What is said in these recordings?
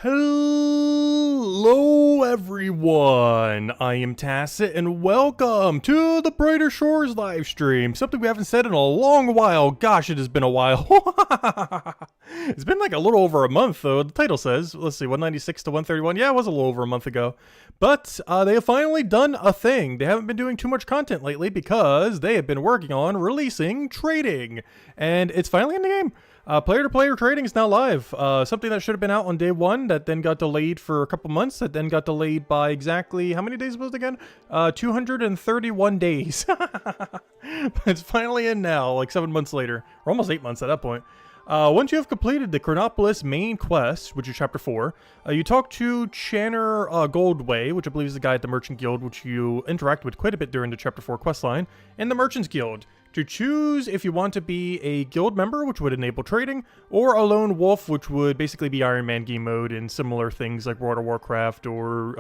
Hello everyone, I am Tacit and welcome to the Brighter Shores live stream. Something we haven't said in a long while. Gosh, it has been a while. It's been like a little over a month though, the title says. Let's see, 196 to 131. Yeah, it was a little over a month ago. But they have finally done a thing. They haven't been doing too much content lately because they have been working on releasing trading. And it's finally in the game. Player-to-player trading is now live. Something that should have been out on day one that then got delayed for a couple months, that then got delayed by exactly, how many days was it again? 231 days. But it's finally in now, like 7 months later, or almost 8 months at that point. Once you have completed the Chronopolis main quest, which is Chapter 4, you talk to Channer Goldway, which I believe is the guy at the Merchant Guild, which you interact with quite a bit during the Chapter 4 questline, and the Merchants Guild, to choose if you want to be a guild member, which would enable trading, or a lone wolf, which would basically be Iron Man game mode and similar things like World of Warcraft or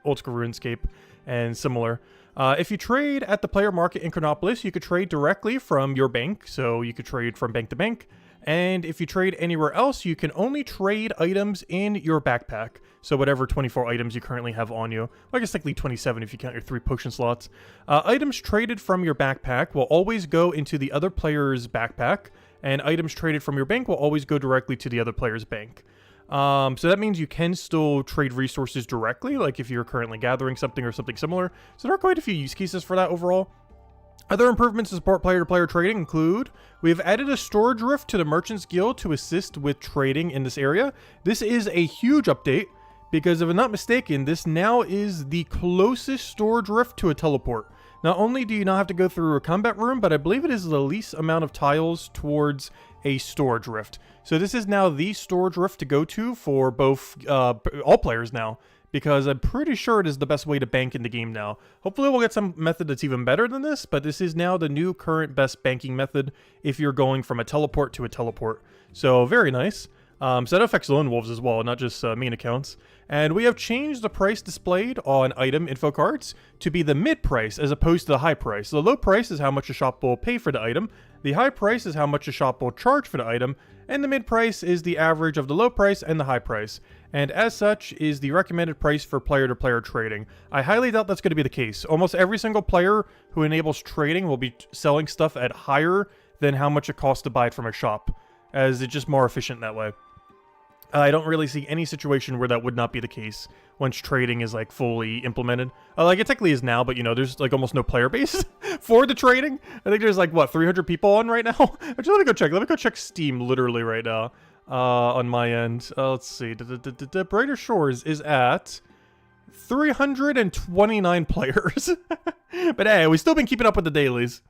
Old School RuneScape and similar. If you trade at the player market in Chronopolis, you could trade directly from your bank, so you could trade from bank to bank. And if you trade anywhere else, you can only trade items in your backpack. So whatever 24 items you currently have on you. Well, I guess technically 27 if you count your 3 potion slots. Items traded from your backpack will always go into the other player's backpack. And items traded from your bank will always go directly to the other player's bank. So that means you can still trade resources directly, like if you're currently gathering something or something similar. So there are quite a few use cases for that overall. Other improvements to support player-to-player trading include, we have added a storage rift to the Merchants Guild to assist with trading in this area. This is a huge update, because if I'm not mistaken, this now is the closest storage rift to a teleport. Not only do you not have to go through a combat room, but I believe it is the least amount of tiles towards a storage rift. So this is now the storage rift to go to for both all players now, because I'm pretty sure it is the best way to bank in the game now. Hopefully we'll get some method that's even better than this, but this is now the new current best banking method if you're going from a teleport to a teleport. So very nice. So that affects lone wolves as well, not just main accounts. And we have changed the price displayed on item info cards to be the mid price as opposed to the high price. The low price is how much a shop will pay for the item. The high price is how much a shop will charge for the item. And the mid price is the average of the low price and the high price. And as such is the recommended price for player-to-player trading. I highly doubt that's going to be the case. Almost every single player who enables trading will be selling stuff at higher than how much it costs to buy it from a shop, as it's just more efficient that way. I don't really see any situation where that would not be the case once trading is like fully implemented. Like it technically is now, but you know, there's like almost no player base for the trading. I think there's like, what, 300 people on right now? Actually, let me go check. Let me go check Steam literally right now on my end. Let's see. Brighter Shores is at 329 players. But hey, we've still been keeping up with the dailies.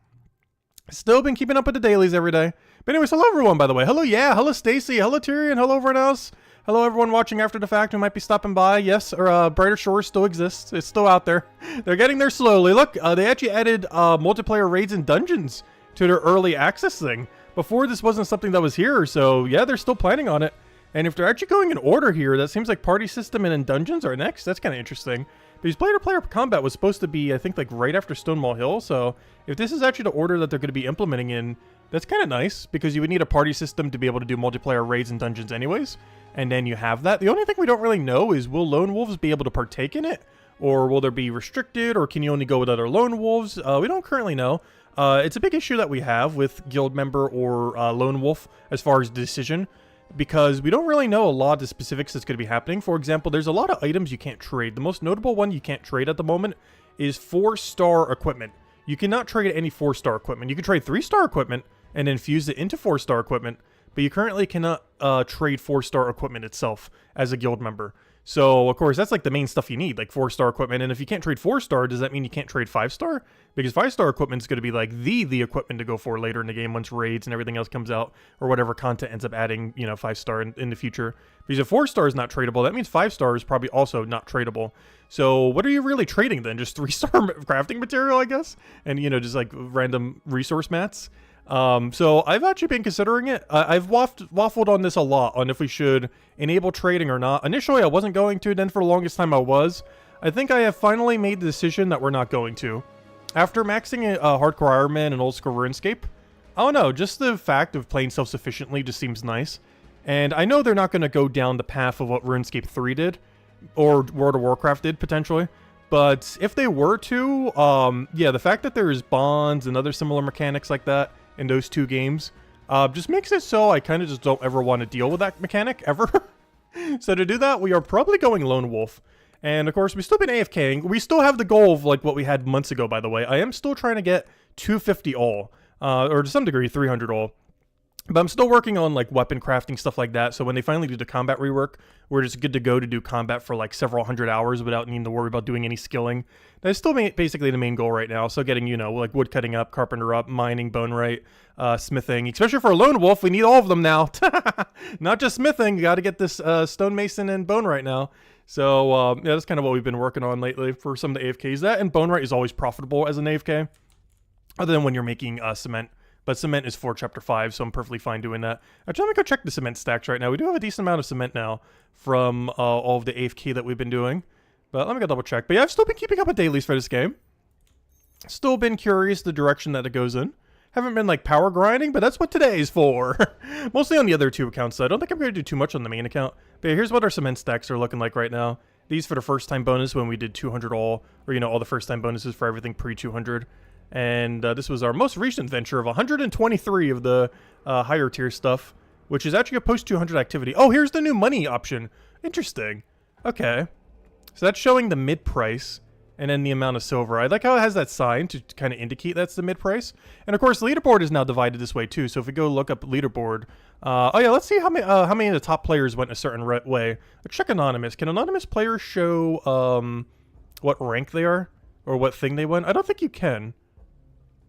Still been keeping up with the dailies every day. But anyways, hello everyone, by the way. Hello, yeah. Hello, Stacy. Hello, Tyrion. Hello, everyone else. Hello, everyone watching after the fact who might be stopping by. Yes, or Brighter Shores still exists. It's still out there. They're getting there slowly. Look, they actually added multiplayer raids and dungeons to their early access thing. Before, this wasn't something that was here, so yeah, they're still planning on it. And if they're actually going in order here, that seems like party system and then dungeons are next. That's kind of interesting. Because player-to-player combat was supposed to be, I think, like right after Stonewall Hill. So if this is actually the order that they're going to be implementing in, that's kind of nice, because you would need a party system to be able to do multiplayer raids and dungeons anyways. And then you have that. The only thing we don't really know is, will lone wolves be able to partake in it? Or will there be restricted? Or can you only go with other lone wolves? We don't currently know. It's a big issue that we have with guild member or lone wolf as far as decision, because we don't really know a lot of the specifics that's going to be happening. For example, there's a lot of items you can't trade. The most notable one you can't trade at the moment is 4-star equipment. You cannot trade any 4-star equipment. You can trade 3-star equipment and then fuse it into 4-star equipment, but you currently cannot trade 4-star equipment itself as a guild member. So, of course, that's like the main stuff you need, like 4-star equipment. And if you can't trade 4-star, does that mean you can't trade 5-star? Because 5-star equipment is going to be like the equipment to go for later in the game once raids and everything else comes out, or whatever content ends up adding, you know, 5-star in the future. Because if 4-star is not tradable, that means 5-star is probably also not tradable. So what are you really trading then? Just 3-star crafting material, I guess? And, you know, just like random resource mats? So I've actually been considering it. I've waffled on this a lot, on if we should enable trading or not. Initially, I wasn't going to, then for the longest time I was. I think I have finally made the decision that we're not going to. After maxing Hardcore Ironman and Old School RuneScape, I don't know, just the fact of playing self-sufficiently just seems nice. And I know they're not going to go down the path of what RuneScape 3 did, or World of Warcraft did, potentially. But if they were to, yeah, the fact that there's bonds and other similar mechanics like that in those two games just makes it so I kind of just don't ever want to deal with that mechanic, ever. So to do that, we are probably going Lone Wolf. And of course, we've still been AFKing. We still have the goal of like what we had months ago, by the way. I am still trying to get 250 all, or to some degree 300 all. But I'm still working on like weapon crafting, stuff like that. So when they finally do the combat rework, we're just good to go to do combat for like several hundred hours without needing to worry about doing any skilling. That's still basically the main goal right now. So getting, you know, like wood cutting up, carpenter up, mining, bone right, smithing. Especially for a lone wolf, we need all of them now. Not just smithing. You got to get this stonemason and bone right now. So yeah, that's kind of what we've been working on lately for some of the AFKs. That and bone right is always profitable as an AFK, other than when you're making cement. But cement is for Chapter 5, so I'm perfectly fine doing that. Actually, let me go check the cement stacks right now. We do have a decent amount of cement now from all of the AFK that we've been doing. But let me go double check. But yeah, I've still been keeping up with dailies for this game. Still been curious the direction that it goes in. Haven't been like power grinding, but that's what today is for. Mostly on the other two accounts, so I don't think I'm going to do too much on the main account. But here's what our cement stacks are looking like right now. These for the first time bonus when we did 200 all, or you know, all the first time bonuses for everything pre-200. And this was our most recent venture of 123 of the higher tier stuff, which is actually a post 200 activity. Oh, here's the new money option. Interesting. Okay. So that's showing the mid price and then the amount of silver. I like how it has that sign to kind of indicate that's the mid price. And of course, leaderboard is now divided this way too. So if we go look up leaderboard, oh yeah, let's see how many of the top players went a certain way. Let's check anonymous. Can anonymous players show what rank they are or what thing they went? I don't think you can.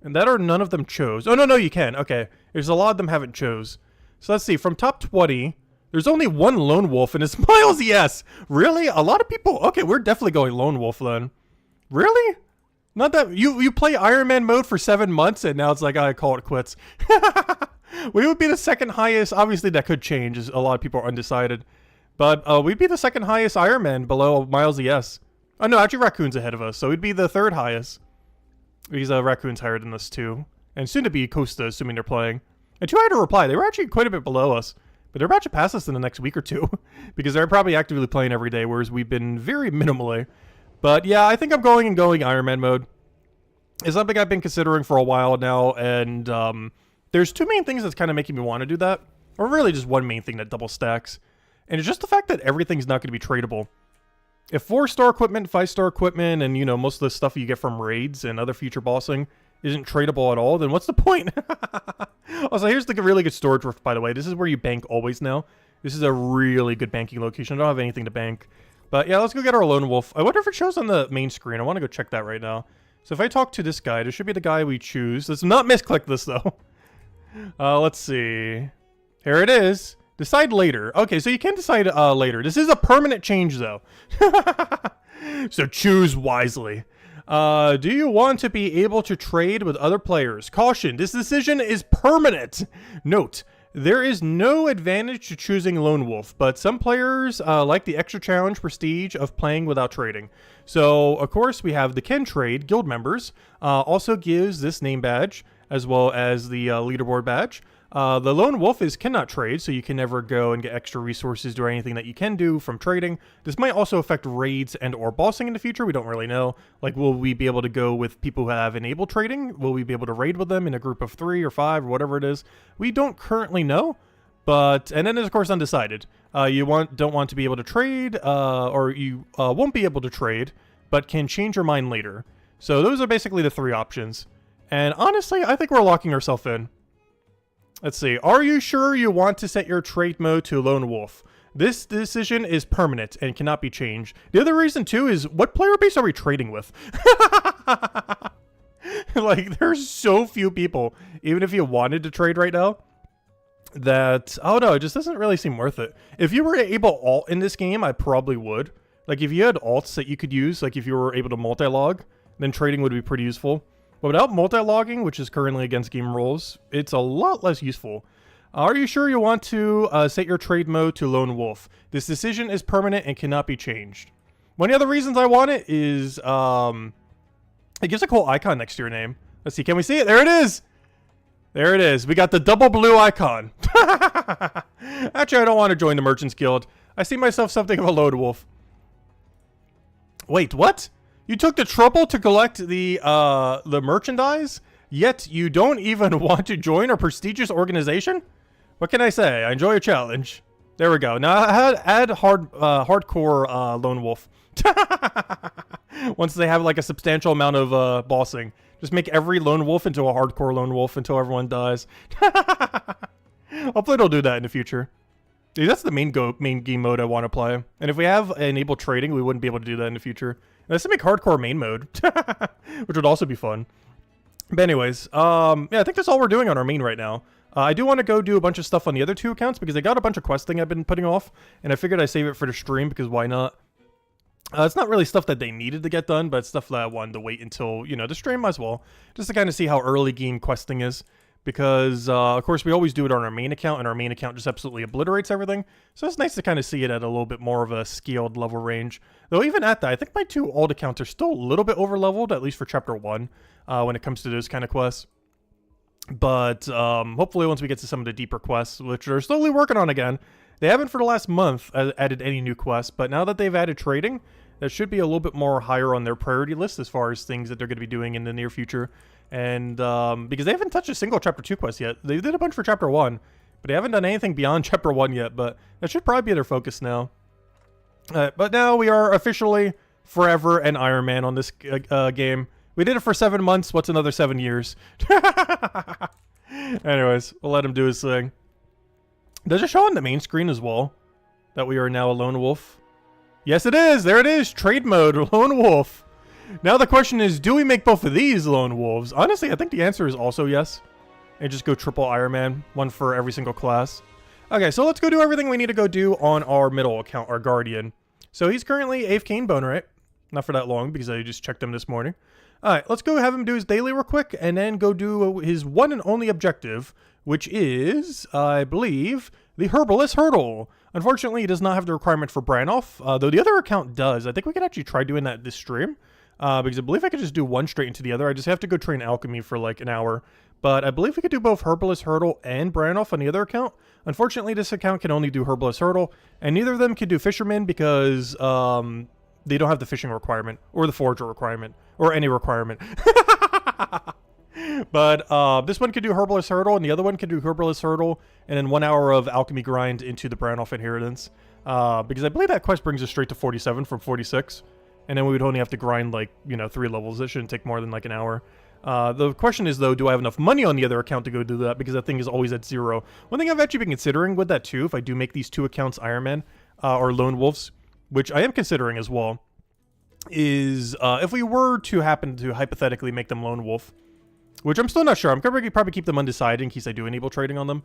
And that or none of them chose. Oh, no, you can. Okay. There's a lot of them haven't chose. So let's see. From top 20, there's only one lone wolf and it's Miles. Yes. Really? A lot of people. Okay, we're definitely going lone wolf then. Really? Not that you play Iron Man mode for 7 months and now it's like, I call it quits. We would be the second highest. Obviously, that could change as a lot of people are undecided. But we'd be the second highest Iron Man below Miles. Yes. Oh, no, actually, Raccoon's ahead of us. So we'd be the third highest. Because Raccoon's higher than us too. And soon to be Costa, assuming they're playing. And too high to reply. They were actually quite a bit below us. But they're about to pass us in the next week or two. Because they're probably actively playing every day, whereas we've been very minimally. But yeah, I think I'm going Iron Man mode. It's something I've been considering for a while now. And there's two main things that's kind of making me want to do that. Or really just one main thing that double stacks. And it's just the fact that everything's not going to be tradable. If 4-star equipment, 5-star equipment, and, you know, most of the stuff you get from raids and other future bossing isn't tradable at all, then what's the point? Also, here's the really good storage rift, by the way. This is where you bank always now. This is a really good banking location. I don't have anything to bank. But, yeah, let's go get our lone wolf. I wonder if it shows on the main screen. I want to go check that right now. So if I talk to this guy, this should be the guy we choose. Let's not misclick this, though. Let's see. Here it is. Decide later. Okay, so you can decide later. This is a permanent change, though. So choose wisely. Do you want to be able to trade with other players? Caution, this decision is permanent. Note, there is no advantage to choosing Lone Wolf, but some players like the extra challenge prestige of playing without trading. So, of course, we have the Can Trade guild members. Also gives this name badge, as well as the leaderboard badge. The Lone Wolf is cannot trade, so you can never go and get extra resources, do anything that you can do from trading. This might also affect raids and or bossing in the future. We don't really know. Like, will we be able to go with people who have enabled trading? Will we be able to raid with them in a group of 3 or 5 or whatever it is? We don't currently know. But, and then there's, of course, undecided. You don't want to be able to trade, or you won't be able to trade, but can change your mind later. So those are basically the 3 options. And honestly, I think we're locking ourselves in. Let's see. Are you sure you want to set your trade mode to Lone Wolf? This decision is permanent and cannot be changed. The other reason, too, is what player base are we trading with? Like, there's so few people, even if you wanted to trade right now, that, oh no, it just doesn't really seem worth it. If you were to able alt in this game, I probably would. Like, if you had alts that you could use, like if you were able to multi-log, then trading would be pretty useful. But without multi-logging, which is currently against game rules, it's a lot less useful. Are you sure you want to set your trade mode to Lone Wolf? This decision is permanent and cannot be changed. One of the other reasons I want it is, it gives a cool icon next to your name. Let's see, can we see it? There it is! There it is. We got the double blue icon. Actually, I don't want to join the Merchants Guild. I see myself something of a lone wolf. Wait, what? You took the trouble to collect the merchandise, yet you don't even want to join a prestigious organization? What can I say? I enjoy a challenge. There we go. Now add hardcore lone wolf. Once they have like a substantial amount of bossing, just make every lone wolf into a hardcore lone wolf until everyone dies. Hopefully they'll do that in the future. Dude, that's the main game mode I want to play. And if we have enabled trading, we wouldn't be able to do that in the future. Let's make hardcore main mode, which would also be fun. But anyways, yeah, I think that's all we're doing on our main right now. I do want to go do a bunch of stuff on the other two accounts because I got a bunch of questing I've been putting off, and I figured I'd save it for the stream because why not? It's not really stuff that they needed to get done, but it's stuff that I wanted to wait until, you know, the stream as well, just to kind of see how early game questing is. Because, of course, we always do it on our main account, and our main account just absolutely obliterates everything. So it's nice to kind of see it at a little bit more of a scaled level range. Though even at that, I think my two old accounts are still a little bit over-leveled, at least for Chapter 1, when it comes to those kind of quests. But hopefully once we get to some of the deeper quests, which they're slowly working on again, they haven't for the last month added any new quests, but now that they've added trading, that should be a little bit more higher on their priority list as far as things that they're going to be doing in the near future. And because they haven't touched a single Chapter 2 quest yet. They did a bunch for Chapter 1, but they haven't done anything beyond Chapter 1 yet, but that should probably be their focus now. But now we are officially forever an Iron Man on this game. We did it for 7 months. What's another 7 years? Anyways, we'll let him do his thing. Does it show on the main screen as well that we are now a lone wolf? Yes, it is. There it is. Trade mode, lone wolf. Now the question is, do we make both of these lone wolves? Honestly, I think the answer is also yes. And just go triple Iron Man, one for every single class. Okay, so let's go do everything we need to go do on our middle account, our Guardian. So he's currently AFK Cane Bone, right? Not for that long because I just checked him this morning. Alright, let's go have him do his daily real quick and then go do his one and only objective, which is, I believe, the Herbalist Hurdle. Unfortunately, he does not have the requirement for Branolf, though the other account does. I think we could actually try doing that this stream, because I believe I could just do one straight into the other. I just have to go train Alchemy for like an hour. But I believe we could do both Herbalist Hurdle and Branolf on the other account. Unfortunately, this account can only do Herbalist Hurdle, and neither of them can do Fisherman because they don't have the fishing requirement, or the Forager requirement, or any requirement. But this one could do Herbalist Hurdle, and the other one could do Herbalist Hurdle, and then 1 hour of Alchemy grind into the Branolf Inheritance. Because I believe that quest brings us straight to 47 from 46. And then we would only have to grind, like, you know, 3 levels. It shouldn't take more than, like, an hour. The question is, though, do I have enough money on the other account to go do that? Because that thing is always at 0. One thing I've actually been considering with that, too, if I do make these 2 accounts Iron Man, or Lone Wolves, which I am considering as well, is if we were to happen to hypothetically make them Lone Wolf, which I'm still not sure. I'm going to probably keep them undecided in case I do enable trading on them.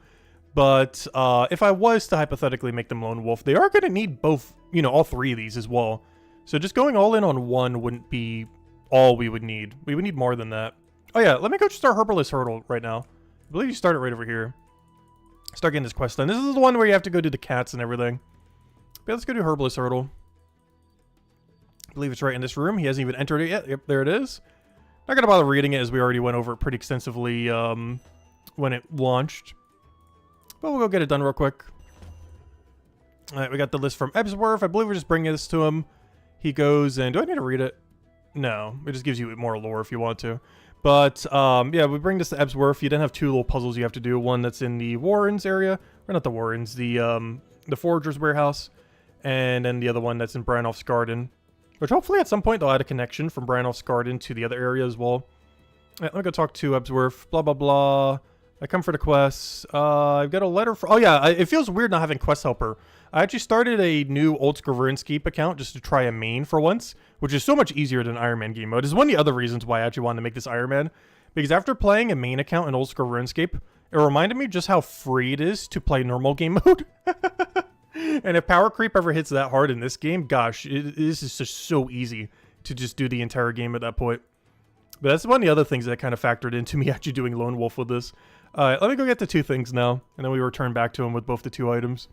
But if I was to hypothetically make them Lone Wolf, they are going to need both, you know, all 3 of these as well. So just going all in on one wouldn't be all we would need. We would need more than that. Oh yeah, let me go start Herbalist Hurdle right now. I believe you start it right over here. Start getting this quest done. This is the one where you have to go do the cats and everything. But let's go do Herbalist Hurdle. I believe it's right in this room. He hasn't even entered it yet. Yep, there it is. Not going to bother reading it as we already went over it pretty extensively when it launched. But we'll go get it done real quick. Alright, we got the list from Ebsworth. I believe we're just bringing this to him. He goes and... Do I need to read it? No. It just gives you more lore if you want to. But, yeah, we bring this to Ebsworth. You then have 2 little puzzles you have to do. One that's in the Warrens area. Or not the Warrens. The Forager's Warehouse. And then the other one that's in Branolf's Garden. Which hopefully at some point they'll add a connection from Branolf's Garden to the other area as well. Let me go talk to Ebsworth. Blah, blah, blah. I come for the quests. I've got a letter for... Oh, yeah. It feels weird not having Quest Helper. I actually started a new Old School RuneScape account just to try a main for once, which is so much easier than Iron Man game mode. This is one of the other reasons why I actually wanted to make this Iron Man. Because after playing a main account in Old School RuneScape, it reminded me just how free it is to play normal game mode. And if power creep ever hits that hard in this game, gosh, this is just so easy to just do the entire game at that point. But that's one of the other things that kind of factored into me actually doing Lone Wolf with this. Let me go get the 2 things now, and then we return back to him with both the 2 items.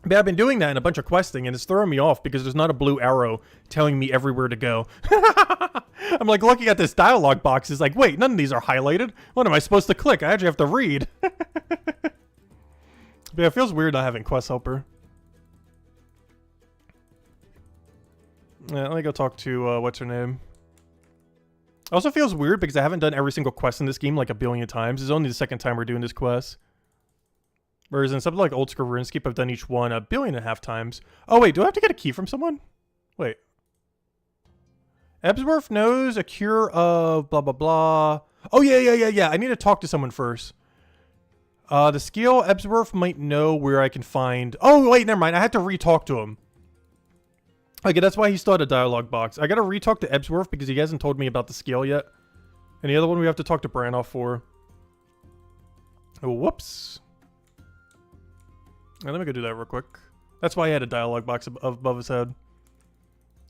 But I've been doing that in a bunch of questing, and it's throwing me off because there's not a blue arrow telling me everywhere to go. I'm like looking at this dialogue box, it's like, wait, none of these are highlighted. What am I supposed to click? I actually have to read. But yeah, it feels weird not having quest helper. Yeah, let me go talk to, what's her name? It also feels weird because I haven't done every single quest in this game like a billion times. This is only the second time we're doing this quest. Whereas in something like Old School RuneScape, I've done each one 1.5 billion times. Oh wait, do I have to get a key from someone? Wait. Ebsworth knows a cure of blah blah blah. Oh yeah. I need to talk to someone first. The skill Ebsworth might know where I can find. Oh wait, never mind. I had to re-talk to him. Okay, that's why he still had a dialogue box. I gotta re-talk to Ebsworth because he hasn't told me about the skill yet. And the other one we have to talk to Brannoff for. Oh, whoops. Right, let me go do that real quick. That's why he had a dialogue box above his head.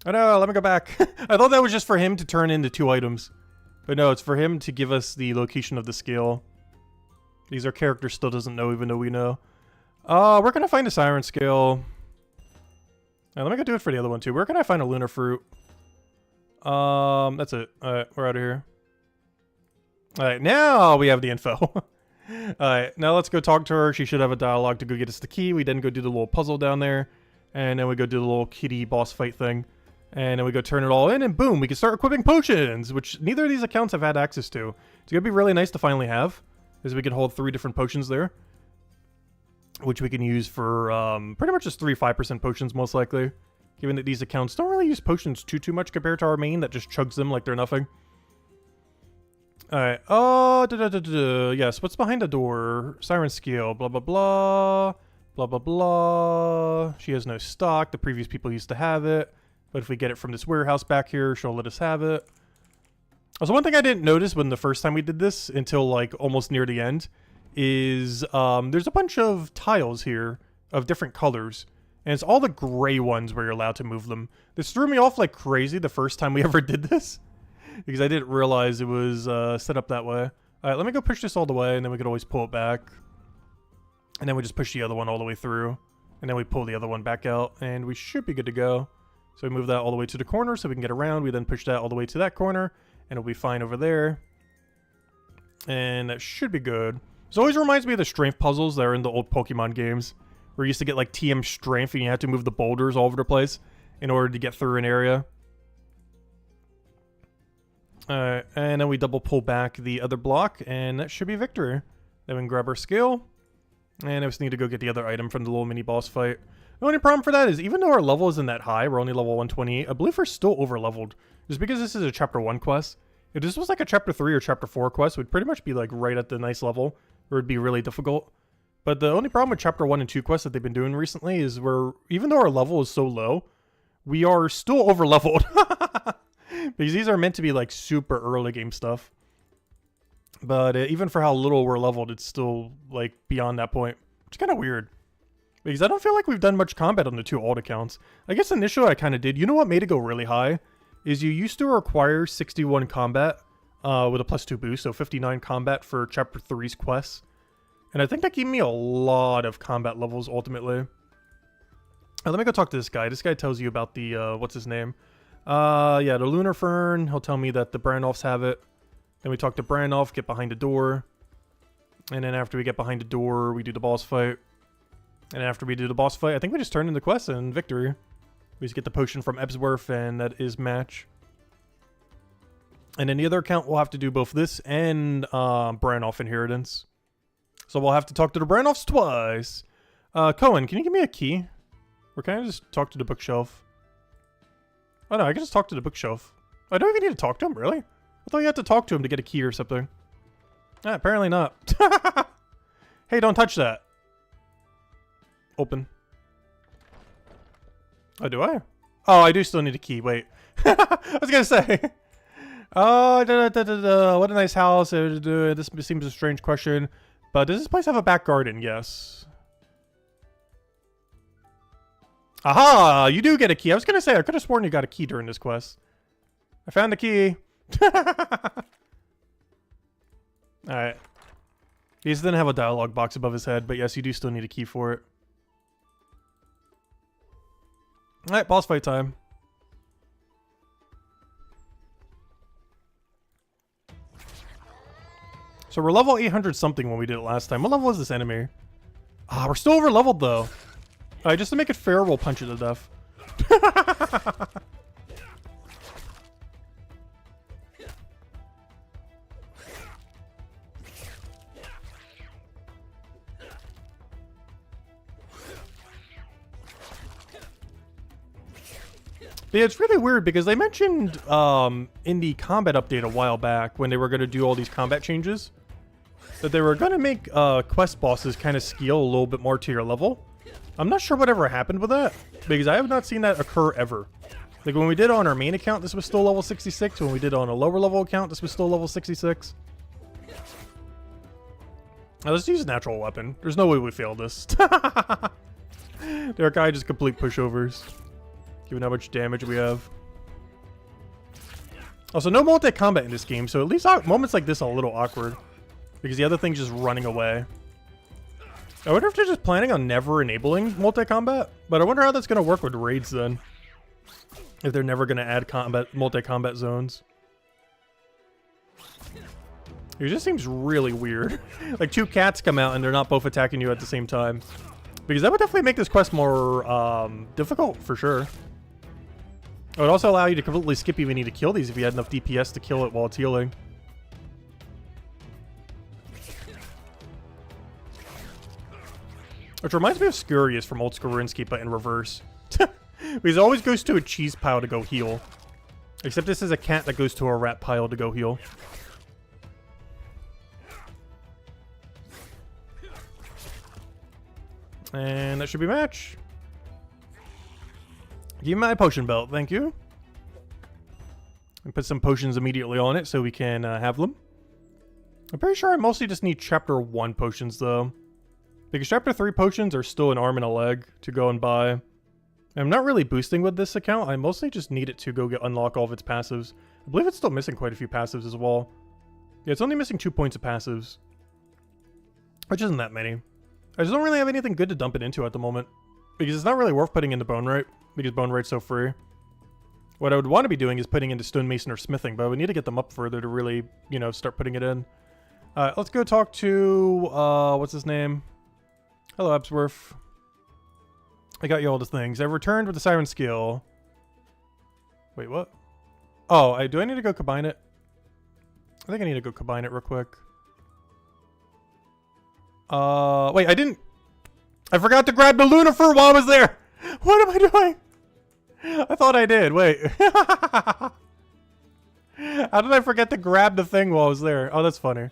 Oh no, let me go back. I thought that was just for him to turn into 2 items. But no, it's for him to give us the location of the skill. Because our character still doesn't know even though we know. Where can I find a siren skill? Right, let me go do it for the other one too. Where can I find a lunar fruit? That's it. Alright, we're out of here. Alright, now we have the info. Alright, now let's go talk to her. She should have a dialogue to go get us the key. We then go do the little puzzle down there. And then we go do the little kitty boss fight thing. And then we go turn it all in and boom, we can start equipping potions, which neither of these accounts have had access to. It's gonna be really nice to finally have, because we can hold 3 different potions there. Which we can use for pretty much just 3 5% potions most likely. Given that these accounts don't really use potions too much compared to our main that just chugs them like they're nothing. Alright, yes, what's behind the door? Siren skill, blah blah blah. Blah blah blah. She has no stock, the previous people used to have it. But if we get it from this warehouse back here, she'll let us have it. Also, one thing I didn't notice when the first time we did this, until like almost near the end, is there's a bunch of tiles here of different colors. And it's all the gray ones where you're allowed to move them. This threw me off like crazy the first time we ever did this. Because I didn't realize it was set up that way. Alright, let me go push this all the way, and then we could always pull it back. And then we just push the other one all the way through. And then we pull the other one back out, and we should be good to go. So we move that all the way to the corner so we can get around. We then push that all the way to that corner, and it'll be fine over there. And that should be good. This always reminds me of the strength puzzles that are in the old Pokemon games. Where you used to get like TM strength, and you had to move the boulders all over the place in order to get through an area. Alright, and then we double pull back the other block, and that should be victory. Then we can grab our skill. And I just need to go get the other item from the little mini boss fight. The only problem for that is, even though our level isn't that high, we're only level 128, I believe we're still over-leveled. Just because this is a Chapter 1 quest. If this was like a Chapter 3 or Chapter 4 quest, we'd pretty much be like right at the nice level, where it'd be really difficult. But the only problem with Chapter 1 and 2 quests that they've been doing recently is even though our level is so low, we are still over-leveled. Because these are meant to be like super early game stuff. But even for how little we're leveled, it's still like beyond that point. Which is kind of weird. Because I don't feel like we've done much combat on the 2 alt accounts. I guess initially I kind of did. You know what made it go really high? Is you used to require 61 combat with a +2 boost. So 59 combat for Chapter 3's quests. And I think that gave me a lot of combat levels ultimately. Let me go talk to this guy. This guy tells you about the, what's his name? Yeah, the Lunar Fern. He'll tell me that the Brandoffs have it. Then we talk to Brandoff, get behind the door. And then after we get behind the door, we do the boss fight. And after we do the boss fight, I think we just turn in the quest and victory. We just get the potion from Ebsworth, and that is match. And then the other account, we'll have to do both this and Brandoff Inheritance. So we'll have to talk to the Brandoffs twice. Cohen, can you give me a key? Or can I just talk to the bookshelf? Oh no, I can just talk to the bookshelf. I don't even need to talk to him, really? I thought you had to talk to him to get a key or something. Ah, apparently not. Hey, don't touch that. Open. Oh, do I? Oh, I do still need a key. Wait. I was gonna say. Oh, what a nice house. This seems a strange question. But does this place have a back garden? Yes. Aha! You do get a key. I was gonna say, I could have sworn you got a key during this quest. I found the key. Alright. He doesn't have a dialogue box above his head, but yes, you do still need a key for it. Alright, boss fight time. So we're level 800 something when we did it last time. What level is this enemy? Ah, we're still over leveled though. Alright, just to make it fair, we'll punch it to death. Yeah, it's really weird because they mentioned in the combat update a while back when they were going to do all these combat changes that they were going to make quest bosses kind of scale a little bit more to your level. I'm not sure whatever happened with that because I have not seen that occur ever. Like when we did on our main account, this was still level 66. When we did on a lower level account, this was still level 66. Now let's use a natural weapon. There's no way we fail this. Their guy just complete pushovers. Given how much damage we have. Also, no multi-combat in this game, so at least moments like this are a little awkward. Because the other thing's just running away. I wonder if they're just planning on never enabling multi-combat. But I wonder how that's going to work with raids then. If they're never going to add multi-combat zones. It just seems really weird. Like two cats come out and they're not both attacking you at the same time. Because that would definitely make this quest more difficult, for sure. It would also allow you to completely skip even need to kill these if you had enough DPS to kill it while it's healing. Which reminds me of Scurious from Old School RuneScape, but in reverse. Because it always goes to a cheese pile to go heal. Except this is a cat that goes to a rat pile to go heal. And that should be a match. Give me my potion belt, thank you. And put some potions immediately on it so we can have them. I'm pretty sure I mostly just need chapter 1 potions though. Because chapter 3 potions are still an arm and a leg to go and buy. I'm not really boosting with this account, I mostly just need it to go unlock all of its passives. I believe it's still missing quite a few passives as well. Yeah, it's only missing 2 points of passives. Which isn't that many. I just don't really have anything good to dump it into at the moment. Because it's not really worth putting into Bone Rite. Because Bone Rite's so free. What I would want to be doing is putting into Stonemason or Smithing. But we need to get them up further to really, you know, start putting it in. Let's go talk to, what's his name? Hello, Ebsworth. I got you all the things. I've returned with the Siren Skill. Wait, what? Oh, do I need to go combine it? I think I need to go combine it real quick. Wait, I forgot to grab the Lunafer while I was there! What am I doing? I thought I did, wait. How did I forget to grab the thing while I was there? Oh, that's funny.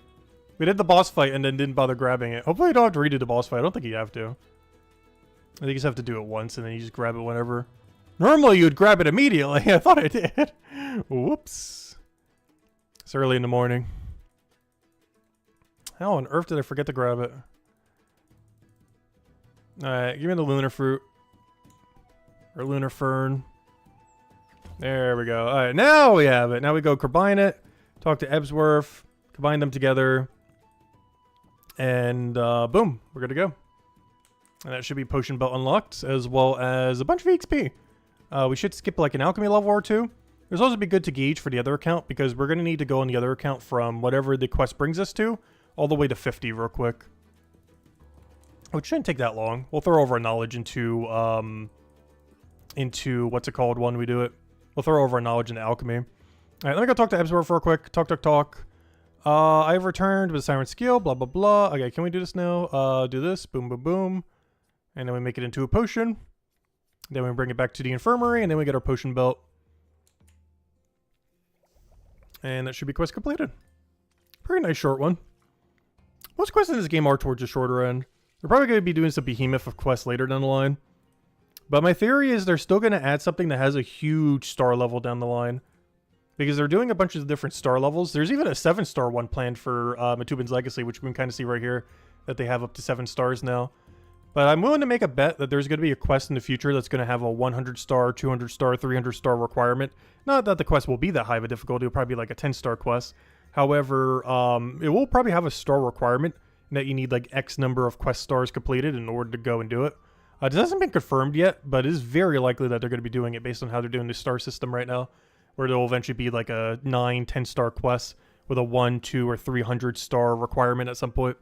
We did the boss fight and then didn't bother grabbing it. Hopefully I don't have to redo the boss fight. I don't think you have to. I think you just have to do it once and then you just grab it whenever. Normally you would grab it immediately. I thought I did. Whoops. It's early in the morning. How on earth did I forget to grab it? Alright, give me the Lunar Fruit. Or Lunar Fern. There we go. Alright, now we have it. Now we go combine it. Talk to Ebsworth. Combine them together. And boom. We're good to go. And that should be Potion Belt unlocked. As well as a bunch of XP. We should skip like an alchemy level or two. There's also be good to gauge for the other account. Because we're going to need to go on the other account from whatever the quest brings us to. All the way to 50 real quick. Which shouldn't take that long. We'll throw over our knowledge into what's it called when we do it. We'll throw over our knowledge into alchemy. Alright, let me go talk to Ebsworth real quick. Talk. I've returned with Siren Skill, blah, blah, blah. Okay, can we do this now? Do this. Boom, boom, boom. And then we make it into a potion. Then we bring it back to the infirmary, and then we get our potion belt. And that should be quest completed. Pretty nice short one. Most quests in this game are towards the shorter end. They're probably going to be doing some behemoth of quests later down the line. But my theory is they're still going to add something that has a huge star level down the line. Because they're doing a bunch of different star levels. There's even a 7-star one planned for Matubin's Legacy, which we can kind of see right here. That they have up to 7 stars now. But I'm willing to make a bet that there's going to be a quest in the future that's going to have a 100-star, 200-star, 300-star requirement. Not that the quest will be that high of a difficulty. It'll probably be like a 10-star quest. However, it will probably have a star requirement. That you need like X number of quest stars completed in order to go and do it. This hasn't been confirmed yet, but it is very likely that they're going to be doing it based on how they're doing the star system right now. Where there will eventually be like a 9, 10-star quest with a 1, 2, or 300 star requirement at some point.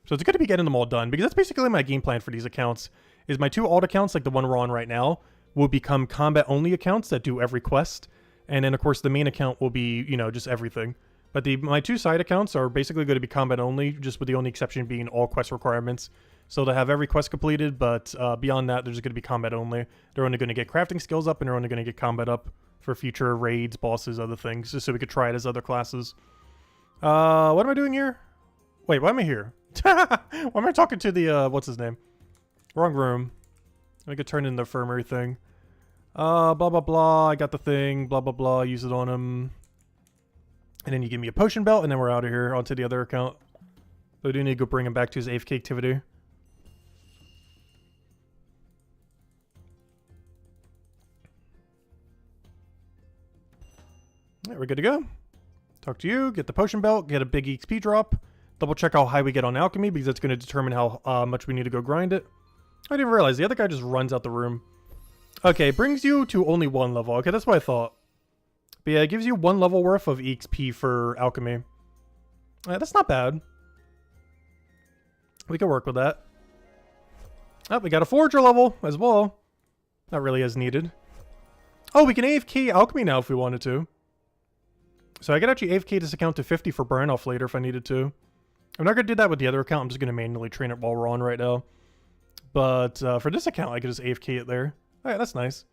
So it's good to be getting them all done, because that's basically my game plan for these accounts, is my 2 alt accounts, like the one we're on right now, will become combat-only accounts that do every quest. And then, of course, the main account will be, you know, just everything. But my 2 side accounts are basically going to be combat-only, just with the only exception being all quest requirements. So they have every quest completed, but beyond that, they're just going to be combat-only. They're only going to get crafting skills up, and they're only going to get combat up for future raids, bosses, other things, just so we could try it as other classes. What am I doing here? Wait, why am I here? Why am I talking to the, what's his name? Wrong room. I could turn in the infirmary thing. Blah, blah, blah. I got the thing. Blah, blah, blah. Use it on him. And then you give me a potion belt, and then we're out of here onto the other account. But I do need to go bring him back to his AFK activity. Alright, we're good to go. Talk to you, get the potion belt, get a big XP drop. Double check how high we get on alchemy, because that's going to determine how much we need to go grind it. I didn't realize the other guy just runs out the room. Okay, brings you to only 1 level. Okay, that's what I thought. But yeah, it gives you 1 level worth of XP for alchemy. That's not bad. We can work with that. Oh, we got a forager level as well. Not really as needed. Oh, we can AFK alchemy now if we wanted to. So I could actually AFK this account to 50 for burn off later if I needed to. I'm not going to do that with the other account. I'm just going to manually train it while we're on right now. But for this account, I could just AFK it there. Alright, that's nice.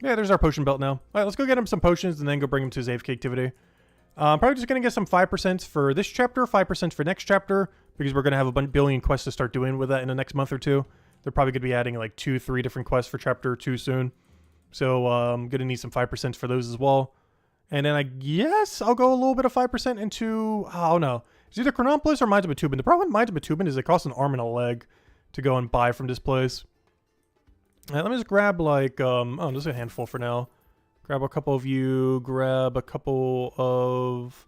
Yeah, there's our potion belt now. Alright, let's go get him some potions and then go bring him to his AFK activity. Probably just going to get some 5% for this chapter, 5% for next chapter, because we're going to have a billion quests to start doing with that in the next month or 2. They're probably going to be adding like 2-3 different quests for chapter 2 soon. So I'm going to need some 5% for those as well. And then I guess I'll go a little bit of 5% into, I don't know. It's either Chronopolis or Mines of Bitumen. The problem with Mines of Bitumen is it costs an arm and a leg to go and buy from this place. Let me just grab like, oh, just a handful for now. Grab a couple of you, grab a couple of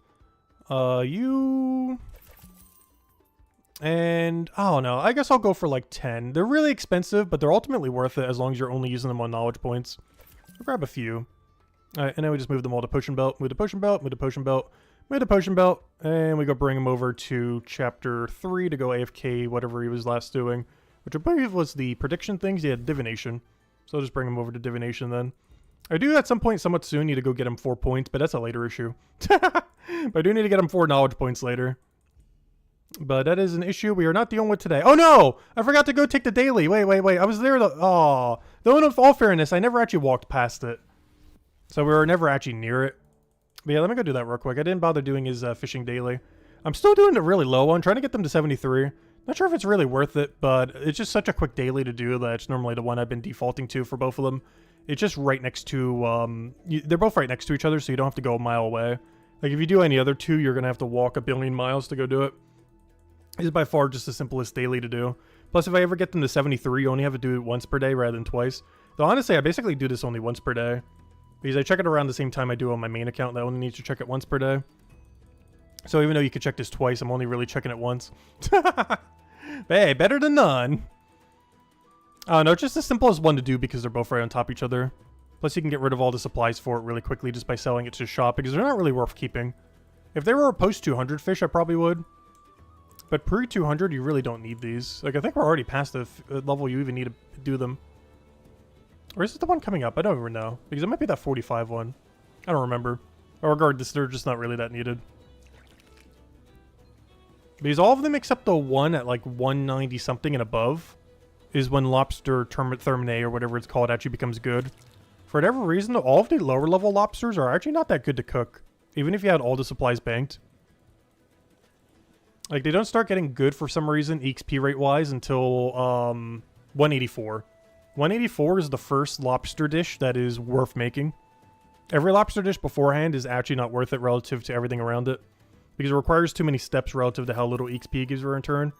you. And, I don't know, I guess I'll go for like 10. They're really expensive, but they're ultimately worth it as long as you're only using them on knowledge points. I'll grab a few. Alright, and then we just move them all to potion belt, move the potion belt, move the potion belt, move the potion belt, and we go bring him over to chapter 3 to go AFK whatever he was last doing. Which I believe was the prediction things. Yeah, divination. So I'll just bring him over to divination then. I do at some point somewhat soon need to go get him 4 points, but that's a later issue. But I do need to get him 4 knowledge points later. But that is an issue we are not dealing with today. Oh no! I forgot to go take the daily. Wait. I was there oh. Though in all fairness, I never actually walked past it. So we were never actually near it. But yeah, let me go do that real quick. I didn't bother doing his fishing daily. I'm still doing it really low on, trying to get them to 73. Not sure if it's really worth it, but it's just such a quick daily to do that it's normally the one I've been defaulting to for both of them. It's just right next to, they're both right next to each other, so you don't have to go a mile away. Like, if you do any other 2, you're going to have to walk a billion miles to go do it. It's by far just the simplest daily to do. Plus, if I ever get them to 73, you only have to do it once per day rather than twice. Though, honestly, I basically do this only once per day. Because I check it around the same time I do on my main account that only needs to check it once per day. So even though you could check this twice, I'm only really checking it once. Hey, better than none. Oh no, it's just the simplest one to do because they're both right on top of each other. Plus you can get rid of all the supplies for it really quickly just by selling it to the shop because they're not really worth keeping. If they were a post 200 fish, I probably would. But pre 200, you really don't need these. Like, I think we're already past the level you even need to do them. Or is it the one coming up? I don't even know. Because it might be that 45 one. I don't remember. But regardless, they're just not really that needed. Because all of them except the one at like 190 something and above is when Lobster Terminae or whatever it's called actually becomes good. For whatever reason, all of the lower level lobsters are actually not that good to cook. Even if you had all the supplies banked. Like, they don't start getting good for some reason, XP rate wise, until 184. 184 is the first lobster dish that is worth making. Every lobster dish beforehand is actually not worth it relative to everything around it. Because it requires too many steps relative to how little XP it gives you in return.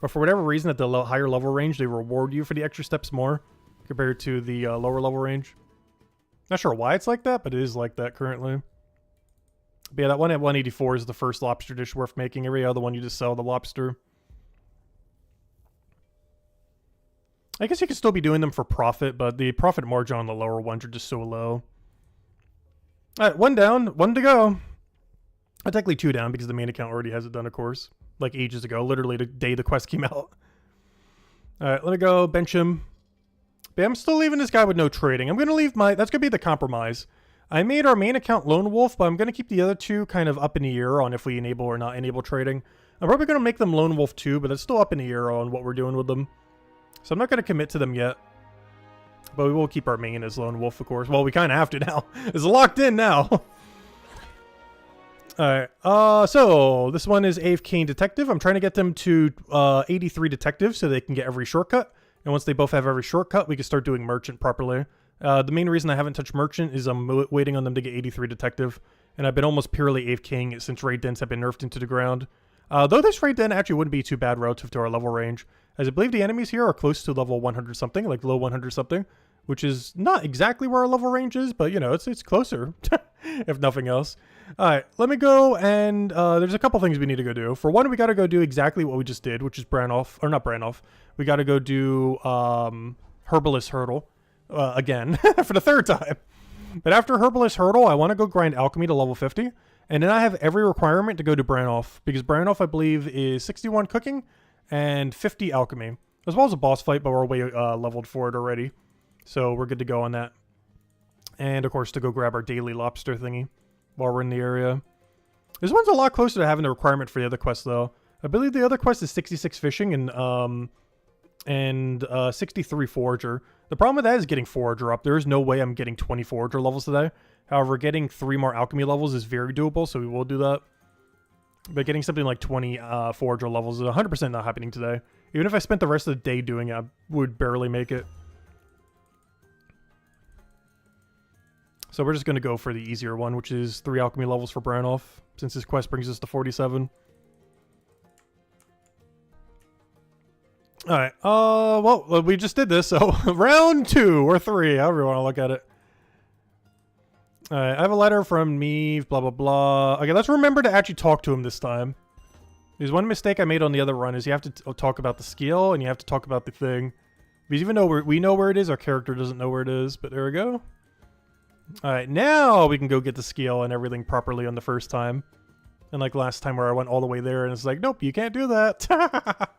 But for whatever reason, at the higher level range, they reward you for the extra steps more compared to the lower level range. Not sure why it's like that, but it is like that currently. But yeah, that one at 184 is the first lobster dish worth making. Every other one, you just sell the lobster. I guess you could still be doing them for profit, but the profit margin on the lower ones are just so low. Alright, one down, one to go. Technically 2 down because the main account already has it done, of course. like ages ago, literally the day the quest came out. Alright, let me go bench him. But I'm still leaving this guy with no trading. I'm going to leave that's going to be the compromise. I made our main account Lone Wolf, but I'm going to keep the other two kind of up in the air on if we enable or not enable trading. I'm probably going to make them Lone Wolf too, but it's still up in the air on what we're doing with them. So I'm not going to commit to them yet. But we will keep our main as Lone Wolf, of course. Well, we kind of have to now. It's locked in now. Alright, so this one is AFK Detective. I'm trying to get them to 83 Detective so they can get every shortcut. And once they both have every shortcut, we can start doing Merchant properly. The main reason I haven't touched Merchant is I'm waiting on them to get 83 Detective. And I've been almost purely AFKing it since raid dens have been nerfed into the ground. Though this raid den actually wouldn't be too bad relative to our level range, as I believe the enemies here are close to level 100 something, like low 100 something, which is not exactly where our level range is, but you know, it's closer, if nothing else. Alright, let me go and there's a couple things we need to go do. For one, we gotta go do exactly what we just did, which is Branolf, or not Branolf. We gotta go do Herbalist Hurdle again for the third time. But after Herbalist Hurdle, I want to go grind Alchemy to level 50. And then I have every requirement to go to Branolf, because Branolf, I believe, is 61 cooking and 50 alchemy, as well as a boss fight, but we're way leveled for it already. So we're good to go on that. And, of course, to go grab our daily lobster thingy while we're in the area. This one's a lot closer to having the requirement for the other quest, though. I believe the other quest is 66 fishing and 63 forager. The problem with that is getting forager up. There is no way I'm getting 20 forager levels today. However, getting 3 more alchemy levels is very doable, so we will do that. But getting something like 20 forager levels is 100% not happening today. Even if I spent the rest of the day doing it, I would barely make it. So we're just going to go for the easier one, which is 3 alchemy levels for Branolf, since this quest brings us to 47. Alright, well, we just did this, so round 2 or 3, however you want to look at it. Alright, I have a letter from Neve, blah, blah, blah. Okay, let's remember to actually talk to him this time. There's one mistake I made on the other run is you have to talk about the skill, and you have to talk about the thing. Because even though we know where it is, our character doesn't know where it is, but there we go. Alright, now we can go get the skill and everything properly on the first time. And like last time where I went all the way there, and it's like, nope, you can't do that.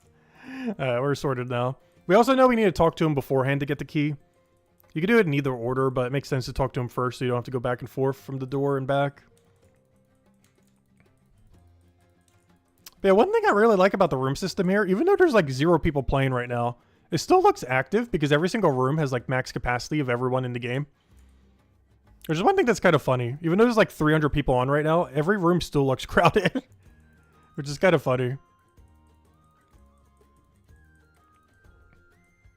We're sorted now. We also know we need to talk to him beforehand to get the key. You can do it in either order, but it makes sense to talk to him first so you don't have to go back and forth from the door and back. But yeah, one thing I really like about the room system here, even though there's like 0 people playing right now, it still looks active because every single room has like max capacity of everyone in the game. There's one thing that's kind of funny. Even though there's like 300 people on right now, every room still looks crowded. Which is kind of funny.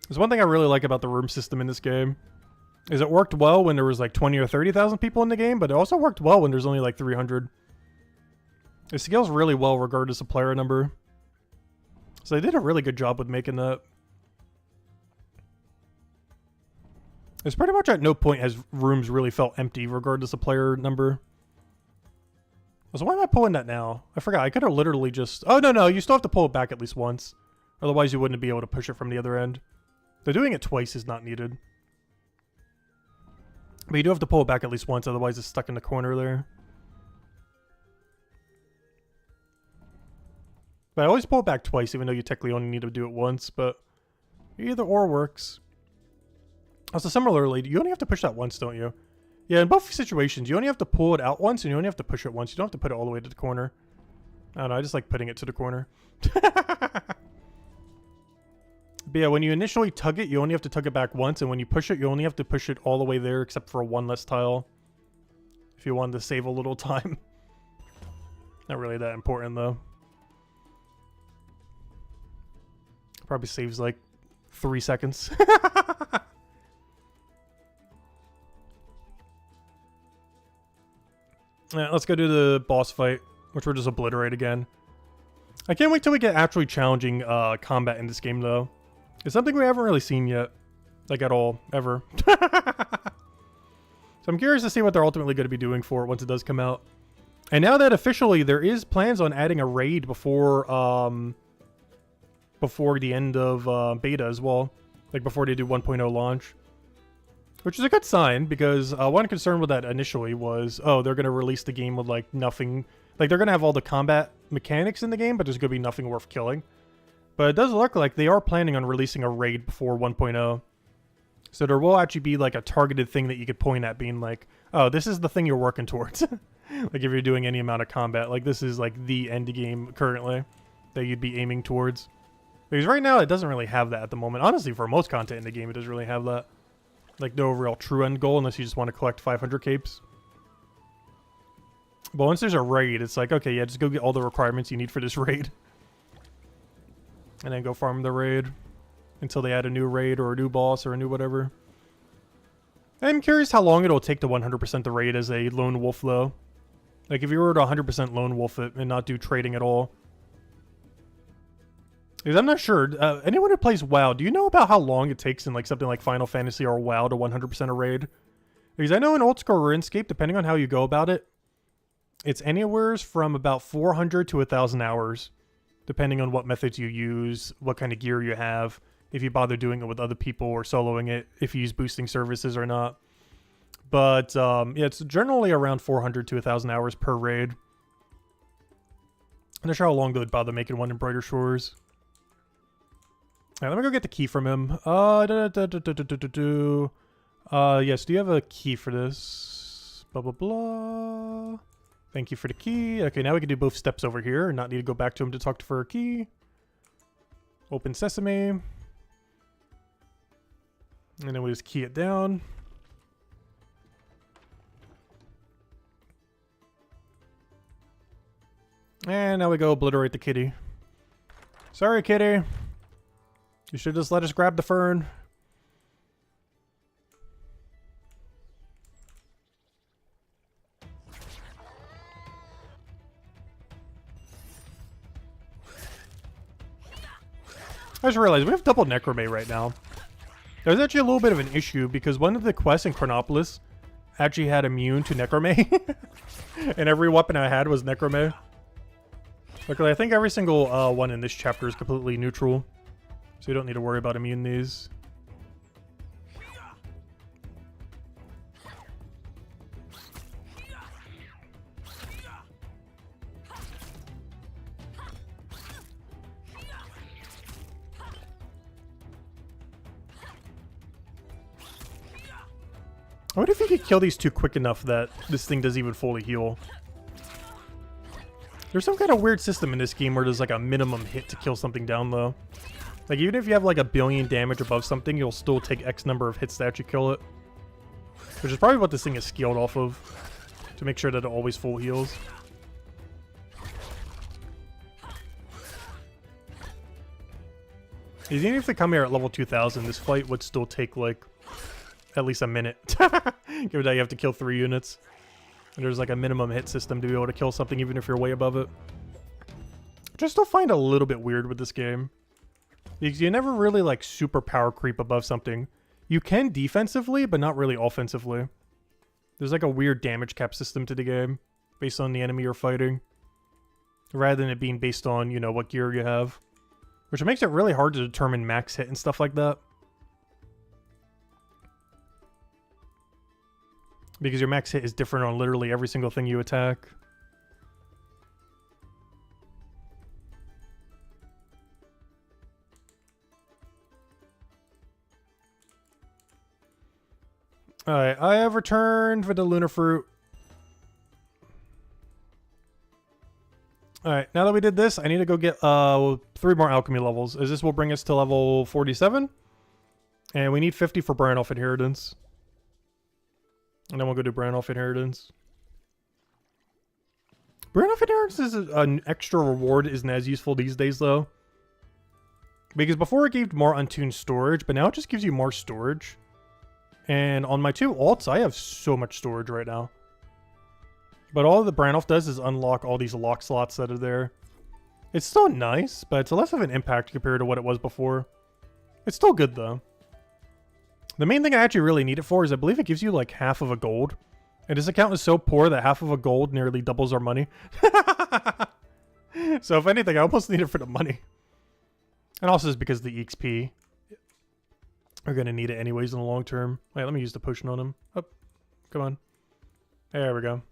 There's one thing I really like about the room system in this game. Is it worked well when there was like 20 or 30,000 people in the game, but it also worked well when there's only like 300. It scales really well regardless of player number. So they did a really good job with making that. It's pretty much at no point has rooms really felt empty regardless of player number. So why am I pulling that now? I forgot. I could have literally just... Oh, no. You still have to pull it back at least once. Otherwise, you wouldn't be able to push it from the other end. So doing it twice is not needed. But you do have to pull it back at least once. Otherwise, it's stuck in the corner there. But I always pull it back twice, even though you technically only need to do it once. But either or works. Also, similarly, you only have to push that once, don't you? Yeah, in both situations, you only have to pull it out once, and you only have to push it once. You don't have to put it all the way to the corner. I don't know, I just like putting it to the corner. But yeah, when you initially tug it, you only have to tug it back once, and when you push it, you only have to push it all the way there, except for one less tile. If you wanted to save a little time. Not really that important, though. Probably saves, like, 3 seconds. Yeah, let's go do the boss fight, which we'll just obliterate again. I can't wait till we get actually challenging combat in this game, though. It's something we haven't really seen yet. Like, at all. Ever. So I'm curious to see what they're ultimately going to be doing for it once it does come out. And now that officially there is plans on adding a raid before the end of beta as well. Like, before they do 1.0 launch. Which is a good sign, because one concern with that initially was, oh, they're going to release the game with, like, nothing, Like, they're going to have all the combat mechanics in the game, but there's going to be nothing worth killing. But it does look like they are planning on releasing a raid before 1.0. So there will actually be, like, a targeted thing that you could point at being like, oh, this is the thing you're working towards. Like, if you're doing any amount of combat. Like, this is, like, the end game currently that you'd be aiming towards. Because right now, it doesn't really have that at the moment. Honestly, for most content in the game, it doesn't really have that. Like, no real true end goal unless you just want to collect 500 capes. But once there's a raid, it's like, okay, yeah, just go get all the requirements you need for this raid. And then go farm the raid until they add a new raid or a new boss or a new whatever. I'm curious how long it'll take to 100% the raid as a lone wolf, though. Like, if you were to 100% lone wolf it and not do trading at all. Because I'm not sure. Anyone who plays WoW, do you know about how long it takes in like something like Final Fantasy or WoW to 100% a raid? Because I know in old school RuneScape, depending on how you go about it, it's anywhere from about 400 to 1,000 hours. Depending on what methods you use, what kind of gear you have, if you bother doing it with other people or soloing it, if you use boosting services or not. But yeah, it's generally around 400 to 1,000 hours per raid. I'm not sure how long they would bother making one in Brighter Shores. Alright, let me go get the key from him. Yes, do you have a key for this? Blah, blah, blah. Thank you for the key. Okay, now we can do both steps over here and not need to go back to him to talk for a key. Open sesame. And then we just key it down. And now we go obliterate the kitty. Sorry, kitty. You should just let us grab the fern. I just realized we have double Necromay right now. There's actually a little bit of an issue because one of the quests in Chronopolis actually had immune to Necromay. And every weapon I had was Necromay. Luckily, I think every single one in this chapter is completely neutral. So you don't need to worry about immune these. I wonder if you could kill these two quick enough that this thing doesn't even fully heal. There's some kind of weird system in this game where there's like a minimum hit to kill something down though. Like even if you have like 1 billion damage above something, you'll still take X number of hits to actually kill it. Which is probably what this thing is scaled off of. To make sure that it always full heals. Even if they come here at level 2000, this fight would still take like at least a minute. Given that you have to kill 3 units. And there's like a minimum hit system to be able to kill something even if you're way above it. Which I still find a little bit weird with this game. Because you never really like super power creep above something. You can defensively, but not really offensively. There's like a weird damage cap system to the game. Based on the enemy you're fighting. Rather than it being based on, you know, what gear you have. Which makes it really hard to determine max hit and stuff like that. Because your max hit is different on literally every single thing you attack. Alright, I have returned for the Lunar Fruit. Alright, now that we did this, I need to go get 3 more alchemy levels. As this will bring us to level 47. And we need 50 for Branolf Inheritance. And then we'll go do Branolf Inheritance. Branolf Inheritance is an extra reward, isn't as useful these days though. Because before it gave more untuned storage, but now it just gives you more storage. And on my 2 alts, I have so much storage right now. But all the Branolf does is unlock all these lock slots that are there. It's still nice, but it's less of an impact compared to what it was before. It's still good though. The main thing I actually really need it for is I believe it gives you like half of a gold. And this account is so poor that half of a gold nearly doubles our money. So if anything, I almost need it for the money. And also it's because the EXP. We're going to need it anyways in the long term. Wait, let me use the potion on him. Oh, come on. There we go.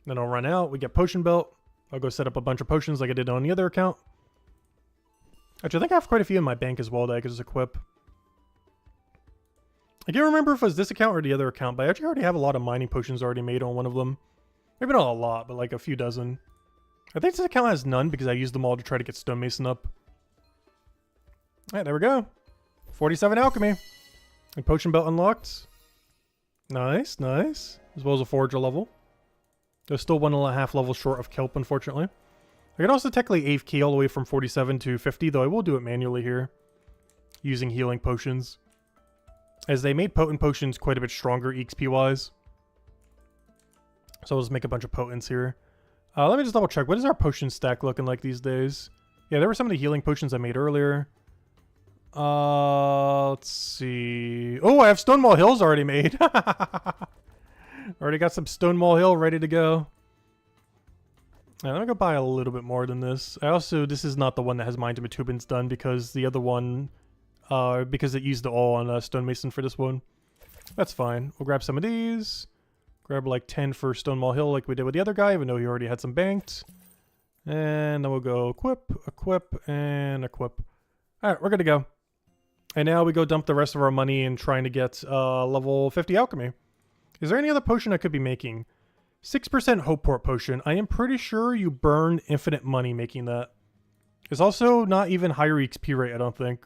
Then it'll run out. We get potion belt. I'll go set up a bunch of potions like I did on the other account. Actually, I think I have quite a few in my bank as well that I could just equip. I can't remember if it was this account or the other account, but I actually already have a lot of mining potions already made on one of them. Maybe not a lot, but like a few dozen. I think this account has none because I used them all to try to get stonemason up. Alright, there we go. 47 alchemy. And potion belt unlocked. Nice, nice. As well as a forager level. There's still 1.5 levels short of kelp, unfortunately. I can also technically AFK all the way from 47 to 50, though I will do it manually here. Using healing potions. As they made potent potions quite a bit stronger EXP-wise. So I'll just make a bunch of potents here. Let me just double check. What is our potion stack looking like these days? Yeah, there were some of the healing potions I made earlier. Let's see. Oh, I have Stonewall Hills already made. Already got some Stonewall Hill ready to go. Let me go buy a little bit more than this. This is not the one that has Mine to Matubans done because the other one, because it used it all on Stonemason for this one. That's fine. We'll grab some of these. Grab like 10 for Stonewall Hill like we did with the other guy, even though he already had some banked. And then we'll go equip, and equip. Alright, we're good to go. And now we go dump the rest of our money in trying to get level 50 alchemy. Is there any other potion I could be making? 6% Hope Port potion. I am pretty sure you burn infinite money making that. It's also not even higher XP rate, I don't think.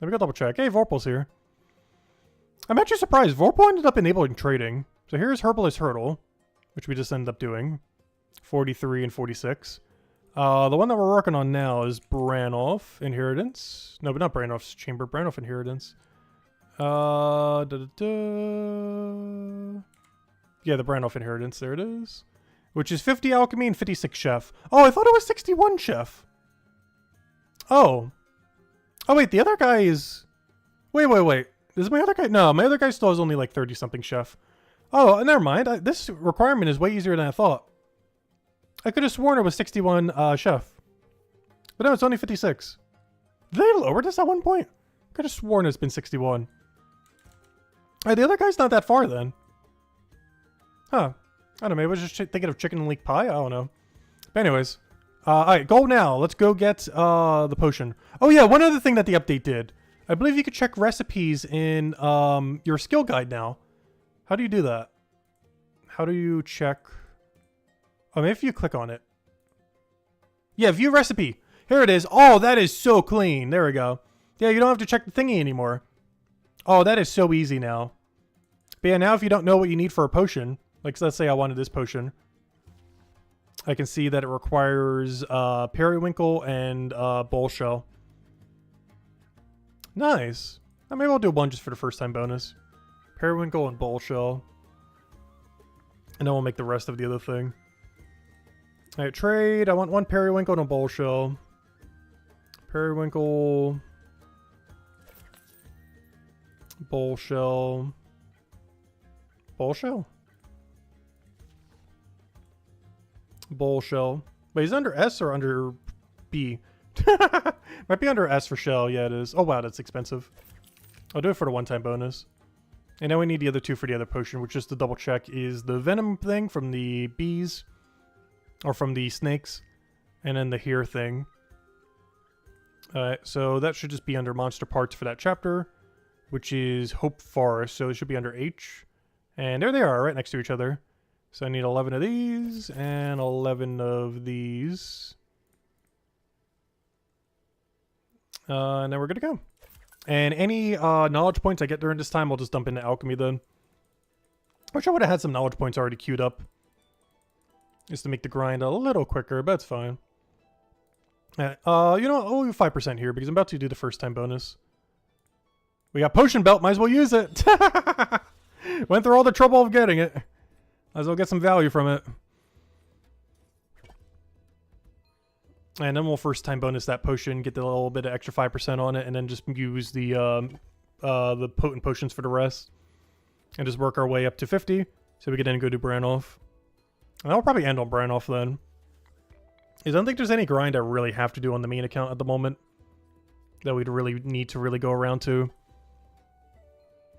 Let me go double check. Hey, Vorpal's here. I'm actually surprised. Vorpal ended up enabling trading. So here's Herbalist Hurdle, which we just ended up doing. 43 and 46. The one that we're working on now is Branolf Inheritance. No, but not Branolf's Chamber. Branolf Inheritance. Yeah, the Branolf Inheritance. There it is. Which is 50 Alchemy and 56 Chef. Oh, I thought it was 61 Chef. Oh. Oh, wait, the other guy is... Wait. Is my other guy... No, my other guy still has only like 30-something Chef. Oh, never mind. This requirement is way easier than I thought. I could have sworn it was 61 Chef. But no, it's only 56. Did they lower this at one point? I could have sworn it's been 61. Alright, the other guy's not that far then. Huh. I don't know, maybe I was just thinking of chicken and leek pie? I don't know. But anyways. Alright, go now. Let's go get the potion. Oh yeah, one other thing that the update did. I believe you could check recipes in your skill guide now. How do you do that? How do you check... Oh, maybe if you click on it. Yeah, view recipe. Here it is. Oh, that is so clean. There we go. Yeah, you don't have to check the thingy anymore. Oh, that is so easy now. But yeah, now if you don't know what you need for a potion, like let's say I wanted this potion, I can see that it requires periwinkle and bowl shell. Nice. Now maybe I'll do one just for the first time bonus. Periwinkle and bowl shell. And then we'll make the rest of the other thing. Alright, trade. I want one periwinkle and a bowl shell. Periwinkle. Bowl shell. Bowl shell? Bowl shell. Wait, is it under S or under B? Might be under S for shell. Yeah, it is. Oh, wow, that's expensive. I'll do it for the one-time bonus. And now we need the other two for the other potion, which just to double check is the venom thing from the bees. Or from the snakes. And then the hair thing. Alright, so that should just be under monster parts for that chapter. Which is Hope Forest. So it should be under H. And there they are, right next to each other. So I need 11 of these. And 11 of these. And then we're good to go. And any knowledge points I get during this time, I'll just dump into alchemy then. I wish I would have had some knowledge points already queued up. Just to make the grind a little quicker, but it's fine. You know what? I'll leave 5% here because I'm about to do the first time bonus. We got potion belt, might as well use it. Went through all the trouble of getting it. Might as well get some value from it. And then we'll first time bonus that potion, get the little bit of extra 5% on it, and then just use the potent potions for the rest. And just work our way up to 50, so we can then go do Branolf. And I'll probably end on Branolf then. I don't think there's any grind I really have to do on the main account at the moment. That we'd really need to really go around to.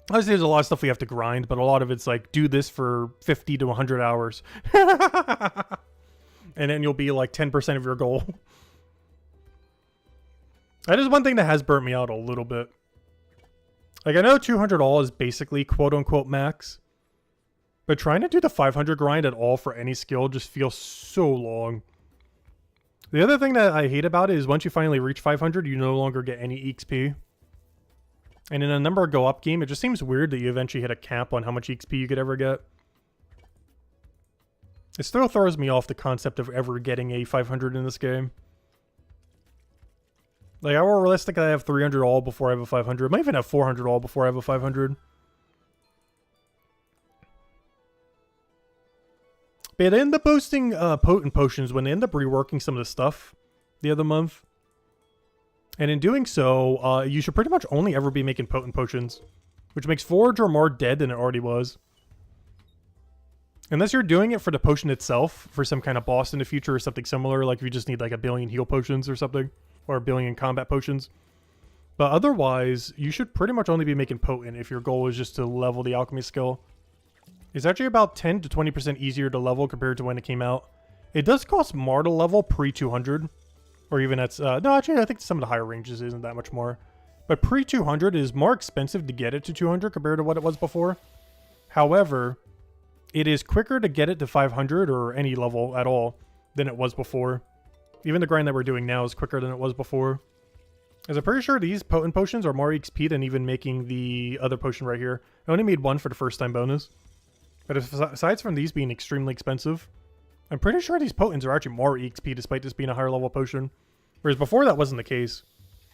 Obviously there's a lot of stuff we have to grind, but a lot of it's like, do this for 50 to 100 hours. and then you'll be like 10% of your goal. That is one thing that has burnt me out a little bit. Like, I know 200 all is basically quote-unquote max, but trying to do the 500 grind at all for any skill just feels so long. The other thing that I hate about it is once you finally reach 500, you no longer get any EXP. And in a number go up game, it just seems weird that you eventually hit a cap on how much EXP you could ever get. It still throws me off the concept of ever getting a 500 in this game. Like, I will realistically have 300 all before I have a 500. I might even have 400 all before I have a 500. But they end up boasting potent potions when they end up reworking some of the stuff the other month. And in doing so, you should pretty much only ever be making potent potions, which makes Forager more dead than it already was. Unless you're doing it for the potion itself, for some kind of boss in the future or something similar, like if you just need like a billion heal potions or something, or a billion combat potions. But otherwise, you should pretty much only be making potent if your goal is just to level the alchemy skill. It's actually about 10 to 20% easier to level compared to when it came out. It does cost more to level pre-200. Or even that's... no, actually, I think some of the higher ranges isn't that much more. But pre-200 is more expensive to get it to 200 compared to what it was before. However, it is quicker to get it to 500 or any level at all than it was before. Even the grind that we're doing now is quicker than it was before. As I'm pretty sure these potent potions are more XP than even making the other potion right here. I only made one for the first time bonus. But aside from these being extremely expensive, I'm pretty sure these potents are actually more EXP despite this being a higher level potion. Whereas before that wasn't the case.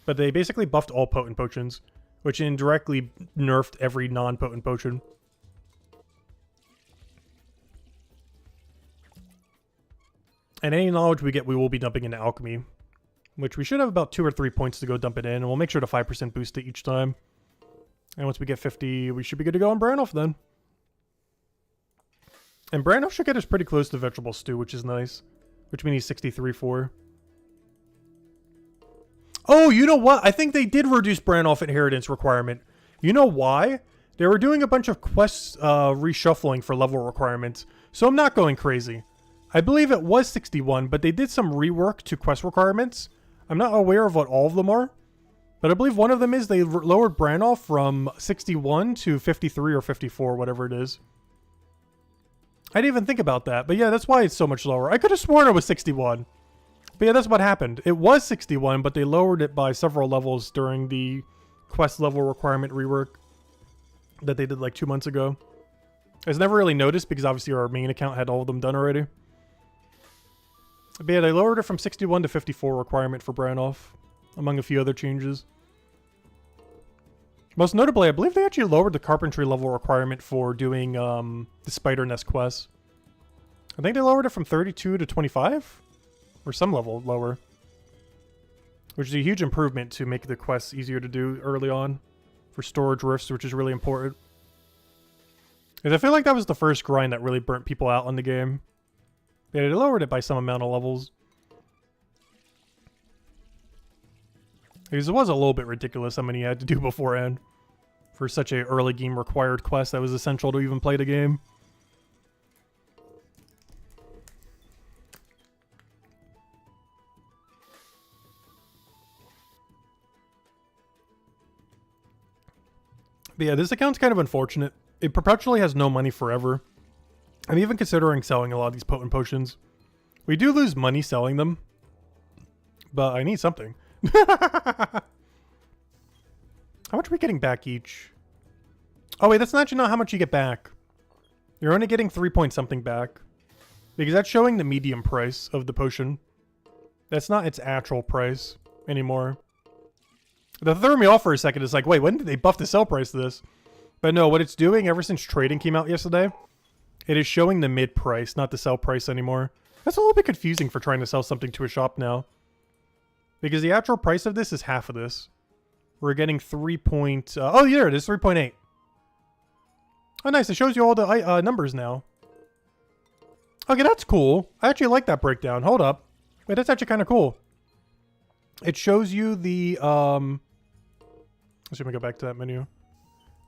But they basically buffed all potent potions, which indirectly nerfed every non-potent potion. And any knowledge we get, we will be dumping into alchemy, which we should have about 2 or 3 points to go dump it in, and we'll make sure to 5% boost it each time. And once we get 50, we should be good to go on Branolf then. And Branolf should get us pretty close to Vegetable Stew, which is nice. Which means he's 63 for. Oh, you know what? I think they did reduce Branolf inheritance requirement. You know why? They were doing a bunch of quests reshuffling for level requirements. So I'm not going crazy. I believe it was 61, but they did some rework to quest requirements. I'm not aware of what all of them are. But I believe one of them is they lowered Branolf from 61 to 53 or 54, whatever it is. I didn't even think about that. But yeah, that's why it's so much lower. I could have sworn it was 61. But yeah, that's what happened. It was 61, but they lowered it by several levels during the quest level requirement rework that they did like 2 months ago. I was never really noticed because obviously our main account had all of them done already. But yeah, they lowered it from 61 to 54 requirement for Branolf, among a few other changes. Most notably, I believe they actually lowered the carpentry level requirement for doing the spider nest quests. I think they lowered it from 32 to 25? Or some level lower. Which is a huge improvement to make the quests easier to do early on. For storage rifts, which is really important. Because I feel like that was the first grind that really burnt people out on the game. Yeah, they lowered it by some amount of levels. Because it was a little bit ridiculous how many you had to do beforehand. For such a early game required quest that was essential to even play the game. But yeah, this account's kind of unfortunate. It perpetually has no money forever. I'm even considering selling a lot of these potent potions. We do lose money selling them. But I need something. How much are we getting back each? Oh wait, that's not how much you get back. You're only getting 3 point something back. Because that's showing the medium price of the potion. That's not its actual price anymore. That threw me off for a second. It's like, wait, when did they buff the sell price to this? But no, what it's doing ever since trading came out yesterday, it is showing the mid price, not the sell price anymore. That's a little bit confusing for trying to sell something to a shop now. Because the actual price of this is half of this. We're getting 3 point... oh, yeah, it is 3.8. Oh, nice. It shows you all the numbers now. Okay, that's cool. I actually like that breakdown. Hold up. Wait, that's actually kind of cool. It shows you the... Let's see if we go back to that menu.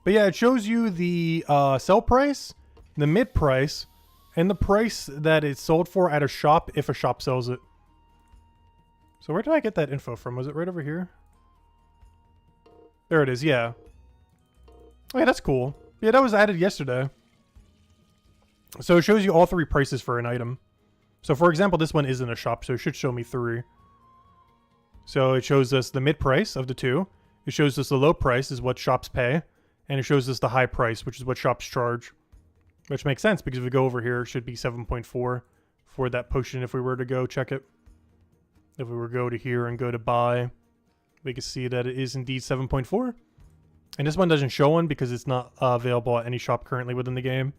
But yeah, it shows you the sell price, the mid price, and the price that it's sold for at a shop if a shop sells it. So where did I get that info from? Was it right over here? There it is, yeah. Oh yeah, that's cool. Yeah, that was added yesterday. So it shows you all 3 prices for an item. So for example, this one isn't a shop, so it should show me 3. So it shows us the mid price of the 2. It shows us the low price is what shops pay. And it shows us the high price, which is what shops charge. Which makes sense, because if we go over here, it should be 7.4 for that potion if we were to go check it. If we were to go to here and go to buy, we can see that it is indeed 7.4. And this one doesn't show one because it's not available at any shop currently within the game.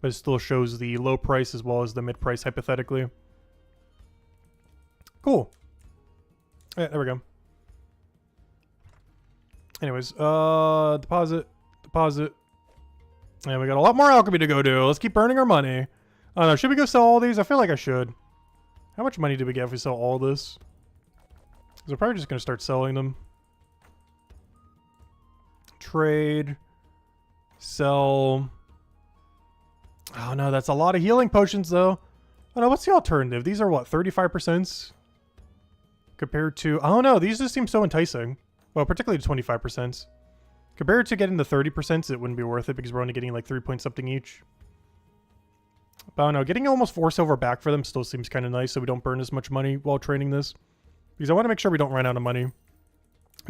But it still shows the low price as well as the mid price hypothetically. Cool. Yeah, there we go. Anyways, deposit. And we got a lot more alchemy to go do. Let's keep burning our money. I don't know, should we go sell all these? I feel like I should. How much money do we get if we sell all this? Because we're probably just going to start selling them. Trade. Sell. Oh no, that's a lot of healing potions though. Oh no, what's the alternative? These are what, 35%? Compared to... I don't know, these just seem so enticing. Well, particularly to 25%. Compared to getting the 30%, it wouldn't be worth it because we're only getting like 3 point something each. But I don't know, getting almost 4 silver back for them still seems kind of nice so we don't burn as much money while trading this. Because I want to make sure we don't run out of money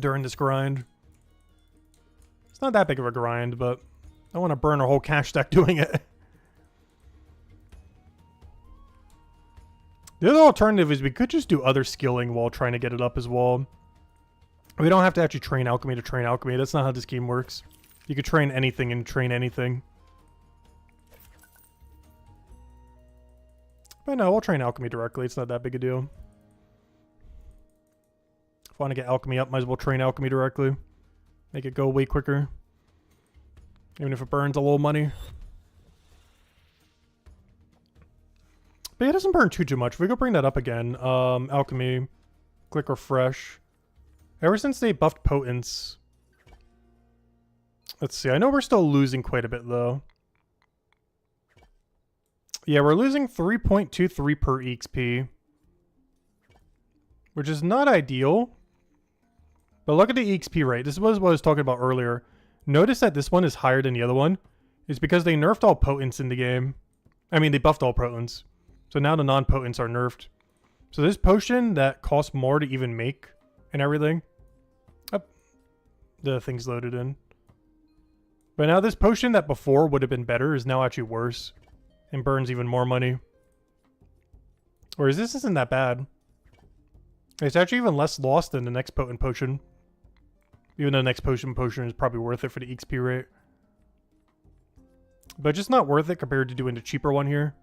during this grind. It's not that big of a grind, but I want to burn our whole cash stack doing it. The other alternative is we could just do other skilling while trying to get it up as well. We don't have to actually train alchemy to train alchemy. That's not how this game works. You could train anything and train anything. But no, we'll train alchemy directly. It's not that big a deal. If I want to get alchemy up, might as well train alchemy directly. Make it go way quicker. Even if it burns a little money. But it doesn't burn too much. If we go bring that up again. Alchemy. Click refresh. Ever since they buffed potence. Let's see. I know we're still losing quite a bit though. Yeah, we're losing 3.23 per EXP. Which is not ideal. But look at the EXP rate. This was what I was talking about earlier. Notice that this one is higher than the other one. It's because they nerfed all potents in the game. I mean, they buffed all potents. So now the non-potents are nerfed. So this potion that costs more to even make and everything. Oh, the thing's loaded in. But now this potion that before would have been better is now actually worse. And burns even more money. Whereas this isn't that bad. It's actually even less loss than the next potent potion. Even though the next potion is probably worth it for the XP rate. But just not worth it compared to doing the cheaper one here.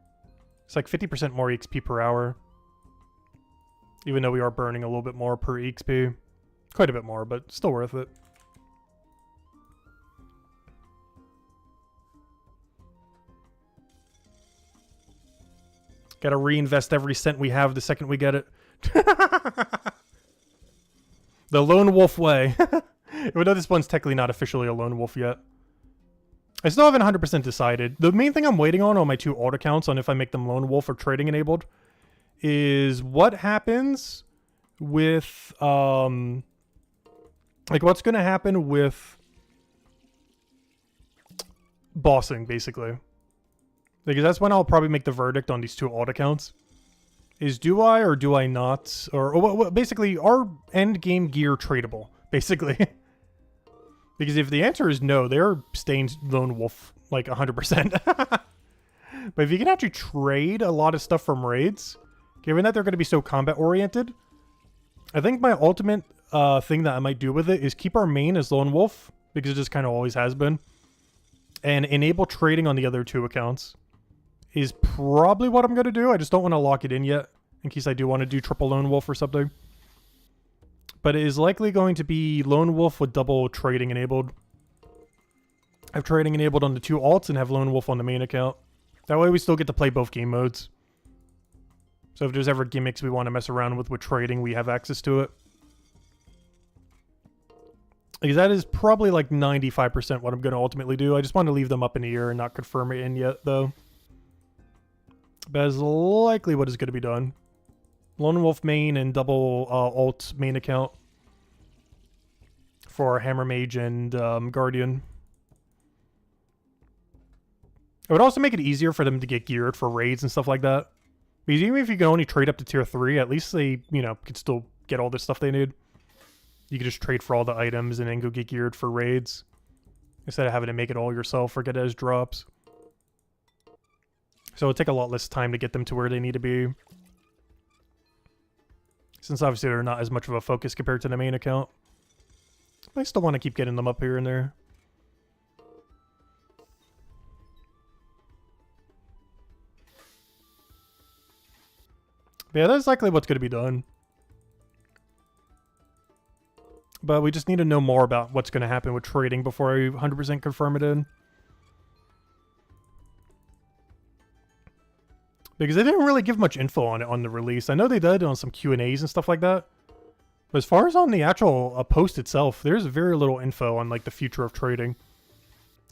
It's like 50% more XP per hour. Even though we are burning a little bit more per XP. Quite a bit more, but still worth it. Gotta reinvest every cent we have the second we get it. The lone wolf way. Even though this one's technically not officially a lone wolf yet. I still haven't 100% decided. The main thing I'm waiting on my 2 alt accounts on if I make them lone wolf or trading enabled is what happens with like what's gonna happen with bossing basically. Because that's when I'll probably make the verdict on these 2 alt accounts. Is do I or do I not? Or basically, are end game gear tradable? Basically. Because if the answer is no, they're staying lone wolf like 100%. But if you can actually trade a lot of stuff from raids, given that they're going to be so combat oriented, I think my ultimate thing that I might do with it is keep our main as lone wolf, because it just kind of always has been, and enable trading on the other 2 accounts. Is probably what I'm going to do. I just don't want to lock it in yet, in case I do want to do triple lone wolf or something. But it is likely going to be lone wolf with double trading enabled. Have trading enabled on the 2 alts and have lone wolf on the main account. That way we still get to play both game modes. So if there's ever gimmicks we want to mess around with trading, we have access to it. Because that is probably like 95% what I'm going to ultimately do. I just want to leave them up in the air and not confirm it in yet, though. That is likely what is going to be done. Lone Wolf main and double alt main account for Hammer Mage and Guardian. It would also make it easier for them to get geared for raids and stuff like that. Because even if you can only trade up to tier 3, at least they, you know, can still get all the stuff they need. You can just trade for all the items and then go get geared for raids. Instead of having to make it all yourself or get it as drops. So it'll take a lot less time to get them to where they need to be. Since obviously they're not as much of a focus compared to the main account. I still want to keep getting them up here and there. But yeah, that's likely what's going to be done. But we just need to know more about what's going to happen with trading before I 100% confirm it in. Because they didn't really give much info on it on the release. I know they did on some Q&As and stuff like that. But as far as on the actual post itself, there's very little info on like the future of trading.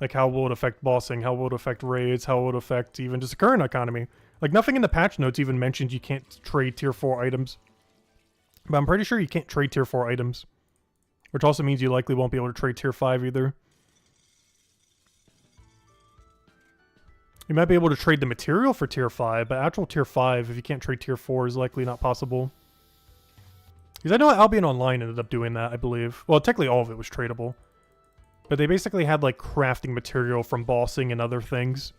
Like how will it affect bossing, how will it affect raids, how will it affect even just the current economy. Like nothing in the patch notes even mentions you can't trade tier 4 items. But I'm pretty sure you can't trade tier 4 items. Which also means you likely won't be able to trade tier 5 either. You might be able to trade the material for tier 5, but actual tier 5, if you can't trade tier 4, is likely not possible. Because I know Albion Online ended up doing that, I believe. Well, technically all of it was tradable. But they basically had like crafting material from bossing and other things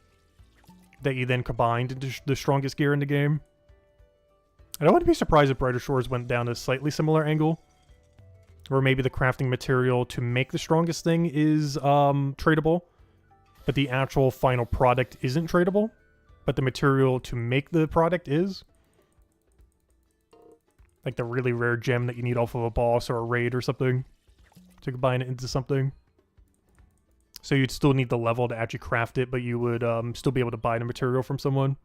that you then combined into the strongest gear in the game. And I wouldn't be surprised if Brighter Shores went down a slightly similar angle. Or maybe the crafting material to make the strongest thing is tradable. But the actual final product isn't tradable. But the material to make the product is. Like the really rare gem that you need off of a boss or a raid or something. To combine it into something. So you'd still need the level to actually craft it, but you would still be able to buy the material from someone.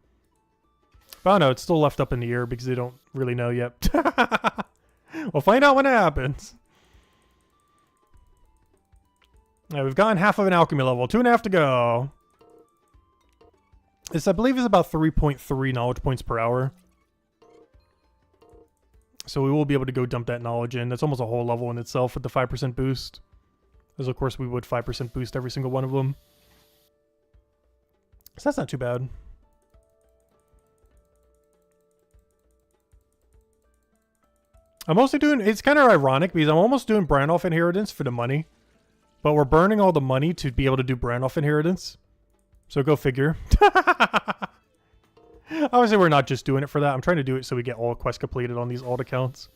But I don't know, it's still left up in the air because they don't really know yet. We'll find out when it happens. Alright, we've gotten half of an alchemy level. 2.5 to go. This, I believe, is about 3.3 knowledge points per hour. So we will be able to go dump that knowledge in. That's almost a whole level in itself with the 5% boost. As of course we would 5% boost every single one of them. So that's not too bad. I'm mostly doing, it's kind of ironic because I'm almost doing Branolf Inheritance for the money. But we're burning all the money to be able to do Branolf Inheritance. So go figure. Obviously we're not just doing it for that. I'm trying to do it so we get all quests completed on these alt accounts.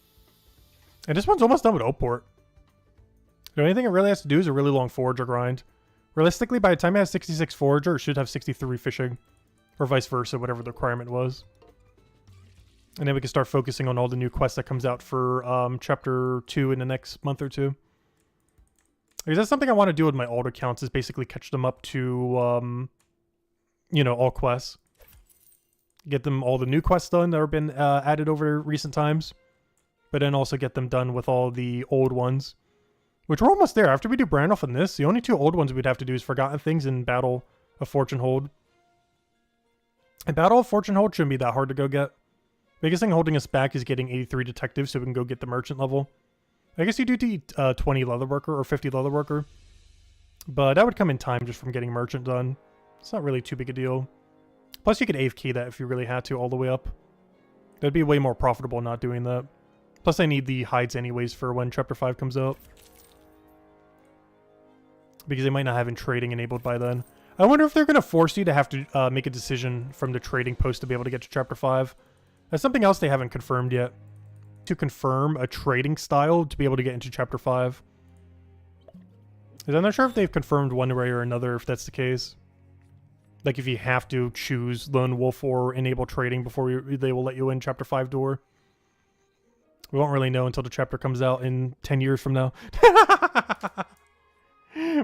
And this one's almost done with Oport. The only thing it really has to do is a really long forager grind. Realistically, by the time it has 66 forager, it should have 63 fishing. Or vice versa, whatever the requirement was. And then we can start focusing on all the new quests that comes out for Chapter 2 in the next month or two. Because that's something I want to do with my alt accounts, is basically catch them up to, you know, all quests. Get them all the new quests done that have been added over recent times. But then also get them done with all the old ones. Which we're almost there. After we do Branolf and this, the only two old ones we'd have to do is Forgotten Things and Battle of Fortune Hold. And Battle of Fortune Hold shouldn't be that hard to go get. Biggest thing holding us back is getting 83 detectives so we can go get the merchant level. I guess you do need 20 leatherworker or 50 leatherworker. But that would come in time just from getting merchant done. It's not really too big a deal. Plus you could AFK that if you really had to all the way up. That'd be way more profitable not doing that. Plus I need the hides anyways for when Chapter 5 comes out. Because they might not have trading enabled by then. I wonder if they're going to force you to have to make a decision from the trading post to be able to get to Chapter 5. That's something else they haven't confirmed yet. To confirm a trading style to be able to get into Chapter 5. I'm not sure if they've confirmed one way or another if that's the case. Like if you have to choose Lone Wolf or enable trading before they will let you in Chapter 5 door. We won't really know until the chapter comes out in 10 years from now.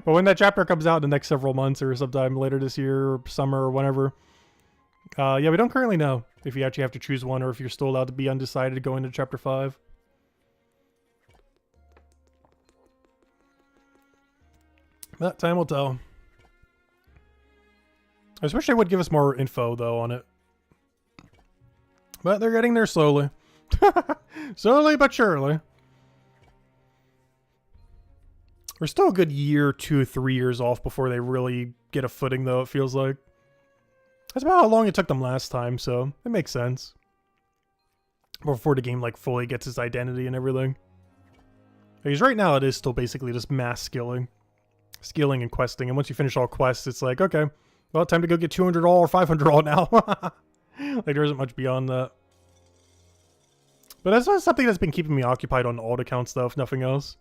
But when that chapter comes out in the next several months or sometime later this year or summer or whenever. Yeah, we don't currently know if you actually have to choose one or if you're still allowed to be undecided to go into Chapter 5. That time will tell. I just wish they would give us more info, though, on it. But they're getting there slowly. Slowly but surely. We're still a good year, 2, 3 years off before they really get a footing, though, it feels like. That's about how long it took them last time, so it makes sense. Before the game, like, fully gets its identity and everything. Because right now, it is still basically just mass skilling. Skilling and questing, and once you finish all quests, it's like, okay, well, time to go get 200 all or 500 all now. Like, there isn't much beyond that. But that's not something that's been keeping me occupied on alt accounts, though, if nothing else.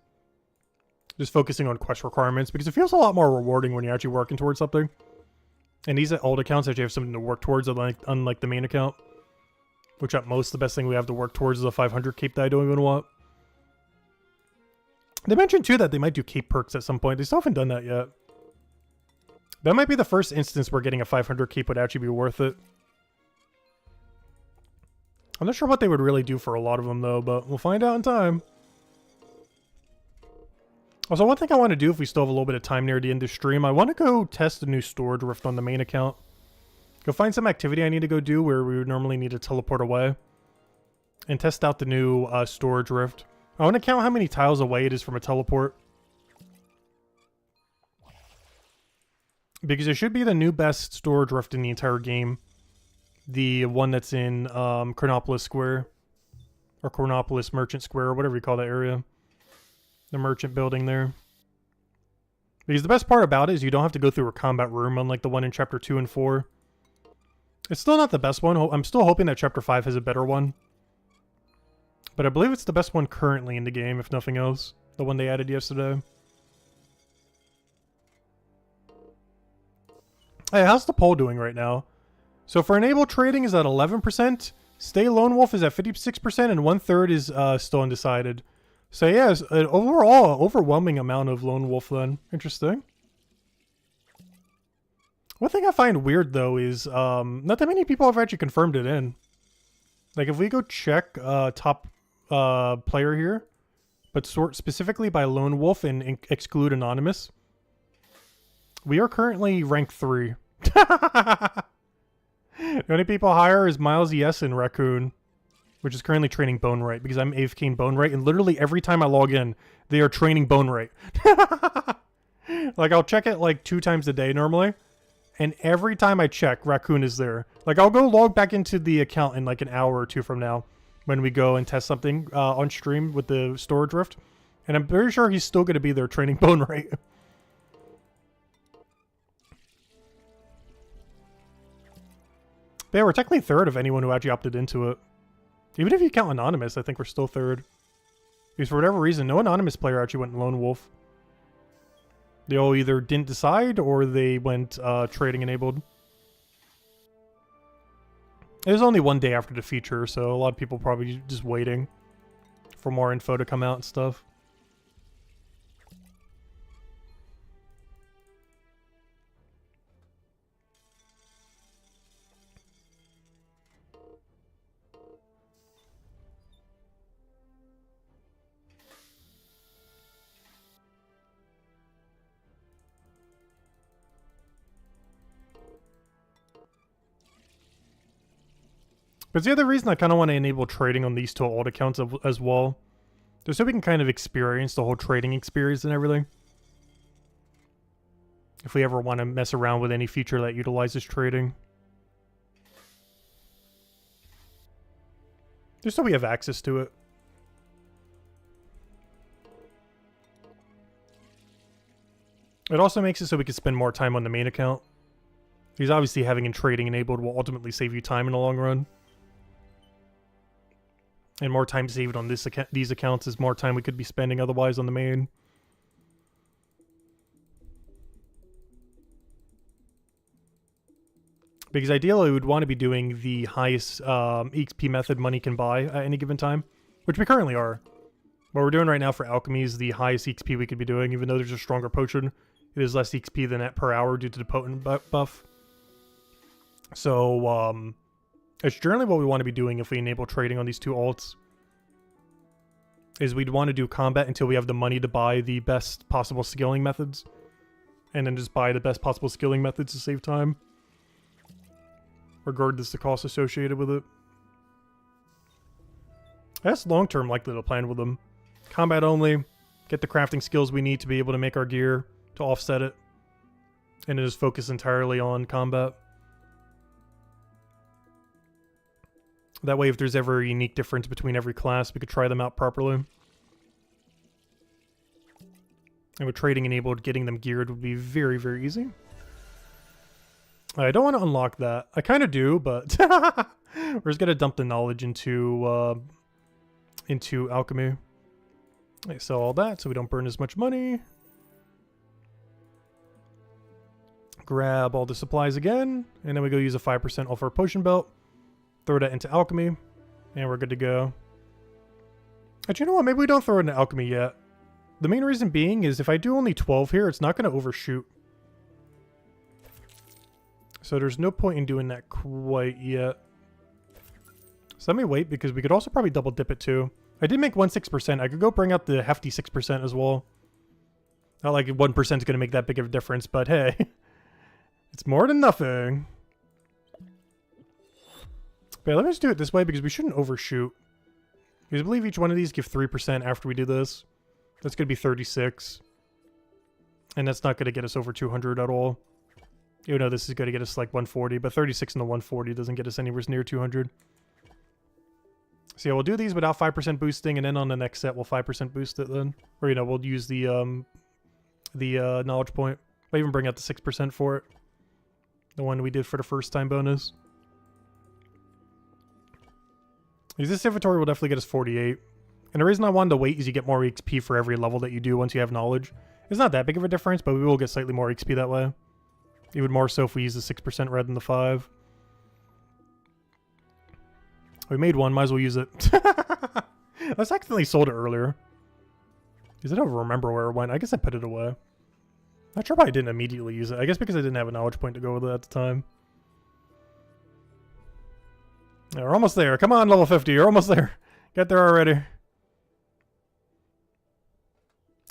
Just focusing on quest requirements, because it feels a lot more rewarding when you're actually working towards something. And these alt accounts actually have something to work towards, unlike the main account. Which at most, the best thing we have to work towards is a 500 cape that I don't even want. They mentioned, too, that they might do cape perks at some point. They still haven't done that yet. That might be the first instance where getting a 500 cape would actually be worth it. I'm not sure what they would really do for a lot of them, though, but we'll find out in time. Also, one thing I want to do if we still have a little bit of time near the end of the stream, I want to go test the new storage rift on the main account. Go find some activity I need to go do where we would normally need to teleport away. And test out the new storage rift. I want to count how many tiles away it is from a teleport. Because it should be the new best storage rift in the entire game. The one that's in Chronopolis Square. Or Chronopolis Merchant Square, or whatever you call that area. The merchant building there. Because the best part about it is you don't have to go through a combat room, unlike the one in Chapter 2 and 4. It's still not the best one. I'm still hoping that Chapter 5 has a better one. But I believe it's the best one currently in the game, if nothing else. The one they added yesterday. Hey, how's the poll doing right now? So for enable trading is at 11%. Stay Lone Wolf is at 56%, and 1/3 is still undecided. So yeah, it's an overall overwhelming amount of Lone Wolf then. Interesting. One thing I find weird though is not that many people have actually confirmed it in. Like if we go check top player here, but sort specifically by Lone Wolf and exclude Anonymous, we are currently ranked 3. The only people higher is Miles ES and Raccoon, which is currently training Bone Right, because I'm AFK in Bone Right, and literally every time I log in, they are training Bone Right. Like, I'll check it like 2 times a day normally, and every time I check, Raccoon is there. Like, I'll go log back into the account in like an hour or 2 from now, when we go and test something on stream with the storage rift, and I'm very sure he's still going to be there training Bone Right. But yeah, we're technically 3rd of anyone who actually opted into it. Even if you count Anonymous, I think we're still 3rd. Because for whatever reason, no Anonymous player actually went Lone Wolf. They all either didn't decide, or they went trading enabled. It was only one day after the feature, so a lot of people probably just waiting for more info to come out and stuff. But the other reason I kind of want to enable trading on these 2 alt accounts as well. Just so we can kind of experience the whole trading experience and everything. If we ever want to mess around with any feature that utilizes trading. Just so we have access to it. It also makes it so we can spend more time on the main account. Because obviously having in trading enabled will ultimately save you time in the long run. And more time saved on these accounts is more time we could be spending otherwise on the main. Because ideally we would want to be doing the highest EXP method money can buy at any given time. Which we currently are. What we're doing right now for Alchemy is the highest EXP we could be doing. Even though there's a stronger potion, it is less EXP than that per hour due to the potent buff. So, it's generally what we want to be doing if we enable trading on these 2 alts. Is we'd want to do combat until we have the money to buy the best possible skilling methods. And then just buy the best possible skilling methods to save time. Regardless of the cost associated with it. That's long-term likely to plan with them. Combat only. Get the crafting skills we need to be able to make our gear to offset it. And it is focused entirely on combat. That way, if there's ever a unique difference between every class, we could try them out properly. And with trading enabled, getting them geared would be very, very easy. I don't want to unlock that. I kind of do, but we're just gonna dump the knowledge into alchemy. I sell all that so we don't burn as much money. Grab all the supplies again, and then we go use a 5% off our potion belt. Throw that into alchemy, and we're good to go. But you know what? Maybe we don't throw it into alchemy yet. The main reason being is if I do only 12 here, it's not going to overshoot. So there's no point in doing that quite yet. So let me wait, because we could also probably double dip it too. I did make 6%. I could go bring out the hefty 6% as well. Not like 1% is going to make that big of a difference, but hey. It's more than nothing. But let me just do it this way because we shouldn't overshoot. Because I believe each one of these give 3% after we do this. That's going to be 36. And that's not going to get us over 200 at all. Even though this is going to get us like 140. But 36 and the 140 doesn't get us anywhere near 200. So yeah, we'll do these without 5% boosting. And then on the next set, we'll 5% boost it then. Or, you know, we'll use the knowledge point. I'll even bring out the 6% for it. The one we did for the first time bonus. Because this inventory will definitely get us 48. And the reason I wanted to wait is you get more XP for every level that you do once you have knowledge. It's not that big of a difference, but we will get slightly more XP that way. Even more so if we use the 6% rather than the 5. We made one, might as well use it. I accidentally sold it earlier. Because I don't remember where it went. I guess I put it away. Not sure why I didn't immediately use it. I guess because I didn't have a knowledge point to go with it at the time. Yeah, we're almost there. Come on, level 50. You're almost there. Get there already.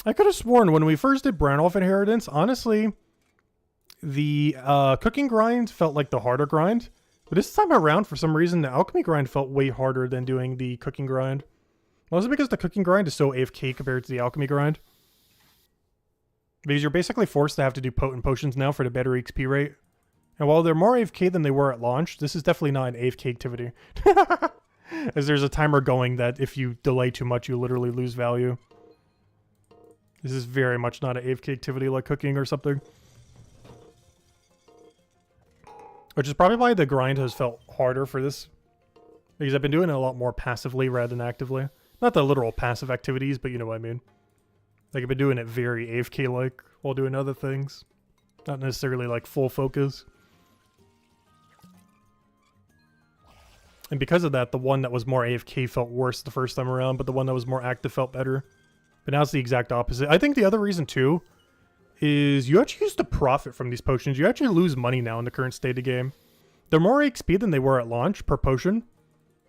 I could have sworn when we first did Branolf Inheritance, honestly, the cooking grind felt like the harder grind. But this time around, for some reason, the alchemy grind felt way harder than doing the cooking grind. Mostly because the cooking grind is so AFK compared to the alchemy grind. Because you're basically forced to have to do potent potions now for the better XP rate. And while they're more AFK than they were at launch, this is definitely not an AFK activity. As there's a timer going that if you delay too much, you literally lose value. This is very much not an AFK activity like cooking or something. Which is probably why the grind has felt harder for this. Because I've been doing it a lot more passively rather than actively. Not the literal passive activities, but you know what I mean. Like, I've been doing it very AFK-like while doing other things. Not necessarily, like, full focus. And because of that, the one that was more AFK felt worse the first time around, but the one that was more active felt better. But now it's the exact opposite. I think the other reason, too, is you actually used to profit from these potions. You actually lose money now in the current state of game. They're more XP than they were at launch per potion.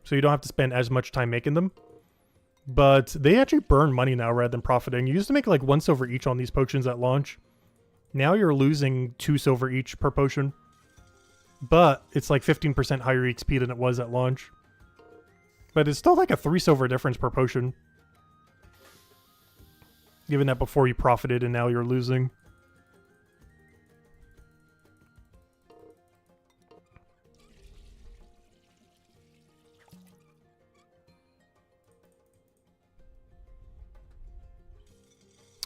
So you don't have to spend as much time making them. But they actually burn money now rather than profiting. You used to make like 1 silver each on these potions at launch. Now you're losing 2 silver each per potion. But it's like 15% higher XP than it was at launch. But it's still like a 3 silver difference per potion. Given that before you profited and now you're losing.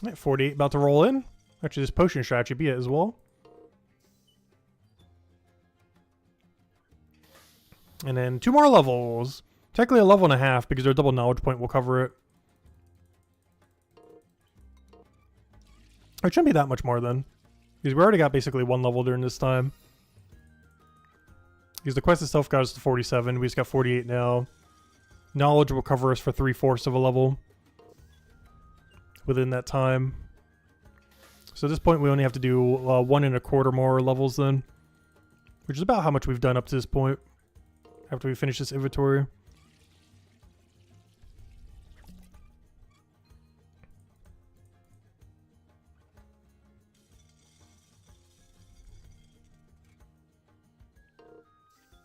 Alright, 48 about to roll in. Actually, this potion should actually be it as well. And then 2 more levels. Technically a level and a half because their double knowledge point will cover it. It shouldn't be that much more then. Because we already got basically 1 level during this time. Because the quest itself got us to 47. We just got 48 now. Knowledge will cover us for 3/4 of a level. Within that time. So at this point we only have to do 1 1/4 more levels then. Which is about how much we've done up to this point. After we finish this inventory.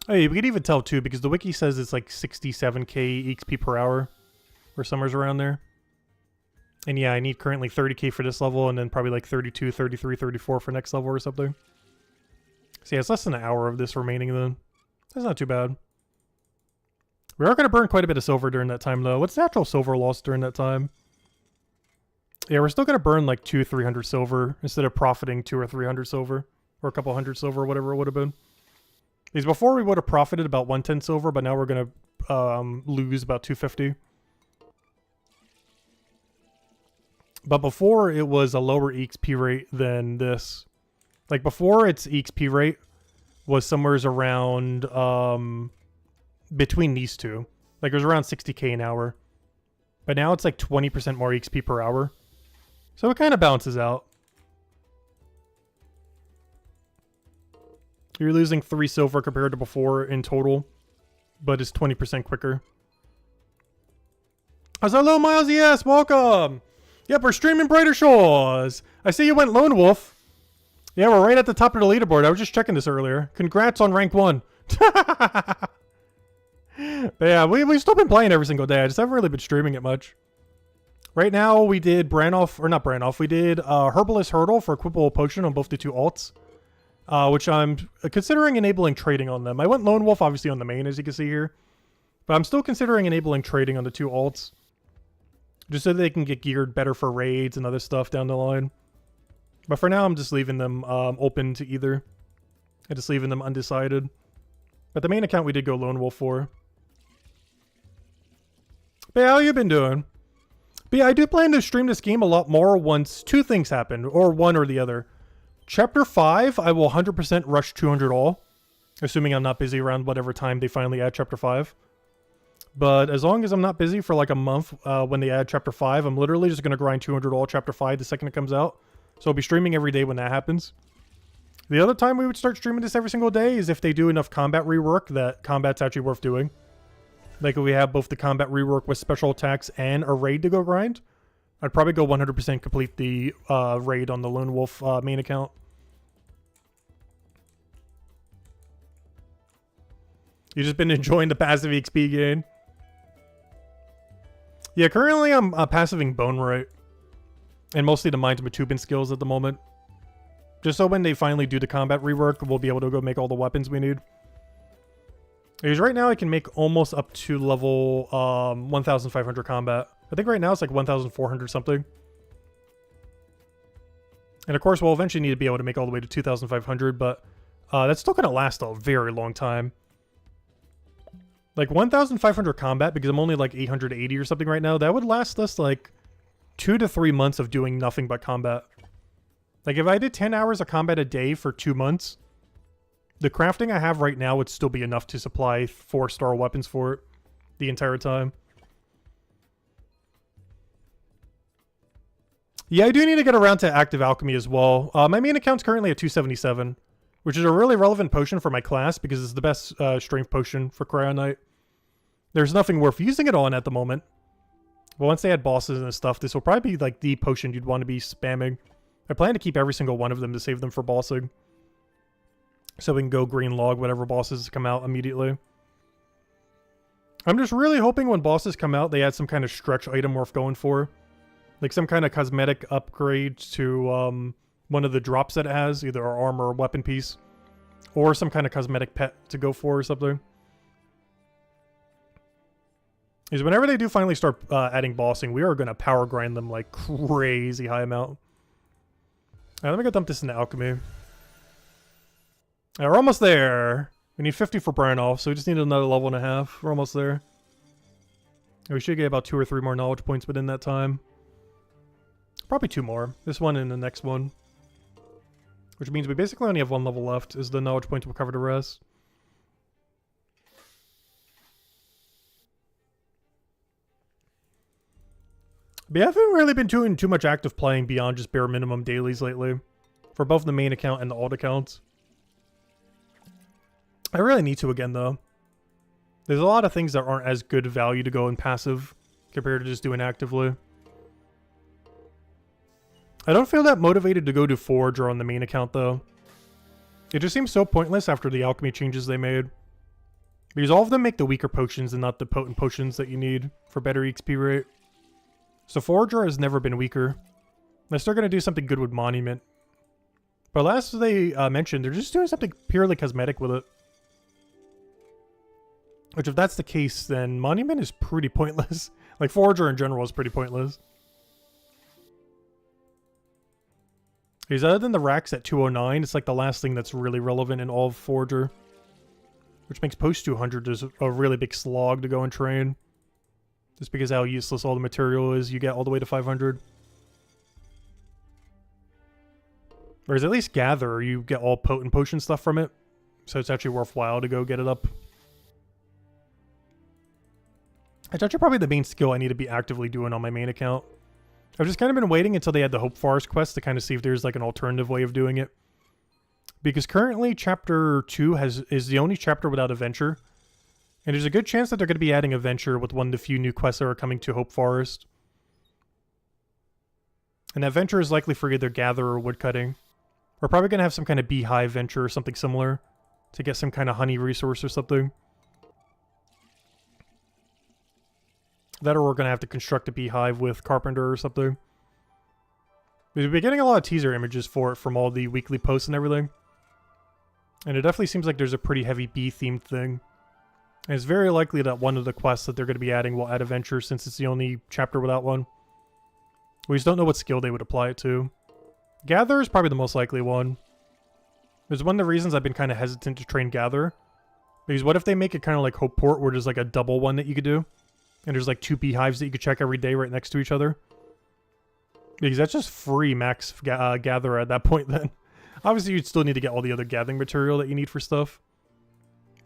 Hey, we can even tell too because the wiki says it's like 67k XP per hour. or somewhere's around there. And yeah, I need currently 30k for this level, and then probably like 32, 33, 34 for next level or something. So yeah, it's less than an hour of this remaining then. That's not too bad. We are going to burn quite a bit of silver during that time though. What's the actual silver loss during that time? Yeah, we're still going to burn like 200-300 silver instead of profiting 200 or 300 silver. Or a couple hundred silver, whatever it would have been. Because before we would have profited about 110 silver, but now we're going to lose about 250. But before, it was a lower EXP rate than this. Like, before, its EXP rate was somewhere around, between these two. Like, it was around 60k an hour. But now it's like 20% more EXP per hour. So it kind of balances out. You're losing 3 silver compared to before in total. But it's 20% quicker. Hello, Miles. Yes, welcome. Yep, we're streaming Brighter Shores. I see you went Lone Wolf. Yeah, we're right at the top of the leaderboard. I was just checking this earlier. Congrats on rank 1. But yeah, we've still been playing every single day. I just haven't really been streaming it much. Right now, we did Branolf, or not Branolf, we did Herbalist Hurdle for equipable potion on both the two alts. Which I'm considering enabling trading on them. I went Lone Wolf, obviously, on the main, as you can see here. But I'm still considering enabling trading on the two alts. Just so they can get geared better for raids and other stuff down the line. But for now, I'm just leaving them open to either. And just leaving them undecided. But the main account we did go Lone Wolf for. But yeah, how you been doing? But yeah, I do plan to stream this game a lot more once two things happen. Or one or the other. Chapter 5, I will 100% rush 200 all. Assuming I'm not busy around whatever time they finally add Chapter 5. But as long as I'm not busy for like a month when they add Chapter 5, I'm literally just going to grind 200 all Chapter 5 the second it comes out. So I'll be streaming every day when that happens. The other time we would start streaming this every single day is if they do enough combat rework that combat's actually worth doing. Like if we have both the combat rework with special attacks and a raid to go grind, I'd probably go 100% complete the raid on the Lone Wolf main account. You've just been enjoying the passive XP gain. Yeah, currently I'm passiving Bone Right. And mostly the Mind Matubin skills at the moment. Just so when they finally do the combat rework, we'll be able to go make all the weapons we need. Because right now I can make almost up to level 1,500 combat. I think right now it's like 1,400 something. And of course we'll eventually need to be able to make all the way to 2,500, but that's still going to last a very long time. Like 1,500 combat, because I'm only like 880 or something right now, that would last us like 2 to 3 months of doing nothing but combat. Like if I did 10 hours of combat a day for 2 months, the crafting I have right now would still be enough to supply 4-star weapons for it the entire time. Yeah, I do need to get around to active alchemy as well. My main account's currently at 277, which is a really relevant potion for my class because it's the best strength potion for Cryonite. There's nothing worth using it on at the moment. But once they add bosses and stuff, this will probably be like the potion you'd want to be spamming. I plan to keep every single one of them to save them for bossing. So we can go green log whatever bosses come out immediately. I'm just really hoping when bosses come out, they add some kind of stretch item worth going for. Like some kind of cosmetic upgrade to one of the drops that it has, either our armor or weapon piece. Or some kind of cosmetic pet to go for or something. Is whenever they do finally start adding bossing, we are going to power grind them like crazy high amount. Alright, let me go dump this into alchemy. Alright, we're almost there. We need 50 for Branolf, so we just need another level and a half. We're almost there. We should get about 2 or 3 more knowledge points within that time. Probably 2 more. This one and the next one. Which means we basically only have 1 level left, as the knowledge points will cover the rest. But I haven't really been doing too much active playing beyond just bare minimum dailies lately. For both the main account and the alt accounts. I really need to again though. There's a lot of things that aren't as good value to go in passive compared to just doing actively. I don't feel that motivated to go to Forge or on the main account though. It just seems so pointless after the alchemy changes they made. Because all of them make the weaker potions and not the potent potions that you need for better XP rate. So Forager has never been weaker. Unless they're going to do something good with Monument. But last they mentioned, they're just doing something purely cosmetic with it. Which if that's the case, then Monument is pretty pointless. Like Forager in general is pretty pointless. Because other than the racks at 209, it's like the last thing that's really relevant in all of Forager. Which makes post 200 just a really big slog to go and train. Just because how useless all the material is, you get all the way to 500. Whereas at least Gather, you get all potent potion stuff from it. So it's actually worthwhile to go get it up. It's actually probably the main skill I need to be actively doing on my main account. I've just kind of been waiting until they had the Hope Forest quest to kind of see if there's like an alternative way of doing it. Because currently Chapter 2 is the only chapter without a venture. And there's a good chance that they're going to be adding a venture with one of the few new quests that are coming to Hope Forest. And that venture is likely for either Gather or Woodcutting. We're probably going to have some kind of beehive venture or something similar to get some kind of honey resource or something. That or we're going to have to construct a beehive with Carpenter or something. We've been getting a lot of teaser images for it from all the weekly posts and everything. And it definitely seems like there's a pretty heavy bee-themed thing. And it's very likely that one of the quests that they're going to be adding will add a venture since it's the only chapter without one. We just don't know what skill they would apply it to. Gather is probably the most likely one. It's one of the reasons I've been kind of hesitant to train Gather. Because what if they make it kind of like Hopeport where there's like a double one that you could do? And there's like 2 beehives that you could check every day right next to each other? Because that's just free max Gather at that point then. Obviously you'd still need to get all the other gathering material that you need for stuff.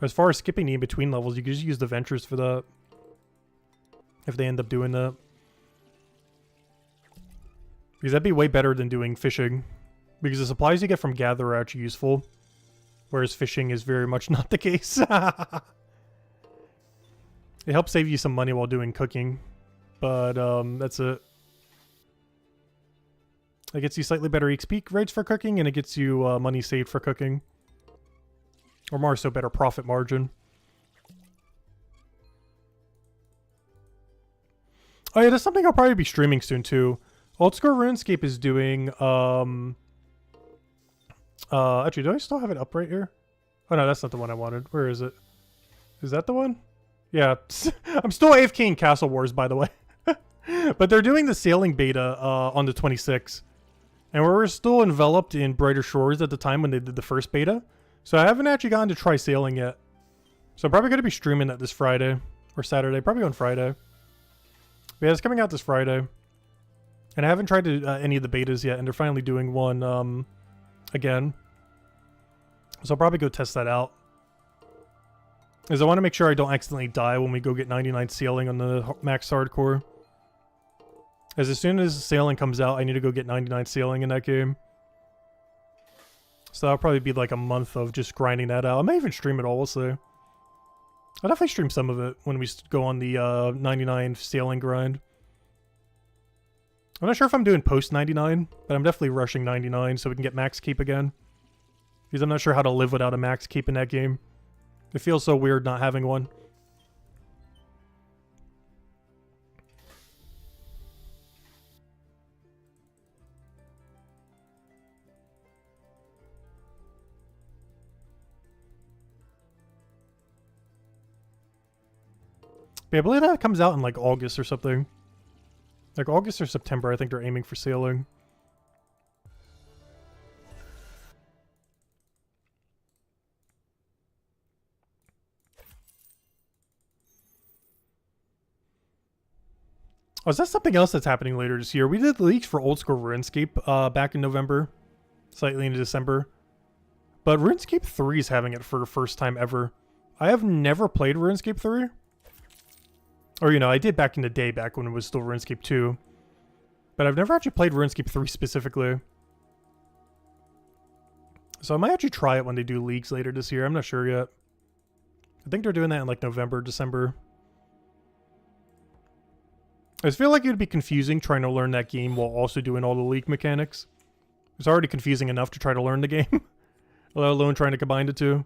As far as skipping the in-between levels, you can just use the ventures for that. If they end up doing that. Because that'd be way better than doing fishing. Because the supplies you get from Gather are actually useful. Whereas fishing is very much not the case. It helps save you some money while doing cooking. But that's it. It gets you slightly better XP rates for cooking, and it gets you money saved for cooking. Or more so, better profit margin. Oh yeah, that's something I'll probably be streaming soon too. Old School RuneScape is doing, actually, do I still have it up right here? Oh no, that's not the one I wanted. Where is it? Is that the one? Yeah, I'm still AFK in Castle Wars, by the way. But they're doing the sailing beta on the 26th. And we were still enveloped in Brighter Shores at the time when they did the first beta. So I haven't actually gotten to try sailing yet. So I'm probably going to be streaming that this Friday. Or Saturday. Probably on Friday. But yeah, it's coming out this Friday. And I haven't tried any of the betas yet. And they're finally doing one again. So I'll probably go test that out. Because I want to make sure I don't accidentally die when we go get 99 sailing on the max hardcore. As soon as sailing comes out, I need to go get 99 sailing in that game. So that'll probably be like a month of just grinding that out. I may even stream it all, we'll see. I'll definitely stream some of it when we go on the 99 sailing grind. I'm not sure if I'm doing post 99, but I'm definitely rushing 99 so we can get max keep again. Because I'm not sure how to live without a max keep in that game. It feels so weird not having one. But I believe that comes out in like August or something. Like August or September, I think they're aiming for sailing. Oh, is that something else that's happening later this year? We did the leaks for Old School RuneScape back in November. Slightly into December. But RuneScape 3 is having it for the first time ever. I have never played RuneScape 3. Or, you know, I did back in the day, back when it was still RuneScape 2. But I've never actually played RuneScape 3 specifically. So I might actually try it when they do leagues later this year. I'm not sure yet. I think they're doing that in like November, December. I just feel like it would be confusing trying to learn that game while also doing all the league mechanics. It's already confusing enough to try to learn the game. Let alone trying to combine the two.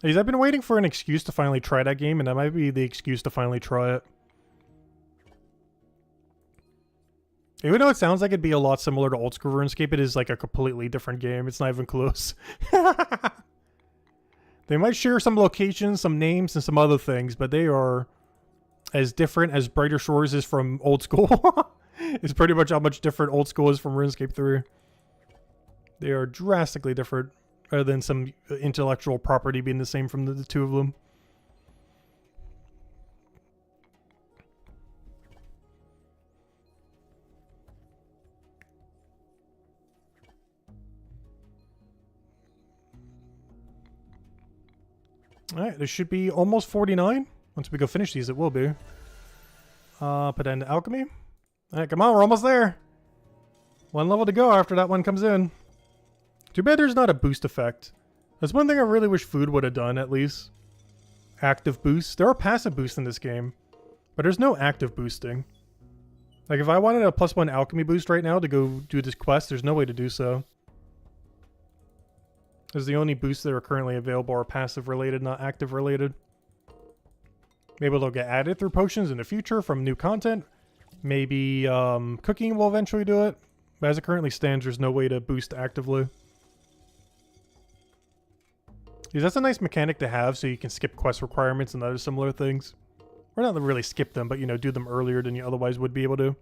Is I've been waiting for an excuse to finally try that game, and that might be the excuse to finally try it. Even though it sounds like it'd be a lot similar to old school RuneScape, it is like a completely different game. It's not even close. They might share some locations, some names, and some other things, but they are as different as Brighter Shores is from old school. It's pretty much how much different old school is from RuneScape 3. They are drastically different, other than some intellectual property being the same from the two of them. Alright, this should be almost 49. Once we go finish these, it will be. Put that into alchemy. Alright, come on, we're almost there. One level to go after that one comes in. Too bad there's not a boost effect. That's one thing I really wish food would have done, at least. Active boost. There are passive boosts in this game, but there's no active boosting. Like, if I wanted a +1 alchemy boost right now to go do this quest, there's no way to do so. Because the only boosts that are currently available are passive related, not active related. Maybe they'll get added through potions in the future from new content. Maybe cooking will eventually do it. But as it currently stands, there's no way to boost actively. Because that's a nice mechanic to have, so you can skip quest requirements and other similar things. Or not really skip them, but, you know, do them earlier than you otherwise would be able to.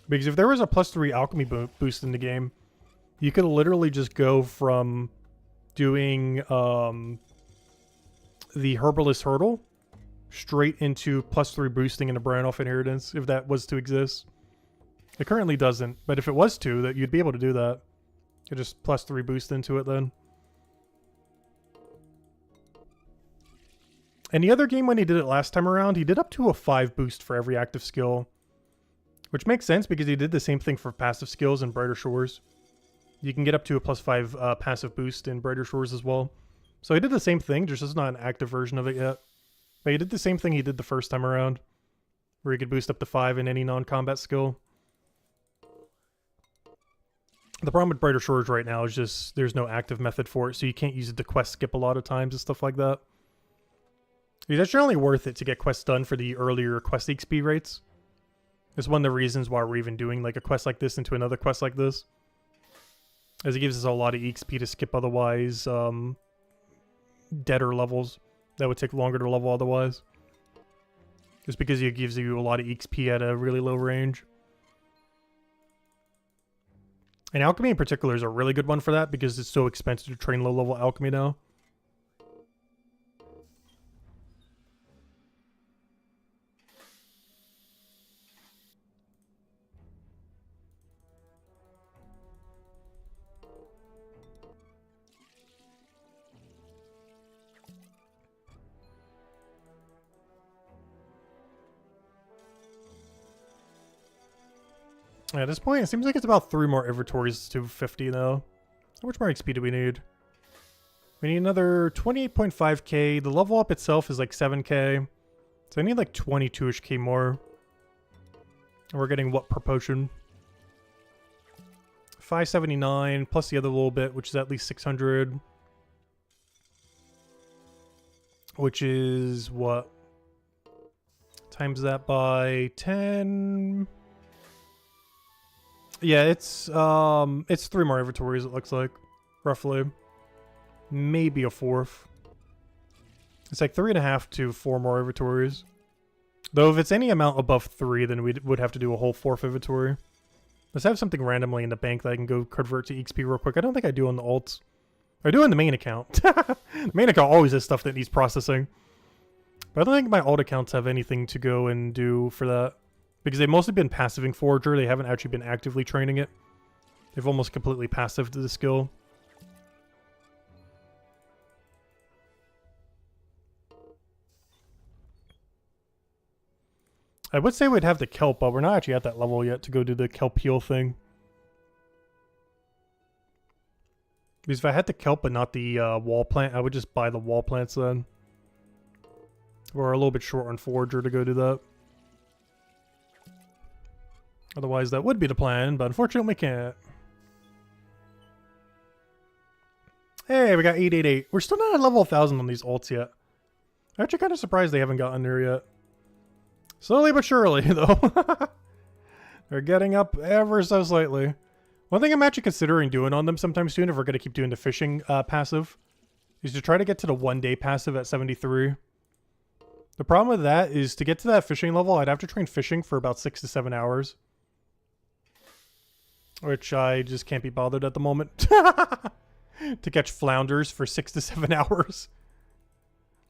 Because if there was a +3 alchemy boost in the game, you could literally just go from doing the Herbalist Hurdle straight into +3 boosting in the Branolf Inheritance, if that was to exist. It currently doesn't, but if it was to, that you'd be able to do that. You just +3 boost into it then. And the other game, when he did it last time around, he did up to a 5 boost for every active skill. Which makes sense because he did the same thing for passive skills in Brighter Shores. You can get up to a +5 passive boost in Brighter Shores as well. So he did the same thing, there's just not an active version of it yet. But he did the same thing he did the first time around, where he could boost up to 5 in any non-combat skill. The problem with Brighter Shores right now is just there's no active method for it, so you can't use it to quest skip a lot of times and stuff like that. It's generally worth it to get quests done for the earlier quest XP rates. It's one of the reasons why we're even doing like a quest like this into another quest like this. As it gives us a lot of XP to skip otherwise deader levels that would take longer to level otherwise. Just because it gives you a lot of XP at a really low range. And alchemy in particular is a really good one for that because it's so expensive to train low level alchemy now. At this point, it seems like it's about 3 more inventories to 50 though. How much more XP do we need? We need another 28.5k. The level up itself is like 7k. So I need like 22-ish k more. And we're getting what per potion? 579 plus the other little bit, which is at least 600. Which is what? Times that by 10... Yeah, it's 3 more inventories, it looks like. Roughly. Maybe a 4th. It's like 3.5 to 4 more inventories. Though if it's any amount above 3, then we would have to do a whole 4th inventory. Let's have something randomly in the bank that I can go convert to XP real quick. I don't think I do on the alts. I do on the main account. The main account always has stuff that needs processing. But I don't think my alt accounts have anything to go and do for that. Because they've mostly been passiving Forager, they haven't actually been actively training it. They've almost completely passive to the skill. I would say we'd have the kelp, but we're not actually at that level yet to go do the kelp heal thing. Because if I had the kelp but not the wall plant, I would just buy the wall plants then. We're a little bit short on Forager to go do that. Otherwise, that would be the plan, but unfortunately we can't. Hey, we got 888. We're still not at level 1000 on these ults yet. I'm actually kind of surprised they haven't gotten there yet. Slowly but surely, though. They're getting up ever so slightly. One thing I'm actually considering doing on them sometime soon, if we're going to keep doing the fishing passive, is to try to get to the 1-day passive at 73. The problem with that is to get to that fishing level, I'd have to train fishing for about 6 to 7 hours. Which I just can't be bothered at the moment. To catch flounders for 6 to 7 hours.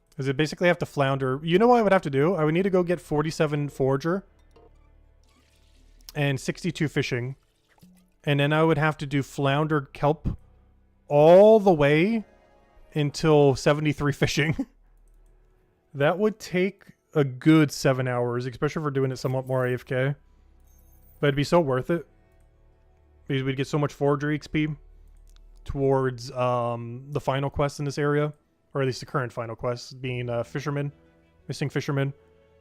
Because it basically have to flounder. You know what I would have to do? I would need to go get 47 forager. And 62 fishing. And then I would have to do flounder kelp all the way until 73 fishing. That would take a good 7 hours, especially if we're doing it somewhat more AFK. But it'd be so worth it. Because we'd get so much forager XP towards the final quest in this area. Or at least the current final quest, being fisherman. Missing fisherman.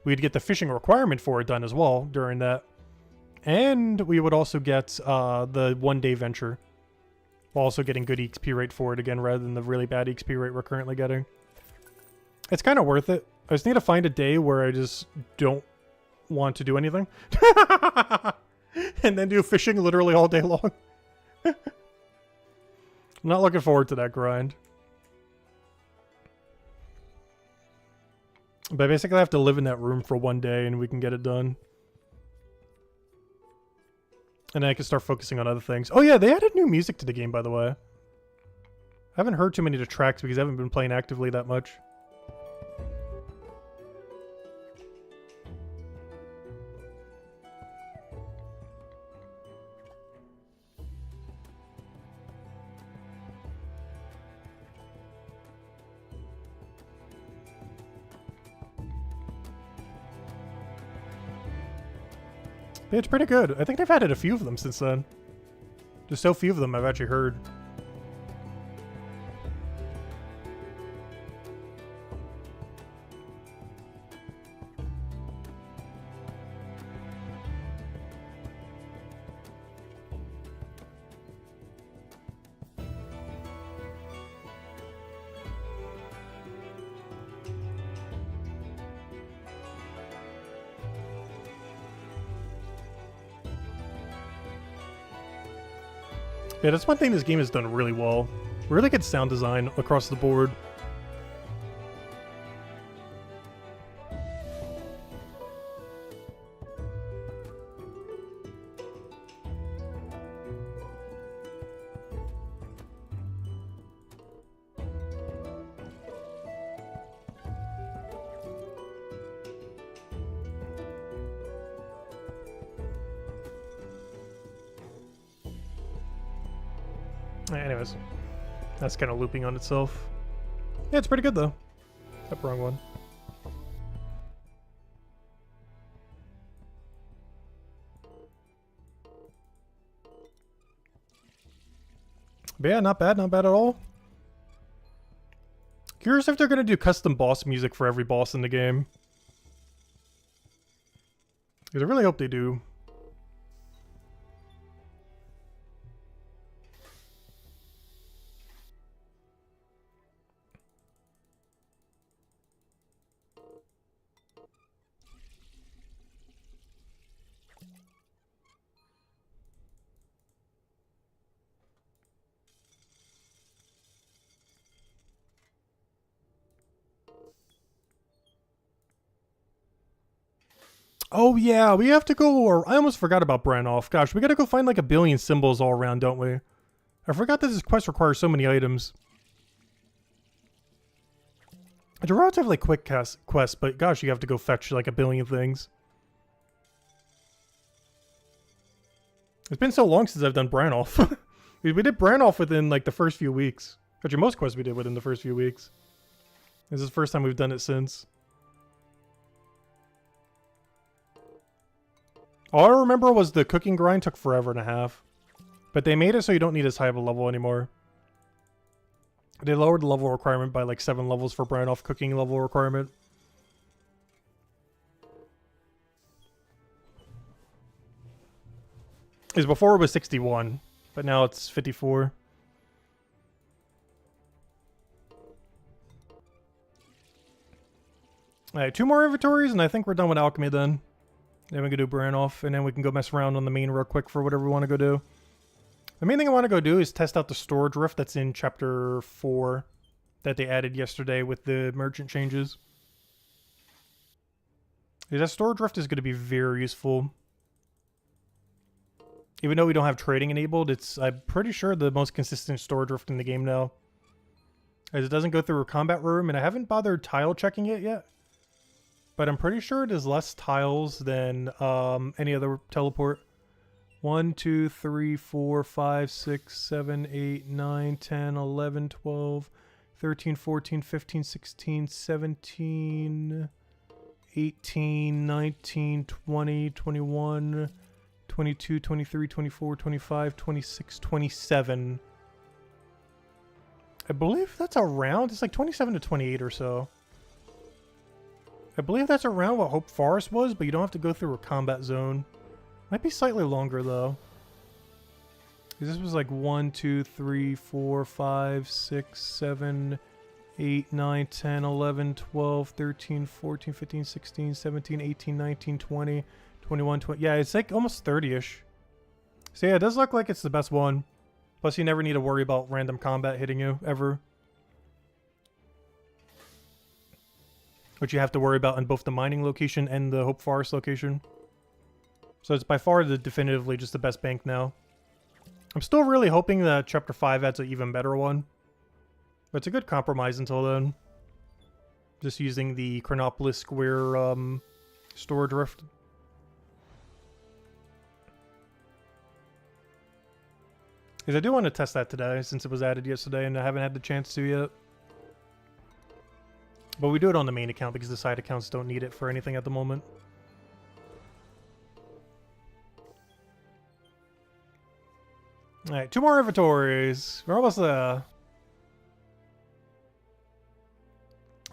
We'd get the fishing requirement for it done as well during that. And we would also get the 1-day venture. While also getting good XP rate for it again, rather than the really bad XP rate we're currently getting. It's kind of worth it. I just need to find a day where I just don't want to do anything. And then do fishing literally all day long. I'm not looking forward to that grind. But basically I have to live in that room for 1 day and we can get it done. And then I can start focusing on other things. Oh yeah, they added new music to the game, by the way. I haven't heard too many of the tracks because I haven't been playing actively that much. Yeah, it's pretty good. I think they've added a few of them since then. Just so few of them I've actually heard. Yeah, that's one thing this game has done really well. Really good sound design across the board. Anyways, that's kind of looping on itself. Yeah, it's pretty good though. Yep, wrong one. But yeah, not bad at all. Curious if they're gonna do custom boss music for every boss in the game. Because I really hope they do. Oh yeah, we have to go, I almost forgot about Branolf. Gosh, we gotta go find like a billion symbols all around, don't we? I forgot that this quest requires so many items. It's a relatively quick quest, but gosh, you have to go fetch like a billion things. It's been so long since I've done Branolf. We did Branolf within like the first few weeks. Actually, most quests we did within the first few weeks. This is the first time we've done it since. All I remember was the cooking grind took forever and a half. But they made it so you don't need as high of a level anymore. They lowered the level requirement by like 7 levels for Branolf cooking level requirement. Because before it was 61, but now it's 54. Alright, 2 more inventories, and I think we're done with alchemy then. Then we can do Branolf, and then we can go mess around on the main real quick for whatever we want to go do. The main thing I want to go do is test out the storage rift that's in chapter 4 that they added yesterday with the merchant changes. That storage rift is going to be very useful. Even though we don't have trading enabled, it's, I'm pretty sure, the most consistent storage rift in the game now. As it doesn't go through a combat room, and I haven't bothered tile checking it yet. But I'm pretty sure it is less tiles than any other teleport. 1, 2, 3, 4, 5, 6, 7, 8, 9, 10, 11, 12, 13, 14, 15, 16, 17, 18, 19, 20, 21, 22, 23, 24, 25, 26, 27. I believe that's around, it's like 27 to 28 or so. I believe that's around what Hope Forest was, but you don't have to go through a combat zone. Might be slightly longer though. This was like 1, 2, 3, 4, 5, 6, 7, 8, 9, 10, 11, 12, 13, 14, 15, 16, 17, 18, 19, 20, 21, 20. Yeah, it's like almost 30-ish. So yeah, it does look like it's the best one. Plus you never need to worry about random combat hitting you, ever. Which you have to worry about in both the mining location and the Hope Forest location. So it's by far definitively just the best bank now. I'm still really hoping that Chapter 5 adds an even better one. But it's a good compromise until then. Just using the Chronopolis Square storage rift. Because I do want to test that today, since it was added yesterday and I haven't had the chance to yet. But we do it on the main account because the side accounts don't need it for anything at the moment. Alright, 2 more inventories. We're almost there.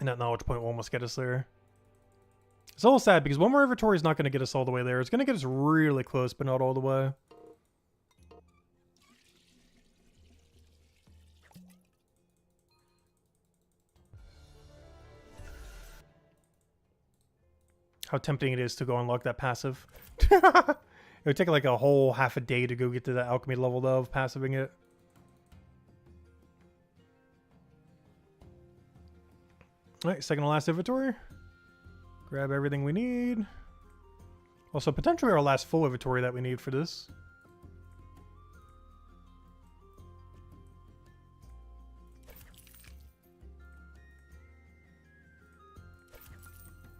And that knowledge point will almost get us there. It's a little sad because 1 more inventory is not going to get us all the way there. It's going to get us really close, but not all the way. How tempting it is to go unlock that passive. It would take like a whole half a day to go get to that alchemy level though of passiving it. Alright, second to last inventory. Grab everything we need. Also, potentially our last full inventory that we need for this.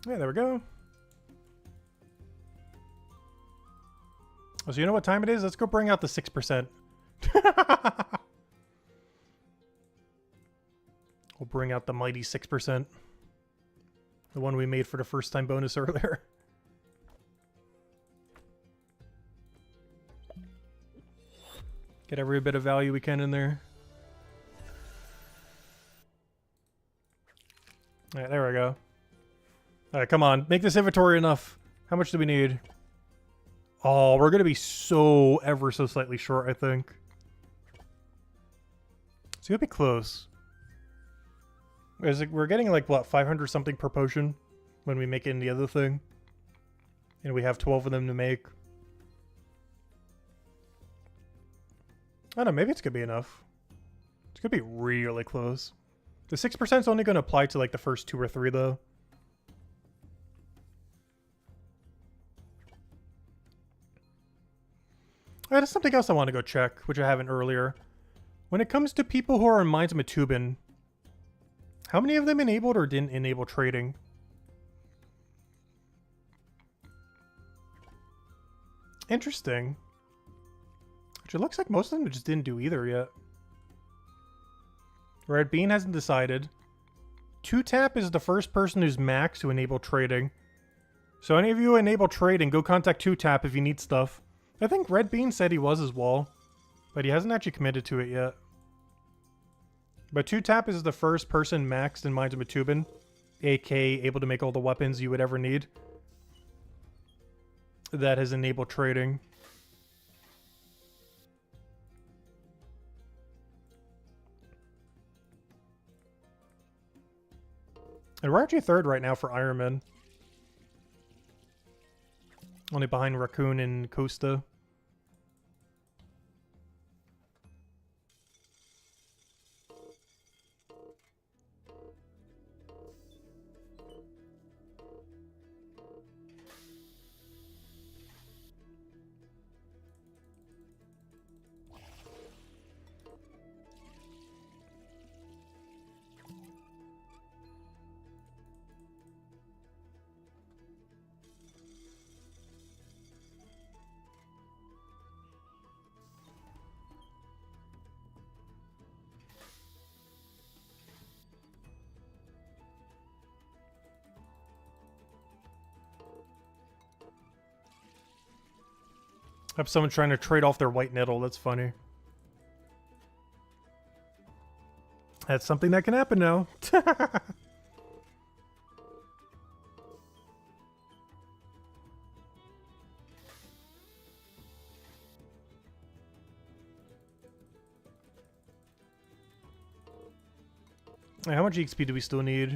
Yeah, there we go. Oh, so you know what time it is? Let's go bring out the 6%. We'll bring out the mighty 6%. The one we made for the first time bonus earlier. Get every bit of value we can in there. Alright, there we go. Alright, come on. Make this inventory enough. How much do we need? Oh, we're going to be so ever so slightly short, I think. It's going to be close. We're getting like, what, 500 something per potion when we make it in the other thing. And we have 12 of them to make. I don't know, maybe it's going to be enough. It's going to be really close. The 6% is only going to apply to like the first 2 or 3 though. Alright, there's something else I want to go check, which I haven't earlier. When it comes to people who are in Mines of Matubin, how many of them enabled or didn't enable trading? Interesting. Which it looks like most of them just didn't do either yet. Red Bean hasn't decided. 2Tap is the first person who's max to enable trading. So any of you who enable trading, go contact 2Tap if you need stuff. I think Red Bean said he was as well, but he hasn't actually committed to it yet. But 2Tap is the first person maxed in Mines of Matubin, aka able to make all the weapons you would ever need, that has enabled trading. And we're actually third right now for Ironman. Only behind Raccoon and Costa. I have someone trying to trade off their white nettle. That's funny. That's something that can happen now. How much XP do we still need?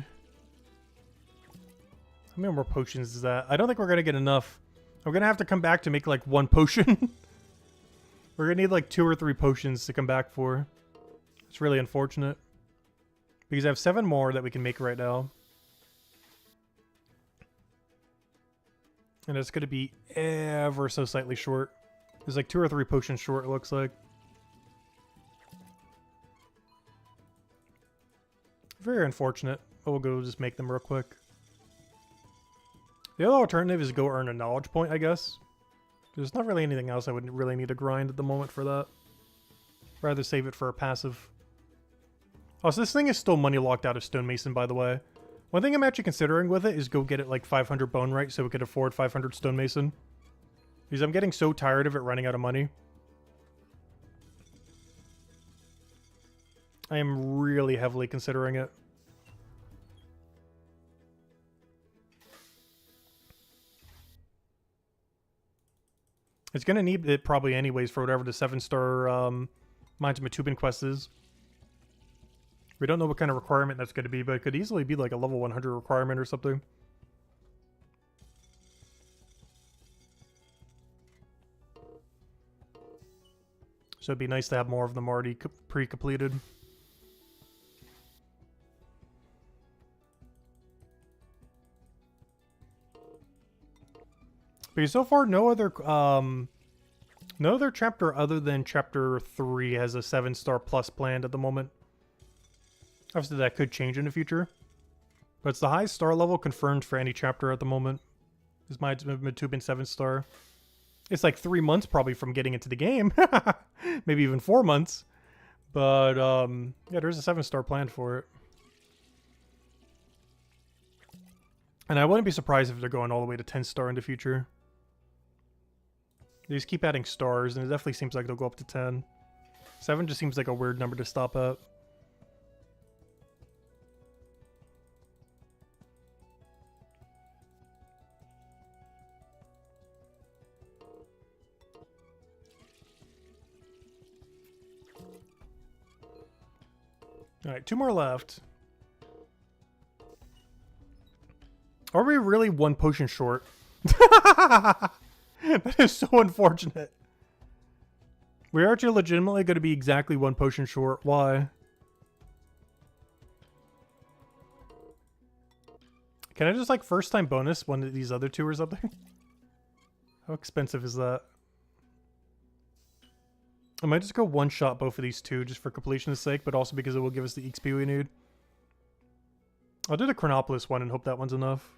How many more potions is that? I don't think we're going to get enough. I'm going to have to come back to make like one potion. We're going to need like 2 or 3 potions to come back for. It's really unfortunate. Because I have 7 more that we can make right now. And it's going to be ever so slightly short. There's like 2 or 3 potions short, it looks like. Very unfortunate. But we'll go just make them real quick. The other alternative is go earn a knowledge point, I guess. There's not really anything else I would really need to grind at the moment for that. Rather save it for a passive. Oh, so this thing is still money locked out of Stonemason, by the way. One thing I'm actually considering with it is go get it like 500 bone right so we could afford 500 Stonemason. Because I'm getting so tired of it running out of money. I am really heavily considering it. It's going to need it probably anyways for whatever the 7-star Mines of Matubin quest is. We don't know what kind of requirement that's going to be, but it could easily be like a level 100 requirement or something. So it'd be nice to have more of them already pre-completed. Because so far, no other chapter other than chapter 3 has a 7-star plus planned at the moment. Obviously, that could change in the future, but it's the highest star level confirmed for any chapter at the moment. Is my Matubin 7-star? It's like 3 months probably from getting into the game, maybe even 4 months. But yeah, there's a 7-star planned for it. And I wouldn't be surprised if they're going all the way to 10-star in the future. They just keep adding stars, and it definitely seems like they'll go up to 10. 7 just seems like a weird number to stop at. Alright, 2 more left. Are we really 1 potion short? That is so unfortunate. We're actually legitimately going to be exactly 1 potion short. Why? Can I just like first time bonus one of these other 2 or something? How expensive is that? I might just go one-shot both of these 2 just for completion's sake, but also because it will give us the XP we need. I'll do the Chronopolis one and hope that one's enough.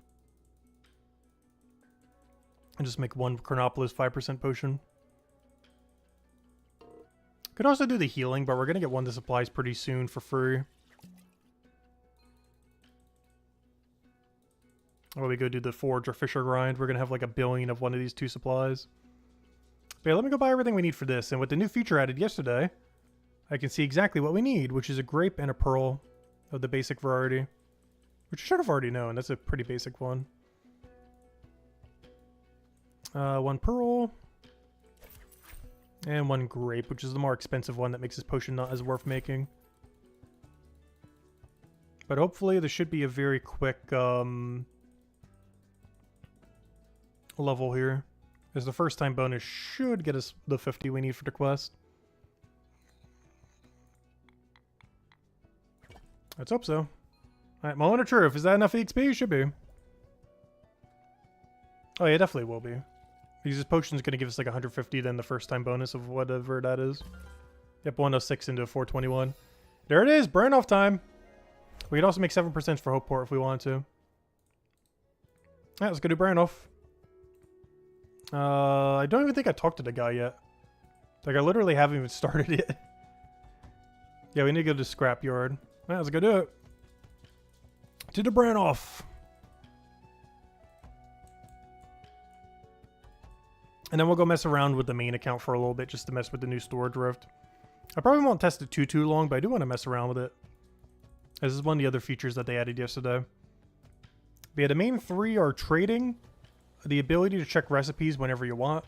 And just make 1 Chronopolis 5% potion. Could also do the healing, but we're going to get 1 of the supplies pretty soon for free. Or we go do the Forge or Fisher grind. We're going to have like 1 billion of one of these 2 supplies. But yeah, let me go buy everything we need for this. And with the new feature added yesterday, I can see exactly what we need, which is a grape and a pearl of the basic variety. Which I should have already known. That's a pretty basic one. 1 pearl. And 1 grape, which is the more expensive one that makes this potion not as worth making. But hopefully this should be a very quick level here. As the first time bonus should get us the 50 we need for the quest. Let's hope so. Alright, Moment of Truth. Is that enough XP? Should be. Oh yeah, definitely will be. Because this potion's going to give us like 150 then the first time bonus of whatever that is. Yep, 106 into 421. There it is! Burn off time! We could also make 7% for Hope Port if we wanted to. Alright, let's go do burn off. I don't even think I talked to the guy yet. Like, I literally haven't even started it. Yeah, we need to go to the scrapyard. Alright, let's go do it. To the burn off. And then we'll go mess around with the main account for a little bit just to mess with the new storage rift. I probably won't test it too long, but I do want to mess around with it. This is one of the other features that they added yesterday. But yeah, the main three are trading, the ability to check recipes whenever you want.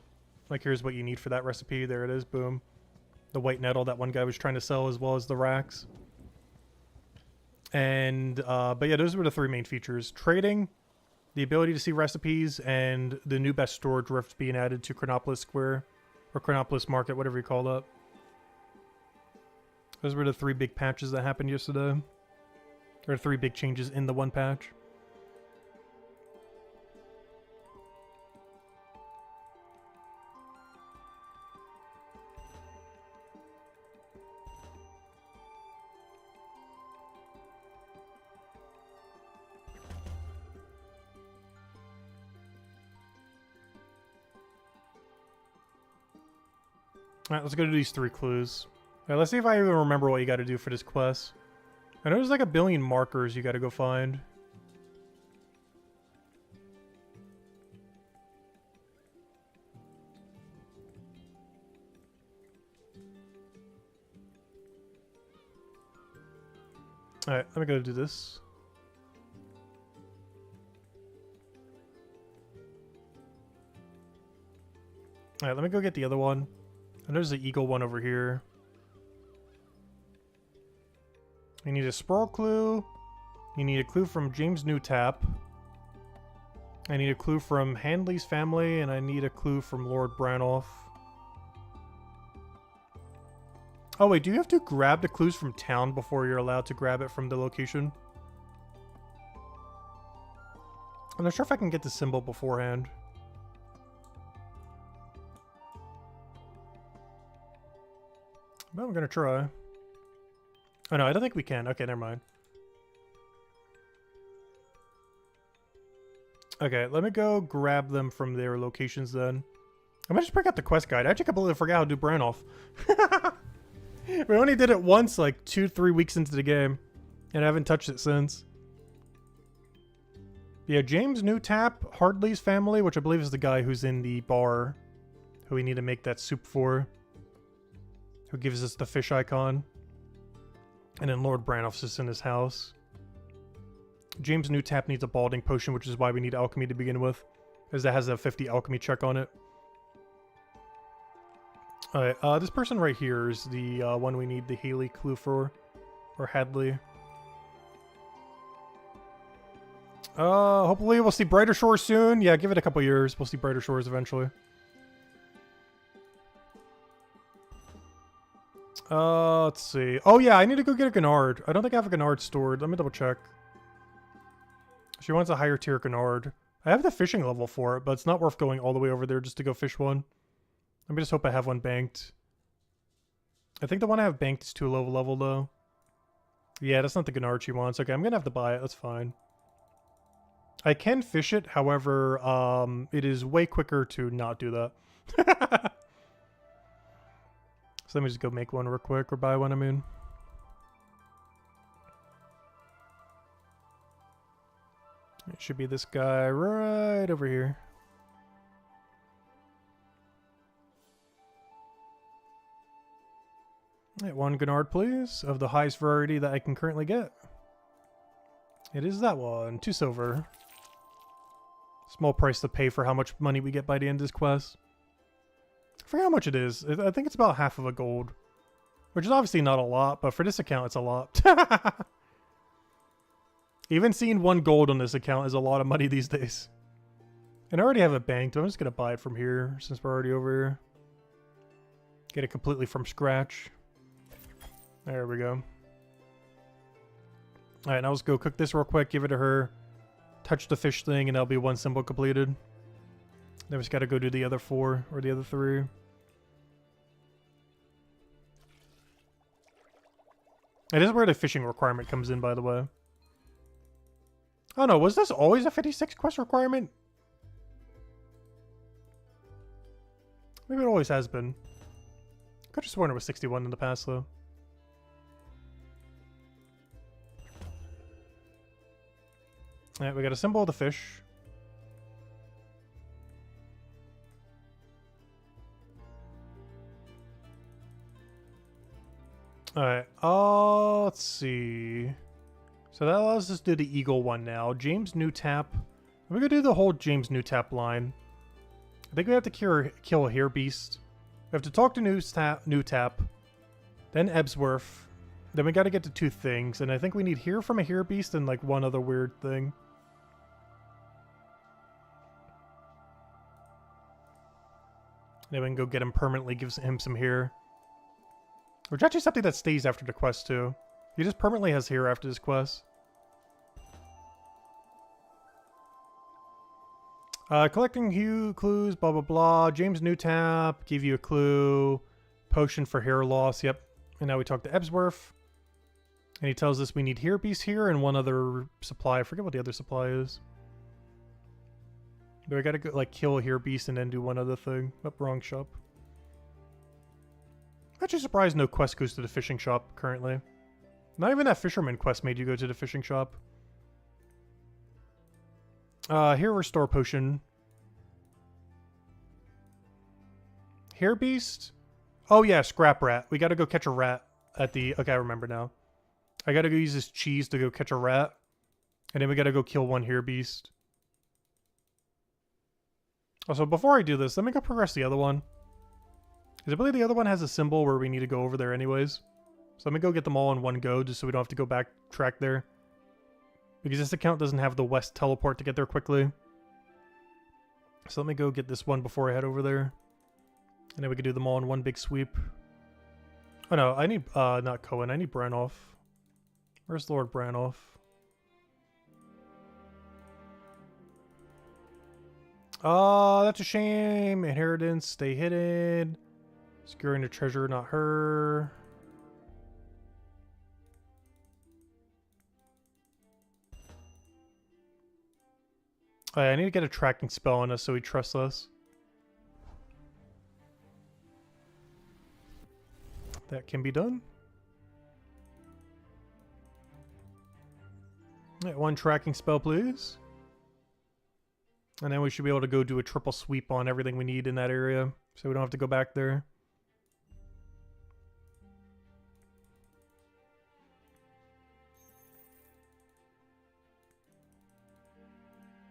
Like, here's what you need for that recipe. There it is. Boom. The white nettle that one guy was trying to sell, as well as the racks. And, but yeah, those were the three main features. Trading, the ability to see recipes, and the new best storage rift being added to Chronopolis Square, or Chronopolis Market, whatever you call that. Those were the three big patches that happened yesterday. There are three big changes in the one patch. Alright, let's go do these three clues. Alright, let's see if I even remember what you gotta do for this quest. I know there's like a billion markers you gotta go find. Alright, let me go do this. Alright, let me go get the other one. And there's the eagle one over here. You need a sprawl clue. You need a clue from James Newtap. I need a clue from Handley's family, and I need a clue from Lord Branoff. Oh wait, do you have to grab the clues from town before you're allowed to grab it from the location? I'm not sure if I can get the symbol beforehand. But I'm gonna try. Oh no, I don't think we can. Okay, never mind. Okay, let me go grab them from their locations then. I might just break out the quest guide. I actually completely forgot how to do Branoff. We only did it once like 2-3 weeks into the game. And I haven't touched it since. Yeah, James Newtap, Hardley's family, which I believe is the guy who's in the bar. Who we need to make that soup for. Who gives us the fish icon. And then Lord Branoff's just in his house. James Newtap needs a balding potion, which is why we need alchemy to begin with. As that has a 50 alchemy check on it. Alright, this person right here is the one we need the Haley clue for. Or Hadley. Hopefully we'll see Brighter Shores soon. Yeah, give it a couple years. We'll see Brighter Shores eventually. Let's see. Oh yeah, I need to go get a Gennard. I don't think I have a Gennard stored. Let me double check. She wants a higher tier Gennard. I have the fishing level for it, but it's not worth going all the way over there just to go fish one. Let me just hope I have one banked. I think the one I have banked is too low level though. Yeah, that's not the Gennard she wants. Okay, I'm gonna have to buy it. That's fine. I can fish it, however, it is way quicker to not do that. So let me just go make one real quick, or buy one, I mean. It should be this guy right over here. Right, one Gennard, please, of the highest variety that I can currently get. It is that one, 2 silver. Small price to pay for how much money we get by the end of this quest. I forget how much it is. I think it's about half of a gold. Which is obviously not a lot, but for this account it's a lot. Even seeing 1 gold on this account is a lot of money these days. And I already have it banked. I'm just going to buy it from here since we're already over here. Get it completely from scratch. There we go. Alright, now let's go cook this real quick. Give it to her. Touch the fish thing and that'll be 1 symbol completed. Then we just got to go do the other 4 or the other 3. It is where the fishing requirement comes in, by the way. Oh no, was this always a 56 quest requirement? Maybe it always has been. Could have sworn it was 61 in the past, though. Alright, we got a symbol of the fish. Alright, let's see. So that allows us to do the eagle one now. James Newtap. We're gonna do the whole James Newtap line. I think we have to kill a Hare Beast. We have to talk to Newtap. Then Ebsworth. Then we gotta get to 2 things. And I think we need hear from a Hare Beast and like 1 other weird thing. Then we can go get him permanently, gives him some hair. Which actually something that stays after the quest too. He just permanently has hair after this quest. Collecting clues, blah blah blah. James Newtap, give you a clue. Potion for hair loss, yep. And now we talk to Ebsworth. And he tells us we need Hare Beast here and 1 other supply. I forget what the other supply is. But I gotta go, like, kill a Hare Beast and then do 1 other thing. Oh, wrong shop. I'm actually surprised no quest goes to the fishing shop currently. Not even that fisherman quest made you go to the fishing shop. Here, restore potion. Hare Beast? Oh yeah, scrap rat. We gotta go catch a rat at the... Okay, I remember now. I gotta go use this cheese to go catch a rat. And then we gotta go kill 1 Hare Beast. Also, before I do this, let me go progress the other one. Because I believe the other one has a symbol where we need to go over there anyways. So let me go get them all in 1 go, just so we don't have to go backtrack there. Because this account doesn't have the west teleport to get there quickly. So let me go get this one before I head over there. And then we can do them all in 1 big sweep. Oh no, I need, not Cohen, I need Branolf. Where's Lord Branolf? That's a shame. Inheritance, stay hidden. Securing the treasure, not her. Oh, yeah, I need to get a tracking spell on us so he trusts us. That can be done. All right, 1 tracking spell, please. And then we should be able to go do a triple sweep on everything we need in that area, so we don't have to go back there.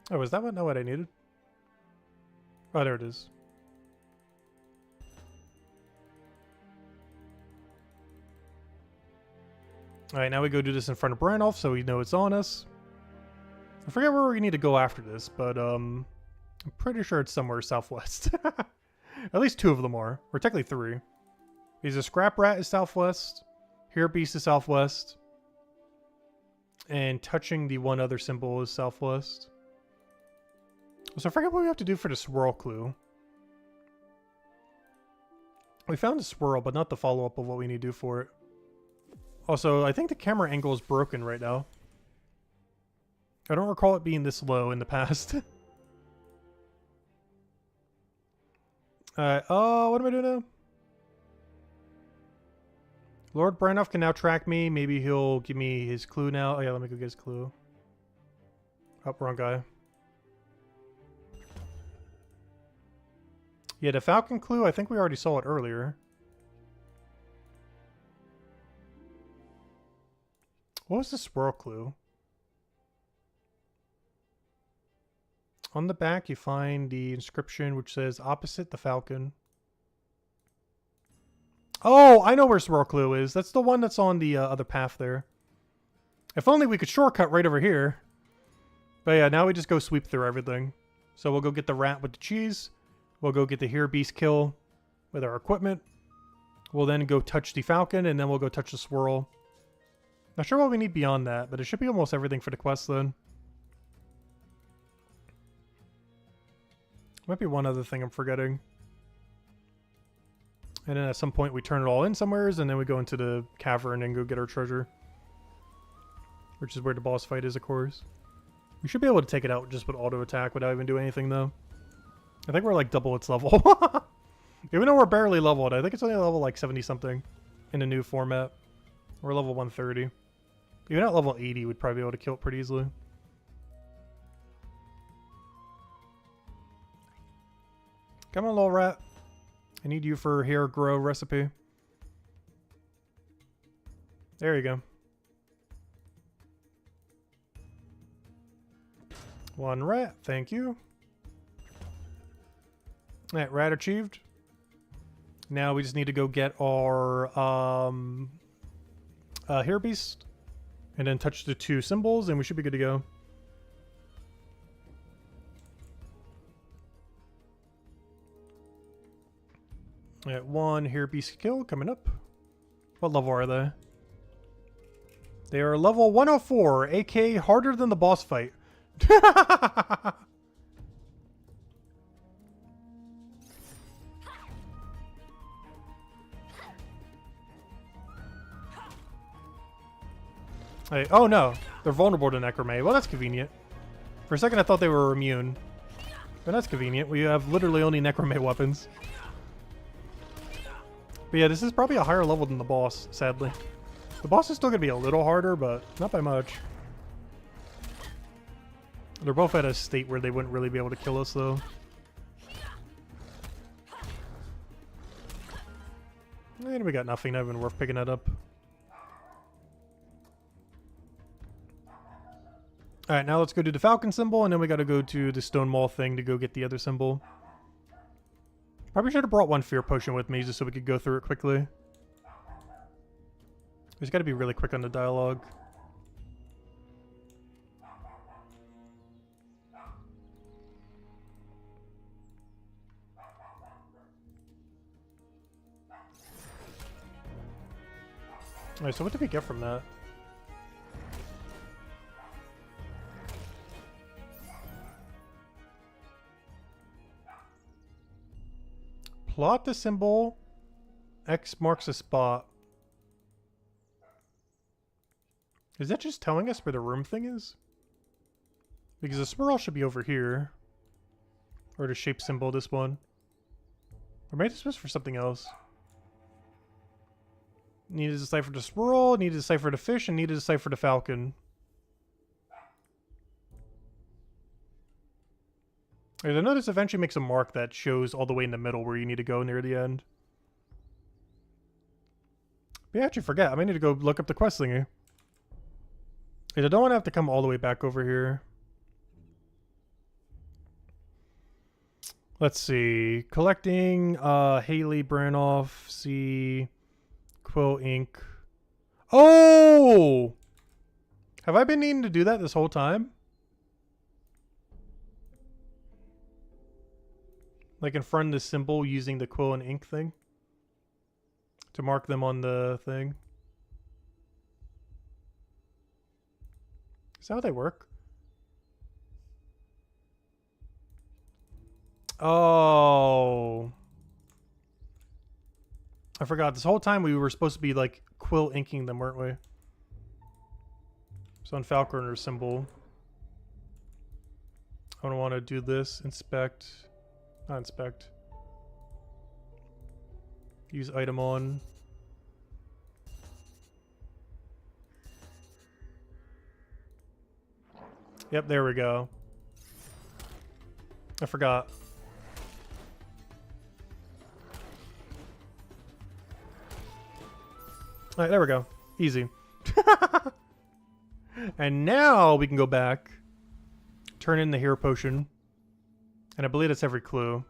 Oh, is that what? Not what I needed? Oh, there it is. Alright, now we go do this in front of Branolf so we know it's on us. I forget where we need to go after this, but I'm pretty sure it's somewhere southwest. At least 2 of them are. Or technically 3. Because a Scrap Rat is southwest. Hare Beast is southwest. And touching the 1 other symbol is southwest. So I forget what we have to do for the swirl clue. We found the swirl, but not the follow-up of what we need to do for it. Also, I think the camera angle is broken right now. I don't recall it being this low in the past. Alright, what am I doing now? Lord Branolf can now track me. Maybe he'll give me his clue now. Oh yeah, let me go get his clue. Oh, wrong guy. Yeah, the Falcon clue, I think we already saw it earlier. What was the swirl clue? On the back, you find the inscription which says opposite the Falcon. Oh, I know where swirl clue is. That's the one that's on the other path there. If only we could shortcut right over here. But yeah, now we just go sweep through everything. So we'll go get the rat with the cheese. We'll go get the here beast kill with our equipment. We'll then go touch the falcon, and then we'll go touch the swirl. Not sure what we need beyond that, but it should be almost everything for the quest then. Might be one other thing I'm forgetting. And then at some point we turn it all in somewheres, and then we go into the cavern and go get our treasure. Which is where the boss fight is, of course. We should be able to take it out just with auto attack without even doing anything, though. I think we're like double its level. Even though we're barely leveled, I think it's only level like 70-something in the new format. We're level 130. Even at level 80, we'd probably be able to kill it pretty easily. Come on, little rat. I need you for hair grow recipe. There you go. One rat, thank you. Alright, rat achieved. Now we just need to go get our hair beast. And then touch the 2 symbols, and we should be good to go. Alright, 1 hair beast kill coming up. What level are they? They are level 104, aka harder than the boss fight. Hey, oh no, they're vulnerable to Necromay. Well, that's convenient. For a second I thought they were immune. But that's convenient. We have literally only Necromay weapons. But yeah, this is probably a higher level than the boss, sadly. The boss is still going to be a little harder, but not by much. They're both at a state where they wouldn't really be able to kill us, though. And we got nothing. Not even worth picking that up. Alright, now let's go do the falcon symbol, and then we got to go to the stone wall thing to go get the other symbol. Probably should have brought 1 fear potion with me just so we could go through it quickly. We just got to be really quick on the dialogue. Alright, so what did we get from that? Plot the symbol. X marks a spot. Is that just telling us where the room thing is? Because the swirl should be over here. Or the shape symbol, this one. Or maybe this was for something else. Needed to decipher the swirl, needed to decipher the fish, and needed to decipher the falcon. I know this eventually makes a mark that shows all the way in the middle where you need to go near the end. But yeah, actually forget. I might need to go look up the quest thingy. I don't want to have to come all the way back over here. Let's see. Collecting Haley Branoff, see Quill Ink. Oh! Have I been needing to do that this whole time? Like in front of the symbol using the quill and ink thing to mark them on the thing. Is that how they work? Oh. I forgot. This whole time we were supposed to be like quill inking them, weren't we? So on Falconer's symbol. I don't want to do this. Inspect. Not inspect. Use item on. Yep, there we go. I forgot. Alright, there we go. Easy. And now we can go back. Turn in the hero potion. And I believe it's every clue.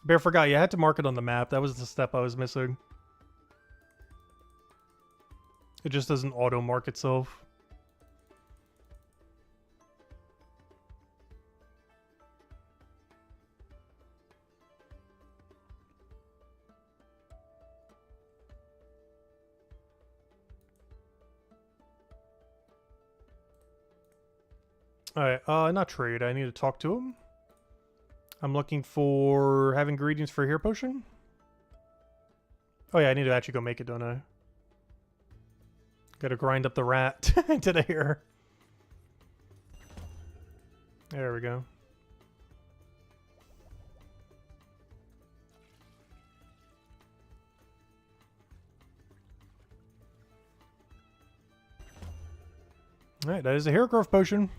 But I forgot, you had to mark it on the map. That was the step I was missing. It just doesn't auto mark itself. Alright, not trade. I need to talk to him. I'm looking for have ingredients for a hair potion. Oh yeah, I need to actually go make it, don't I? Gotta grind up the rat into the hair. There we go. Alright, that is a hair growth potion.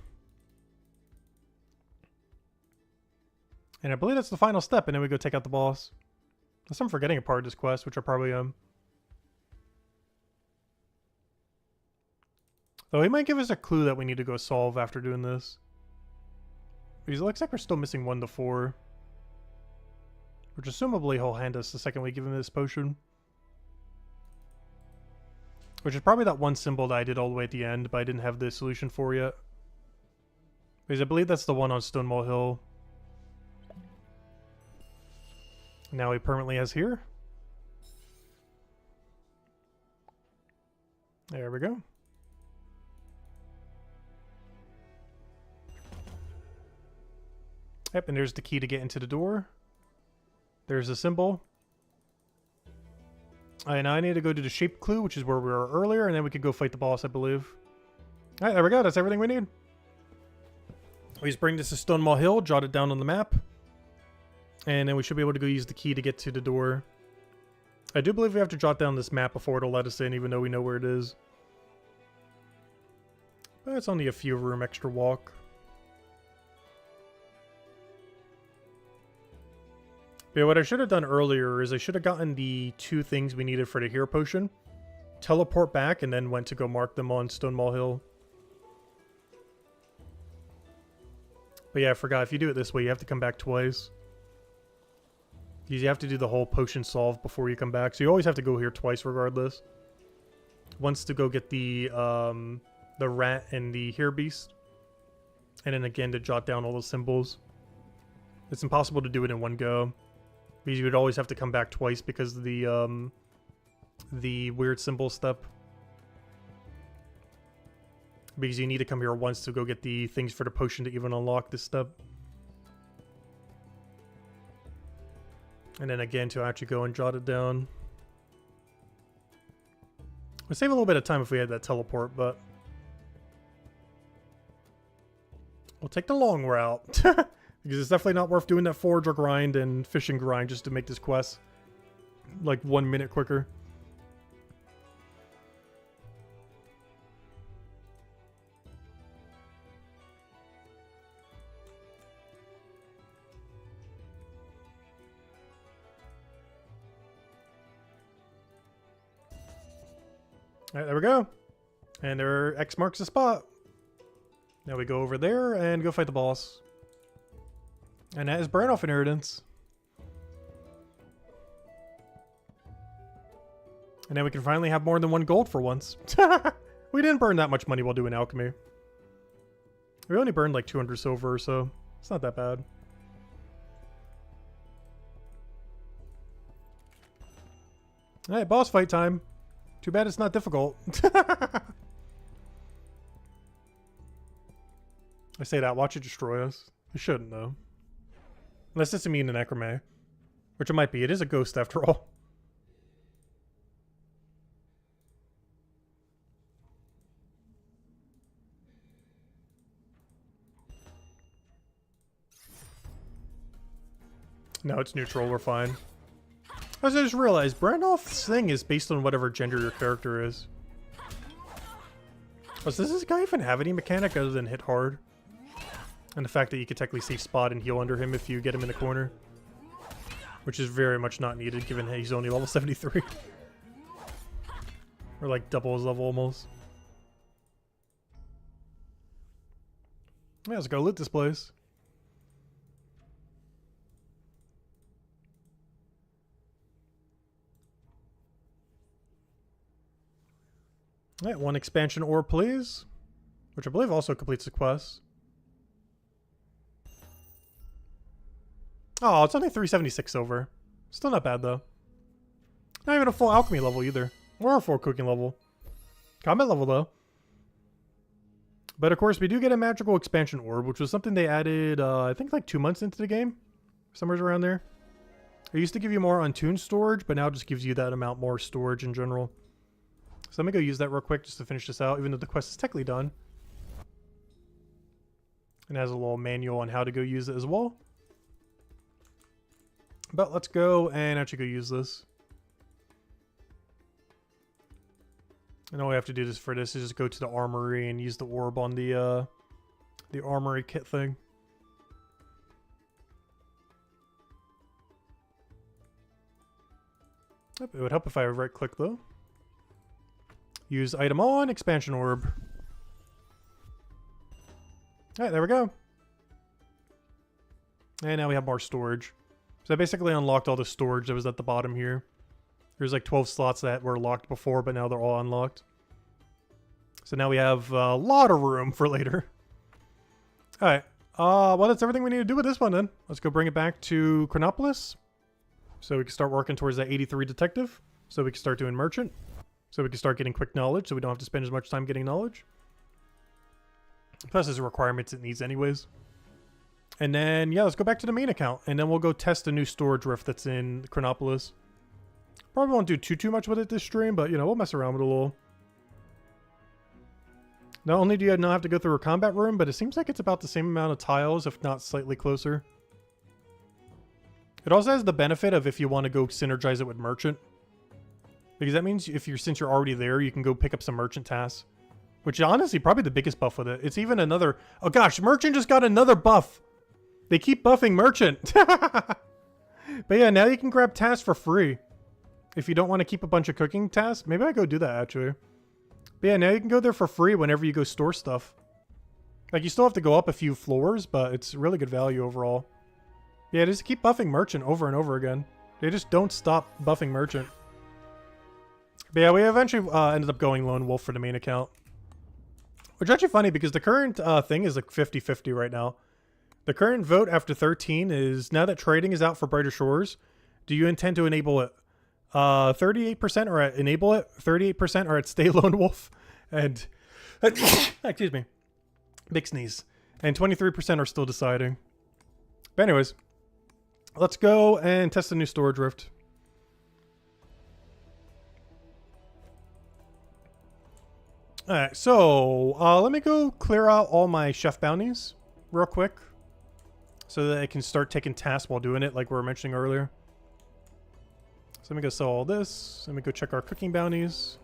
And I believe that's the final step, and then we go take out the boss. Unless I'm forgetting a part of this quest, which I probably am. Though he might give us a clue that we need to go solve after doing this. Because it looks like we're still missing 1 to 4. Which assumably he'll hand us the second we give him this potion. Which is probably that one symbol that I did all the way at the end, but I didn't have the solution for yet. Because I believe that's the one on Stonewall Hill. Now he permanently has here. There we go. Yep, and there's the key to get into the door. There's the symbol. Alright, now I need to go to the shape clue, which is where we were earlier, and then we could go fight the boss, I believe. Alright, there we go. That's everything we need. We just bring this to Stonewall Hill, jot it down on the map. And then we should be able to go use the key to get to the door. I do believe we have to jot down this map before it'll let us in, even though we know where it is. But it's only a few room extra walk. But what I should have done earlier is I should have gotten the 2 things we needed for the hero potion. Teleport back and then went to go mark them on Stonewall Hill. But yeah, I forgot. If you do it this way, you have to come back twice. You have to do the whole potion solve before you come back. So you always have to go here twice regardless. Once to go get the rat and the hair beast. And then again to jot down all those symbols. It's impossible to do it in one go. Because you would always have to come back twice because of the weird symbol step. Because you need to come here once to go get the things for the potion to even unlock this step. And then again to actually go and jot it down. We'd save a little bit of time if we had that teleport, but we'll take the long route. Because it's definitely not worth doing that forager grind and fishing grind just to make this quest like 1 minute quicker. Alright, there we go. And there X marks the spot. Now we go over there and go fight the boss. And that is Brannoff Inheritance. And then we can finally have more than 1 gold for once. We didn't burn that much money while doing alchemy. We only burned like 200 silver or so. It's not that bad. Alright, boss fight time. Too bad it's not difficult. I say that, watch it destroy us. It shouldn't though. Unless it's immune to Necromay. Which it might be. It is a ghost after all. No, it's neutral. We're fine. I just realized Brannoff's thing is based on whatever gender your character is. Oh, so does this guy even have any mechanic other than hit hard? And the fact that you could technically save spot and heal under him if you get him in the corner. Which is very much not needed given he's only level 73. Or like double his level almost. Yeah, let's go loot this place. All right, one expansion ore, please. Which I believe also completes the quest. Oh, it's only 376 silver. Still not bad, though. Not even a full alchemy level, either. Or a full cooking level. Combat level, though. But, of course, we do get a magical expansion orb, which was something they added, I think, like 2 months into the game. Somewhere around there. It used to give you more untuned storage, but now it just gives you that amount more storage in general. So let me go use that real quick just to finish this out, even though the quest is technically done. And it has a little manual on how to go use it as well. But let's go and actually go use this. And all we have to do is for this is just go to the armory and use the orb on the armory kit thing. Yep, it would help if I right click though. Use item on, expansion orb. Alright, there we go. And now we have more storage. So I basically unlocked all the storage that was at the bottom here. There's like 12 slots that were locked before, but now they're all unlocked. So now we have a lot of room for later. Alright. Well, that's everything we need to do with this one then. Let's go bring it back to Chronopolis. So we can start working towards that 83 detective. So we can start doing merchant. So we can start getting quick knowledge, so we don't have to spend as much time getting knowledge. Plus there's requirements it needs anyways. And then, yeah, let's go back to the main account. And then we'll go test a new storage rift that's in Chronopolis. Probably won't do too much with it this stream, but, you know, we'll mess around with it a little. Not only do you not have to go through a combat room, but it seems like it's about the same amount of tiles, if not slightly closer. It also has the benefit of if you want to go synergize it with merchant. Because that means since you're already there, you can go pick up some merchant tasks. Which is honestly probably the biggest buff with it. It's even another... Oh gosh, merchant just got another buff. They keep buffing merchant. But yeah, now you can grab tasks for free. If you don't want to keep a bunch of cooking tasks. Maybe I go do that actually. But yeah, now you can go there for free whenever you go store stuff. Like you still have to go up a few floors, but it's really good value overall. Yeah, just keep buffing merchant over and over again. They just don't stop buffing merchant. But yeah, we eventually ended up going Lone Wolf for the main account. Which is actually funny because the current thing is like 50-50 right now. The current vote after 13 is, now that trading is out for Brighter Shores, do you intend to enable it? 38% are at enable it, 38% are at stay Lone Wolf, and... excuse me. Big sneeze. And 23% are still deciding. But anyways, let's go and test the new storage rift. Alright, so let me go clear out all my chef bounties real quick so that I can start taking tasks while doing it like we were mentioning earlier. So let me go sell all this. Let me go check our cooking bounties.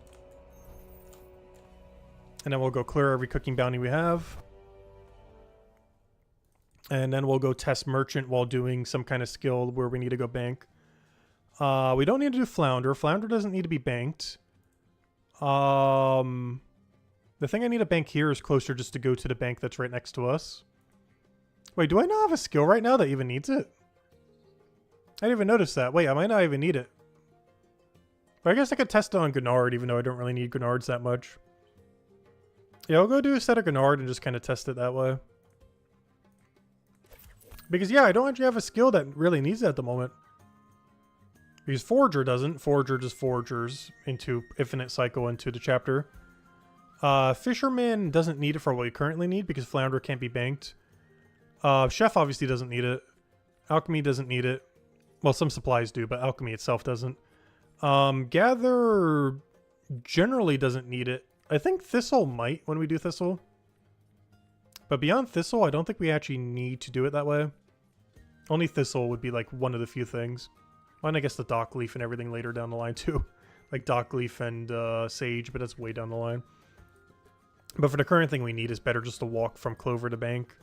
And then we'll go clear every cooking bounty we have. And then we'll go test merchant while doing some kind of skill where we need to go bank. We don't need to do flounder. Flounder doesn't need to be banked. The thing I need to bank here is closer just to go to the bank that's right next to us. Wait, do I not have a skill right now that even needs it? I didn't even notice that. Wait, I might not even need it. But I guess I could test it on Gennard, even though I don't really need Gennards that much. Yeah, I'll go do a set of Gennard and just kind of test it that way. Because, yeah, I don't actually have a skill that really needs it at the moment. Because Forager doesn't. Forager just foragers into Infinite Cycle into the chapter. Fisherman doesn't need it for what we currently need because Flounder can't be banked. Chef obviously doesn't need it. Alchemy doesn't need it. Well, some supplies do, but Alchemy itself doesn't. Gather generally doesn't need it. I think Thistle might when we do Thistle. But beyond Thistle, I don't think we actually need to do it that way. Only Thistle would be like one of the few things. Well, and I guess the Dock Leaf and everything later down the line too. Like Dock Leaf and Sage, but that's way down the line. But for the current thing we need is better just to walk from Clover to Bank.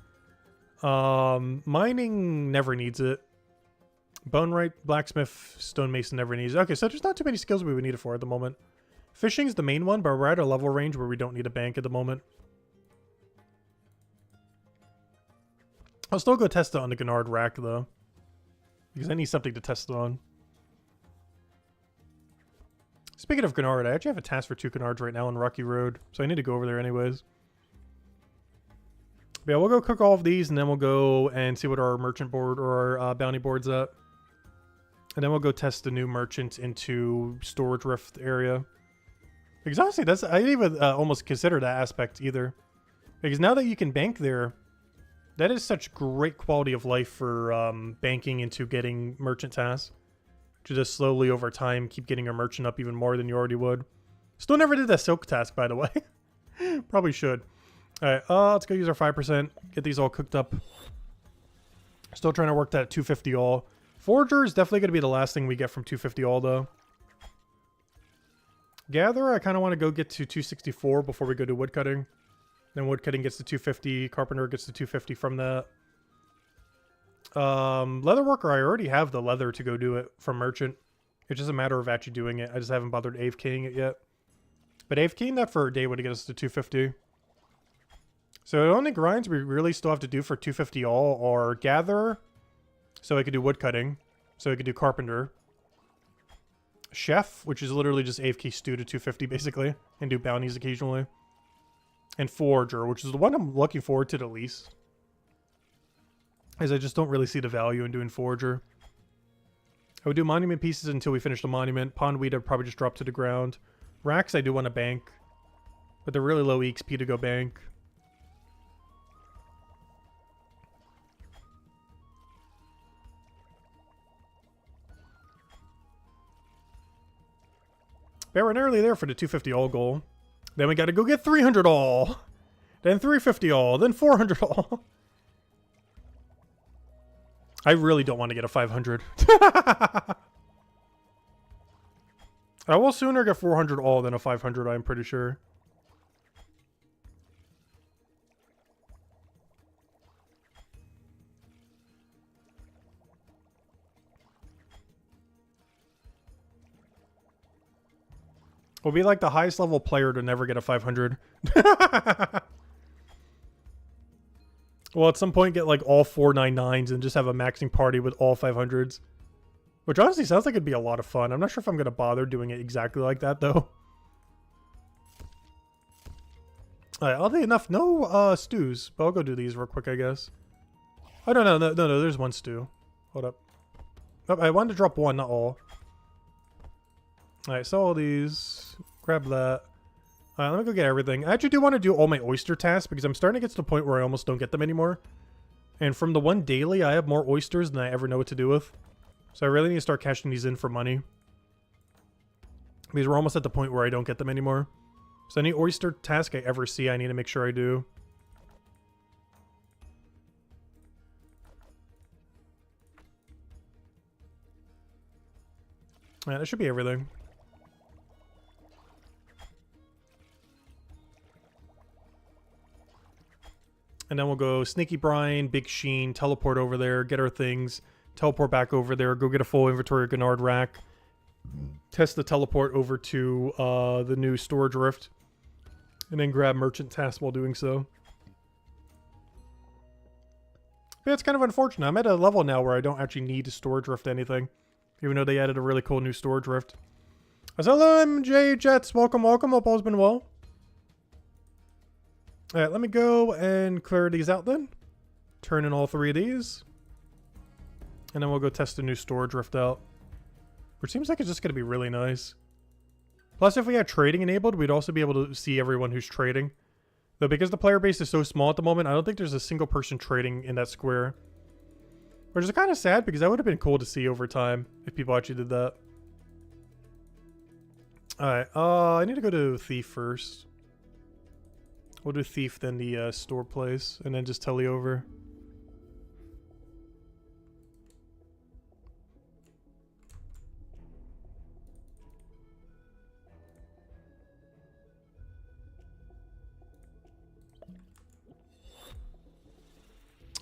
Mining never needs it. Bonewright, Blacksmith, Stonemason never needs it. Okay, so there's not too many skills we would need it for at the moment. Fishing's the main one, but we're at a level range where we don't need a bank at the moment. I'll still go test it on the Gennard rack though. Because I need something to test it on. Speaking of Gennard, I actually have a task for 2 Gennards right now on Rocky Road, so I need to go over there anyways. But yeah, we'll go cook all of these, and then we'll go and see what our merchant board or our bounty board's at. And then we'll go test the new merchant into Storage Rift area. Because honestly, I didn't even almost consider that aspect either. Because now that you can bank there, that is such great quality of life for banking into getting merchant tasks. To just slowly over time keep getting your merchant up even more than you already would. Still never did that silk task, by the way. Probably should. Alright, let's go use our 5%. Get these all cooked up. Still trying to work that 250 all. Forager is definitely going to be the last thing we get from 250 all, though. Gatherer, I kind of want to go get to 264 before we go to woodcutting. Then woodcutting gets to 250. Carpenter gets to 250 from that. Leatherworker, I already have the leather to go do it from merchant. It's just a matter of actually doing it. I just haven't bothered AFKing it yet. But AFKing that for a day would get us to 250. So the only grinds we really still have to do for 250 all are Gatherer, so I could do woodcutting, so I could do Carpenter. Chef, which is literally just AFK stew to 250 basically, and do bounties occasionally. And Forager, which is the one I'm looking forward to the least. As I just don't really see the value in doing Forager. I would do monument pieces until we finish the monument. Pondweed I'd probably just drop to the ground. Racks I do want to bank, but they're really low EXP to go bank. But we're nearly there for the 250 all goal. Then we gotta go get 300 all. Then 350 all. Then 400 all. I really don't want to get a 500. I will sooner get 400 all than a 500, I'm pretty sure. We'll be like the highest level player to never get a 500. Well, at some point get like all 499s and just have a maxing party with all 500s. Which honestly sounds like it'd be a lot of fun. I'm not sure if I'm going to bother doing it exactly like that though. Alright, oddly enough, no stews. But I'll go do these real quick, I guess. Oh, no, there's one stew. Hold up. Oh, I wanted to drop one, not all. Alright, so all these. Grab that. Let me go get everything. I actually do want to do all my oyster tasks because I'm starting to get to the point where I almost don't get them anymore. And from the one daily, I have more oysters than I ever know what to do with. So I really need to start cashing these in for money. Because we're almost at the point where I don't get them anymore. So any oyster task I ever see, I need to make sure I do. Yeah, that should be everything. And then we'll go Sneaky Brine, Big Sheen, teleport over there, get our things, teleport back over there, go get a full inventory of Gennard rack, test the teleport over to the new Storage Rift, and then grab merchant tasks while doing so. But it's kind of unfortunate. I'm at a level now where I don't actually need to Storage Rift anything, even though they added a really cool new Storage Rift. Hello, MJ Jets. Welcome, welcome. Hope all's been well. Alright, let me go and clear these out then. Turn in all 3 of these. And then we'll go test the new Storage Rift out. Which seems like it's just going to be really nice. Plus, if we had trading enabled, we'd also be able to see everyone who's trading. Though because the player base is so small at the moment, I don't think there's a single person trading in that square. Which is kind of sad because that would have been cool to see over time if people actually did that. Alright, I need to go to Thief first. We'll do Thief, then the store place, and then just tele over.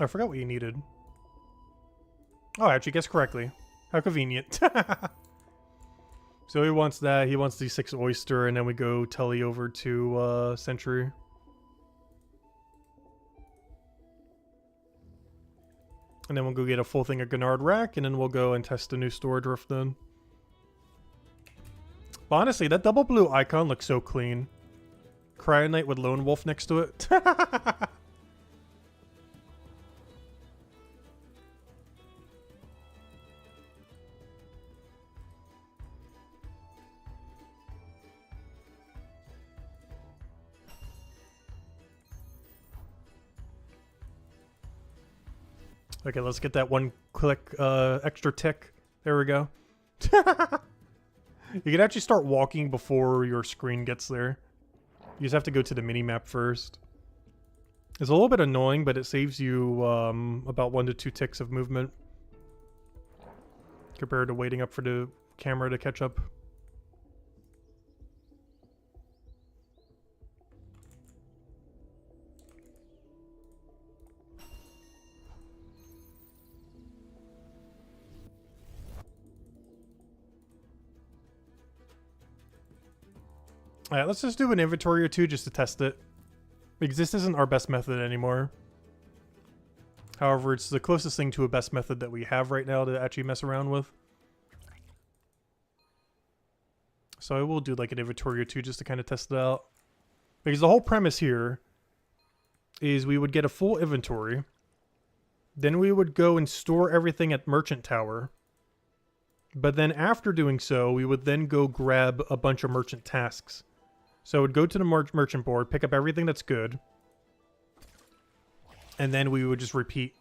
I forgot what you needed. Oh, I actually guessed correctly. How convenient. So he wants that. He wants the 6 oyster, and then we go tele over to Century. And then we'll go get a full thing of Gennard rack, and then we'll go and test the new Storage Rift then. But honestly, that double blue icon looks so clean. Cryonite with Lone Wolf next to it. Okay, let's get that one click extra tick. There we go. You can actually start walking before your screen gets there. You just have to go to the mini-map first. It's a little bit annoying, but it saves you about 1 to 2 ticks of movement compared to waiting up for the camera to catch up. Alright, let's just do an inventory or two just to test it. Because this isn't our best method anymore. However, it's the closest thing to a best method that we have right now to actually mess around with. So I will do like an inventory or two just to kind of test it out. Because the whole premise here is we would get a full inventory. Then we would go and store everything at Merchant Tower. But then after doing so, we would then go grab a bunch of merchant tasks. So I would go to the merchant board, pick up everything that's good. And then we would just repeat.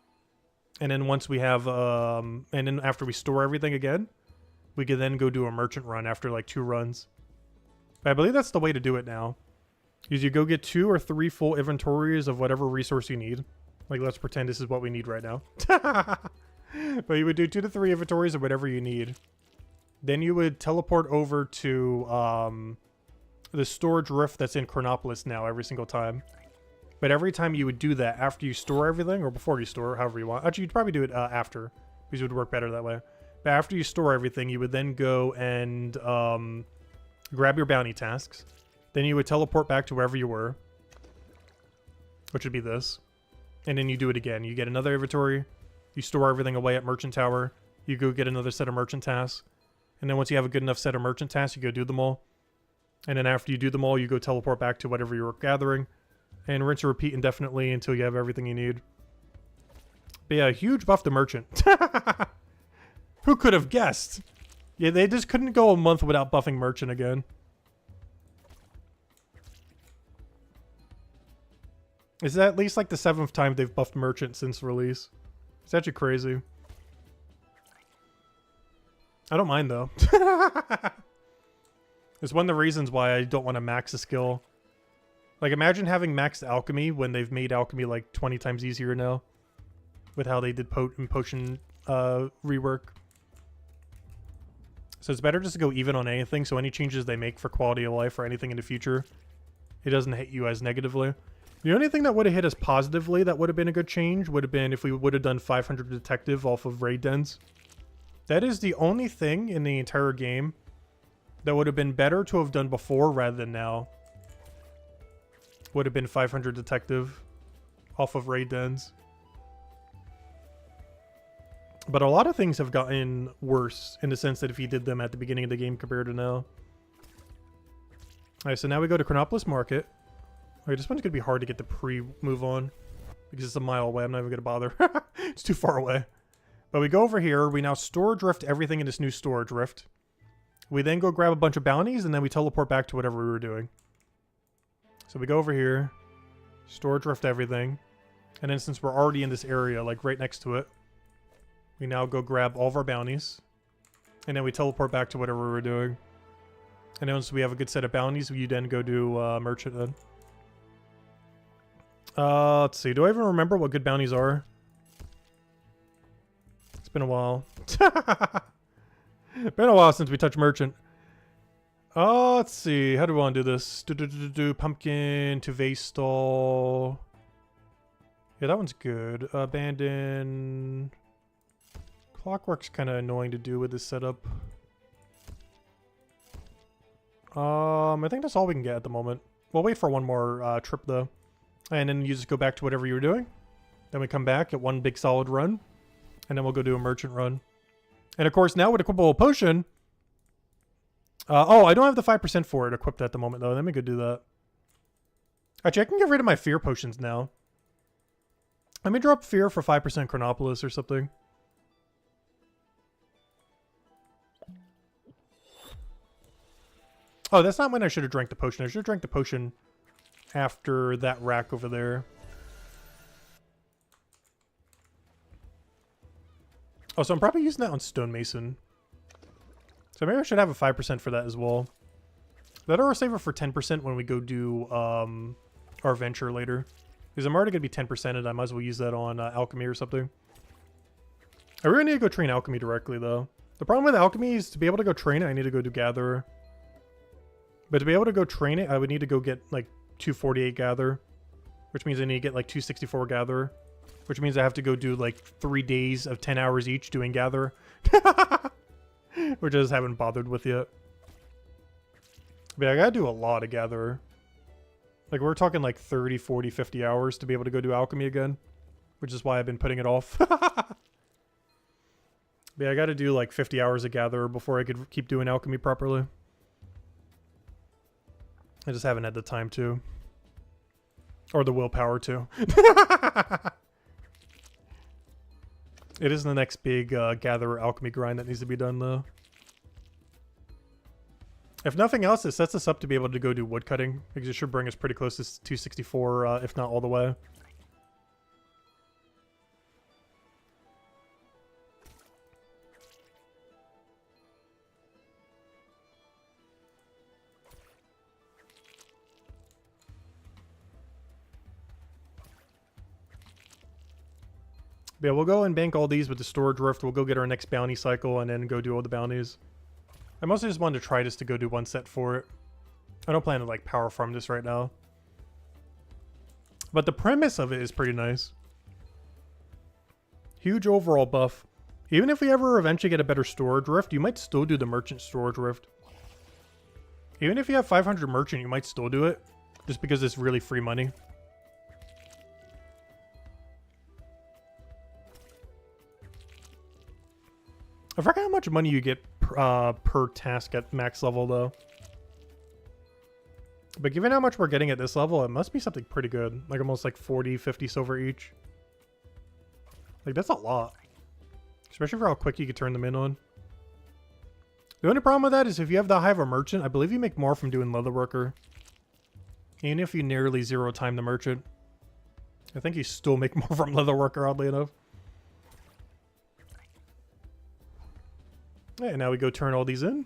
And then once we have, and then after we store everything again, we could then go do a merchant run after like 2 runs. But I believe that's the way to do it now. Is you go get 2 or 3 full inventories of whatever resource you need. Like, let's pretend this is what we need right now. But you would do 2 to 3 inventories of whatever you need. Then you would teleport over to the storage rift that's in Chronopolis now every single time. But every time you would do that after you store everything, or before you store, however you want. Actually, you'd probably do it after, because it would work better that way. But after you store everything, you would then go and grab your bounty tasks. Then you would teleport back to wherever you were, which would be this. And then you do it again. You get another inventory. You store everything away at Merchant Tower. You go get another set of merchant tasks. And then once you have a good enough set of merchant tasks, you go do them all. And then after you do them all, you go teleport back to whatever you were gathering. And rinse and repeat indefinitely until you have everything you need. But yeah, huge buff to merchant. Who could have guessed? Yeah, they just couldn't go a month without buffing merchant again. Is that at least like the 7th time they've buffed merchant since release? It's actually crazy. I don't mind though. It's one of the reasons why I don't want to max a skill. Like, imagine having maxed alchemy when they've made alchemy like 20 times easier now. With how they did potion rework. So it's better just to go even on anything, so any changes they make for quality of life or anything in the future, it doesn't hit you as negatively. The only thing that would have hit us positively that would have been a good change would have been if we would have done 500 detective off of raid dens. That is the only thing in the entire game that would have been better to have done before rather than now. Would have been 500 detective off of raid dens. But a lot of things have gotten worse in the sense that if you did them at the beginning of the game compared to now. Alright, so now we go to Chronopolis Market. Alright, this one's going to be hard to get the pre-move on. Because it's a mile away. I'm not even going to bother. It's too far away. But we go over here. We now storage rift everything in this new storage rift. We then go grab a bunch of bounties. And then we teleport back to whatever we were doing. So we go over here. Storage rift everything. And then since we're already in this area, like right next to it, we now go grab all of our bounties. And then we teleport back to whatever we were doing. And then once we have a good set of bounties, we then go do merchant then. Let's see. Do I even remember what good bounties are? It's been a while. Been a while since we touched merchant. Let's see. How do we want to do this? Pumpkin to vase stall. Yeah, that one's good. Abandon. Clockwork's kind of annoying to do with this setup. I think that's all we can get at the moment. We'll wait for one more trip though. And then you just go back to whatever you were doing. Then we come back at one big solid run. And then we'll go do a merchant run. And of course now with Equipable Potion, Oh, I don't have the 5% for it equipped at the moment, though. Let me go do that. Actually, I can get rid of my fear potions now. Let me drop fear for 5% Chronopolis or something. Oh, that's not when I should have drank the potion. I should have drank the potion after that rack over there. Oh, so I'm probably using that on Stonemason. So maybe I should have a 5% for that as well. Let our save it for 10% when we go do our venture later. Because I'm already going to be 10% and I might as well use that on alchemy or something. I really need to go train alchemy directly though. The problem with alchemy is to be able to go train it, I need to go do gather. But to be able to go train it, I would need to go get like 248 gather. Which means I need to get like 264 gather. Which means I have to go do like 3 days of 10 hours each doing gather. Which I just haven't bothered with yet. But yeah, I gotta do a lot of gather. Like we're talking like 30, 40, 50 hours to be able to go do alchemy again. Which is why I've been putting it off. But yeah, I gotta do like 50 hours of gather before I could keep doing alchemy properly. I just haven't had the time to. Or the willpower to. It is the next big gather alchemy grind that needs to be done though. If nothing else, it sets us up to be able to go do woodcutting. Because it should bring us pretty close to 264, if not all the way. But yeah, we'll go and bank all these with the storage rift. We'll go get our next bounty cycle and then go do all the bounties. I mostly just wanted to try this to go do one set for it. I don't plan to like power farm this right now. But the premise of it is pretty nice. Huge overall buff. Even if we ever eventually get a better storage rift, you might still do the merchant storage rift. Even if you have 500 merchant, you might still do it. Just because it's really free money. I forgot how much money you get per task at max level, though. But given how much we're getting at this level, it must be something pretty good. Like almost like 40, 50 silver each. Like, that's a lot. Especially for how quick you can turn them in on. The only problem with that is if you have the Hive of Merchant, I believe you make more from doing Leatherworker. Even if you nearly zero time the Merchant. I think you still make more from Leatherworker, oddly enough. And now we go turn all these in.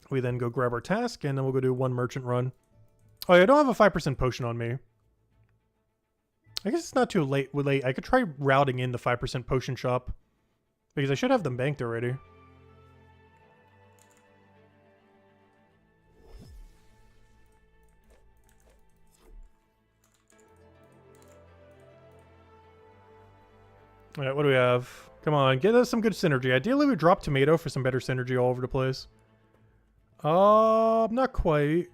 We then go grab our task, and then we'll go do one merchant run. Oh yeah, I don't have a 5% potion on me. I guess it's not too late. I could try routing in the 5% potion shop. Because I should have them banked already. Alright, what do we have? Come on, get us some good synergy. Ideally, we drop tomato for some better synergy all over the place. Not quite.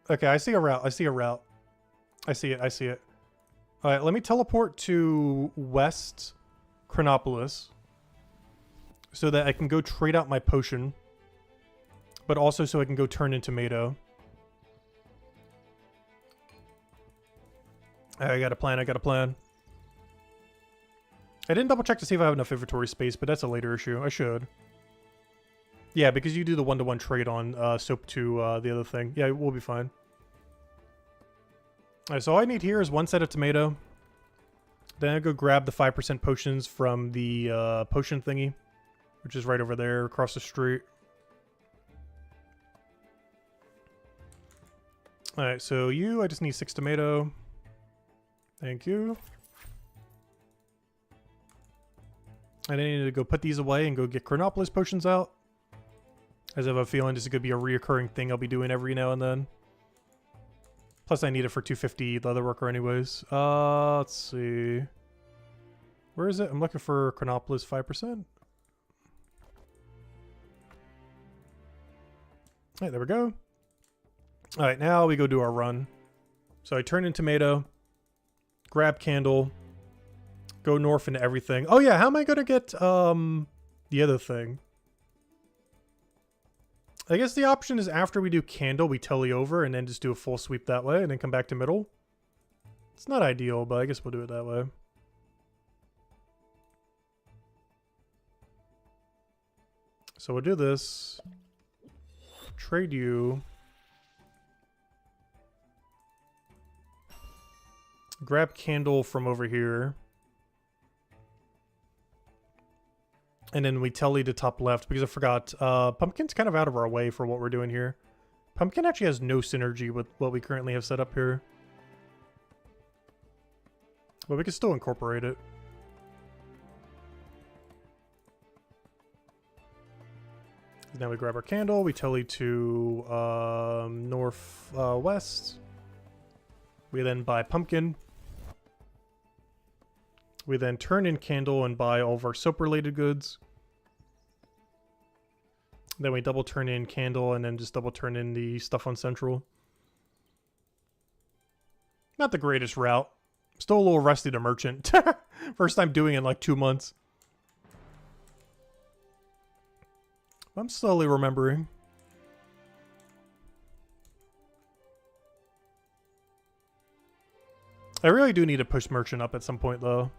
Okay, I see a route. I see a route. I see it. I see it. Alright, let me teleport to West Chronopolis. So that I can go trade out my potion. But also so I can go turn in tomato. I got a plan, I got a plan. I didn't double check to see if I have enough inventory space, but that's a later issue. I should. Yeah, because you do the one-to-one trade on soap to the other thing. Yeah, we'll be fine. Alright, so all I need here is one set of tomato. Then I go grab the 5% potions from the potion thingy, which is right over there across the street. Alright, so I just need 6 tomato. Thank you. And I need to go put these away and go get Chronopolis potions out. As I have a feeling this is going to be a reoccurring thing I'll be doing every now and then. Plus I need it for 250 Leatherworker anyways. Let's see. Where is it? I'm looking for Chronopolis 5%. Alright, there we go. Alright, now we go do our run. So I turn in tomato. Grab candle, Go north into everything. Oh yeah, how am I gonna get the other thing? I guess the option is after we do candle, we telly over and then just do a full sweep that way and then come back to middle. It's not ideal, but I guess we'll do it that way. So we'll do this. Trade you. Grab candle from over here. And then we telly to top left because I forgot. Pumpkin's kind of out of our way for what we're doing here. Pumpkin actually has no synergy with what we currently have set up here. But we can still incorporate it. Now we grab our candle, we telly to north west. We then buy pumpkin. We then turn in candle and buy all of our soap related goods. Then we double turn in candle and then just double turn in the stuff on central. Not the greatest route. Still a little rusty to merchant. First time doing it in like 2 months. I'm slowly remembering. I really do need to push merchant up at some point though.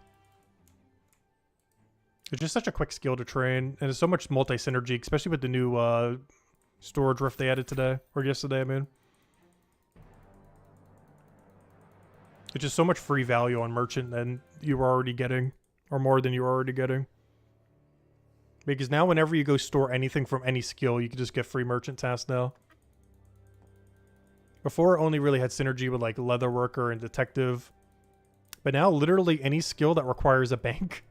It's just such a quick skill to train, and there's so much multi-synergy, especially with the new storage rift they added today, or yesterday, I mean. It's just so much free value on merchant than you were already getting, or more than you were already getting. Because now whenever you go store anything from any skill, you can just get free merchant tasks now. Before it only really had synergy with like leatherworker and detective. But now literally any skill that requires a bank,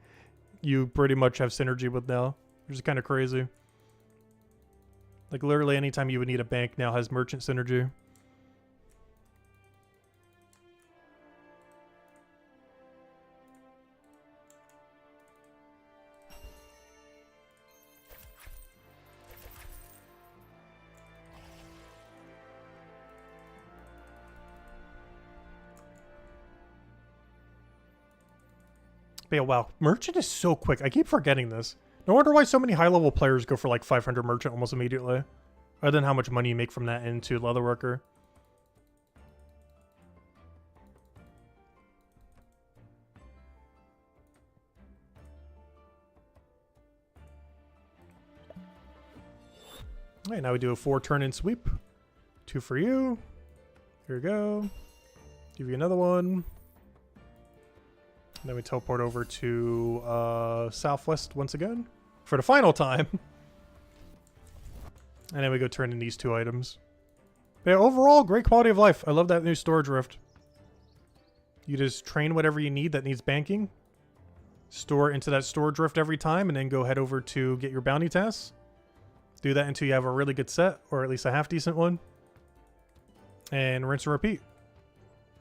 you pretty much have synergy with now. Which is kind of crazy. Like literally anytime you would need a bank now has merchant synergy. But yeah, wow. Merchant is so quick. I keep forgetting this. No wonder why so many high-level players go for like 500 merchant almost immediately. Other than how much money you make from that into leatherworker. Alright, now we do a 4 turn-in sweep. 2 for you. Here we go. Give you another one. Then we teleport over to southwest once again for the final time. And then we go turn in these 2 items. But yeah, overall, great quality of life. I love that new storage rift. You just train whatever you need that needs banking. Store into that storage rift every time and then go head over to get your bounty tasks. Do that until you have a really good set, or at least a half decent one. And rinse and repeat.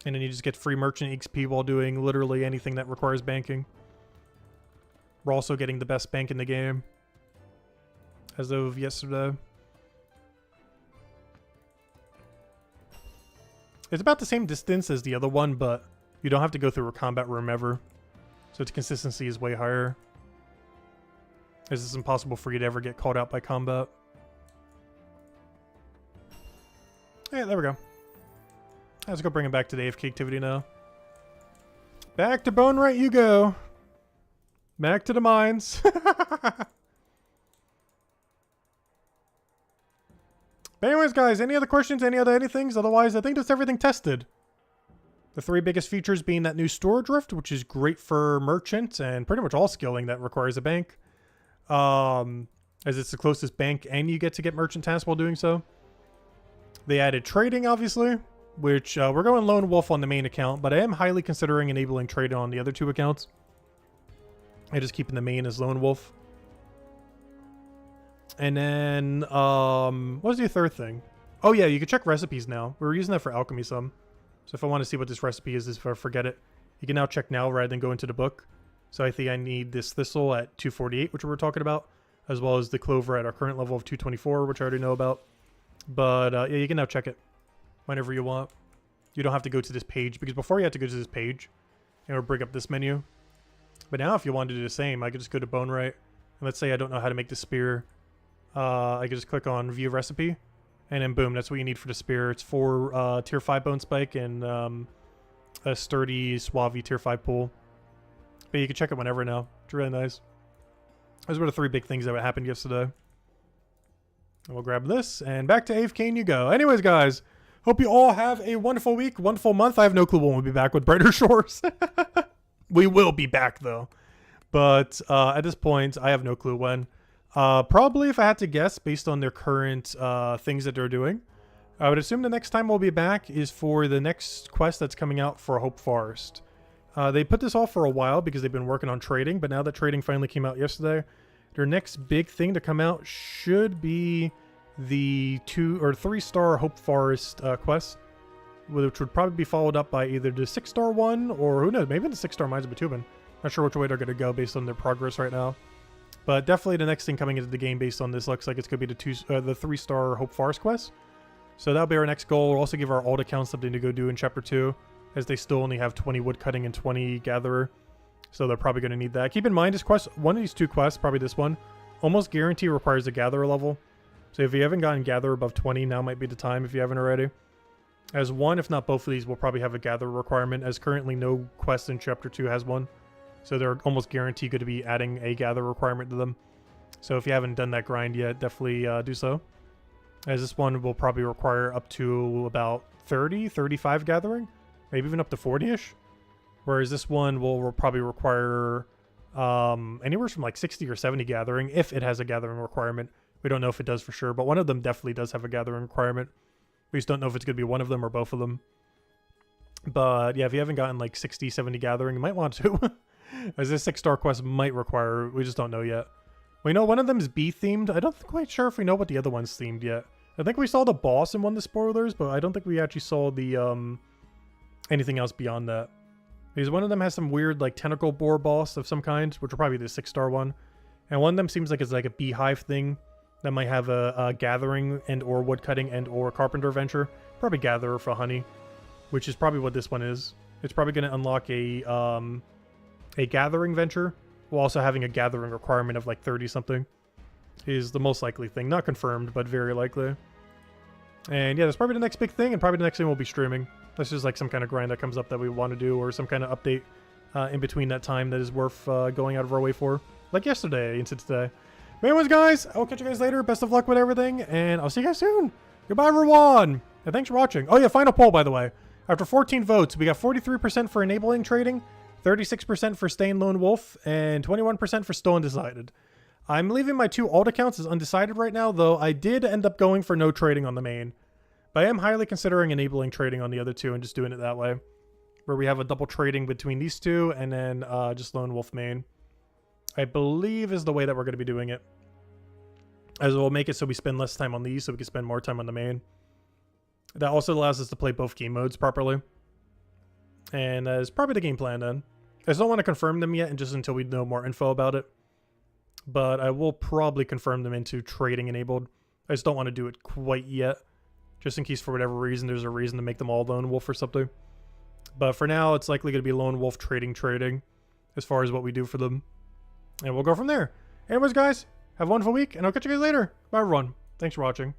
And then you just get free merchant XP while doing literally anything that requires banking. We're also getting the best bank in the game. As of yesterday. It's about the same distance as the other one, but you don't have to go through a combat room ever. So its consistency is way higher. As it's impossible for you to ever get called out by combat. Yeah, there we go. Let's go bring him back to the AFK activity now. Back to Bone Right you go. Back to the mines. But anyways, guys, any other questions? Any other anythings? Otherwise, I think that's everything tested. The 3 biggest features being that new storage rift, which is great for merchant and pretty much all skilling that requires a bank. As it's the closest bank and you get to get merchant tasks while doing so. They added trading, obviously. Which, we're going Lone Wolf on the main account, but I am highly considering enabling trading on the other 2 accounts. I just keeping the main as Lone Wolf. And then, what was the 3rd thing? Oh yeah, you can check recipes now. We were using that for alchemy some. So if I want to see what this recipe is if I forget it, you can now check now rather than go into the book. So I think I need this thistle at 248, which we were talking about, as well as the clover at our current level of 224, which I already know about. But, yeah, you can now check it. Whenever you want. You don't have to go to this page, because before you had to go to this page and it would bring up this menu. But now if you want to do the same, I could just go to Bone Right. And let's say I don't know how to make the spear. I could just click on View Recipe. And then boom, that's what you need for the spear. It's 4 tier 5 bone spike and a sturdy Suave tier 5 pool. But you can check it whenever now. It's really nice. Those were the 3 big things that happened yesterday. And we'll grab this, and back to AFK you go. Anyways, guys, hope you all have a wonderful week, wonderful month. I have no clue when we'll be back with Brighter Shores. We will be back, though. But at this point, I have no clue when. Probably, if I had to guess, based on their current things that they're doing, I would assume the next time we'll be back is for the next quest that's coming out for Hope Forest. They put this off for a while because they've been working on trading, but now that trading finally came out yesterday, their next big thing to come out should be the 2 or 3-star Hope Forest quest, which would probably be followed up by either the 6-star one, or who knows, maybe the 6-star Mines of Bitumen. Not sure which way they're going to go based on their progress right now. But definitely the next thing coming into the game based on this looks like it's going to be the 3-star Hope Forest quest. So that'll be our next goal. We'll also give our alt account something to go do in Chapter 2, as they still only have 20 woodcutting and 20 gatherer. So they're probably going to need that. Keep in mind, this quest, one of these 2 quests, probably this one, almost guarantee requires a gatherer level. So if you haven't gotten gatherer above 20, now might be the time if you haven't already. As one, if not both of these, will probably have a gatherer requirement, as currently no quest in Chapter 2 has one. So they're almost guaranteed going to be adding a gatherer requirement to them. So if you haven't done that grind yet, definitely do so. As this one will probably require up to about 30, 35 gathering. Maybe even up to 40-ish. Whereas this one will probably require anywhere from like 60 or 70 gathering, if it has a gathering requirement. We don't know if it does for sure, but one of them definitely does have a gathering requirement. We just don't know if it's going to be one of them or both of them. But yeah, if you haven't gotten like 60, 70 gathering, you might want to. As this 6-star quest might require, we just don't know yet. We know one of them is bee-themed. I don't quite sure if we know what the other one's themed yet. I think we saw the boss in one of the spoilers, but I don't think we actually saw the anything else beyond that. Because one of them has some weird like tentacle boar boss of some kind, which will probably be the 6-star one. And one of them seems like it's like a beehive thing that might have a gathering and or woodcutting and or carpenter venture. Probably gatherer for honey, which is probably what this one is. It's probably going to unlock a gathering venture, while also having a gathering requirement of like 30 something. Is the most likely thing. Not confirmed, but very likely. And yeah, that's probably the next big thing, and probably the next thing we'll be streaming. That's just like some kind of grind that comes up that we want to do, or some kind of update in between that time that is worth going out of our way for. Like yesterday into today. But anyways, guys, I'll catch you guys later. Best of luck with everything, and I'll see you guys soon. Goodbye, everyone. And thanks for watching. Oh yeah, final poll, by the way. After 14 votes, we got 43% for enabling trading, 36% for staying lone wolf, and 21% for still undecided. I'm leaving my 2 alt accounts as undecided right now, though I did end up going for no trading on the main. But I am highly considering enabling trading on the other 2 and just doing it that way. Where we have a double trading between these 2 and then just lone wolf main. I believe is the way that we're going to be doing it. As we'll make it so we spend less time on these so we can spend more time on the main. That also allows us to play both game modes properly. And that is probably the game plan then. I just don't want to confirm them yet and just until we know more info about it. But I will probably confirm them into trading enabled. I just don't want to do it quite yet. Just in case for whatever reason there's a reason to make them all lone wolf or something. But for now it's likely going to be lone wolf trading as far as what we do for them. And we'll go from there. Anyways guys, have a wonderful week and I'll catch you guys later. Bye everyone. Thanks for watching.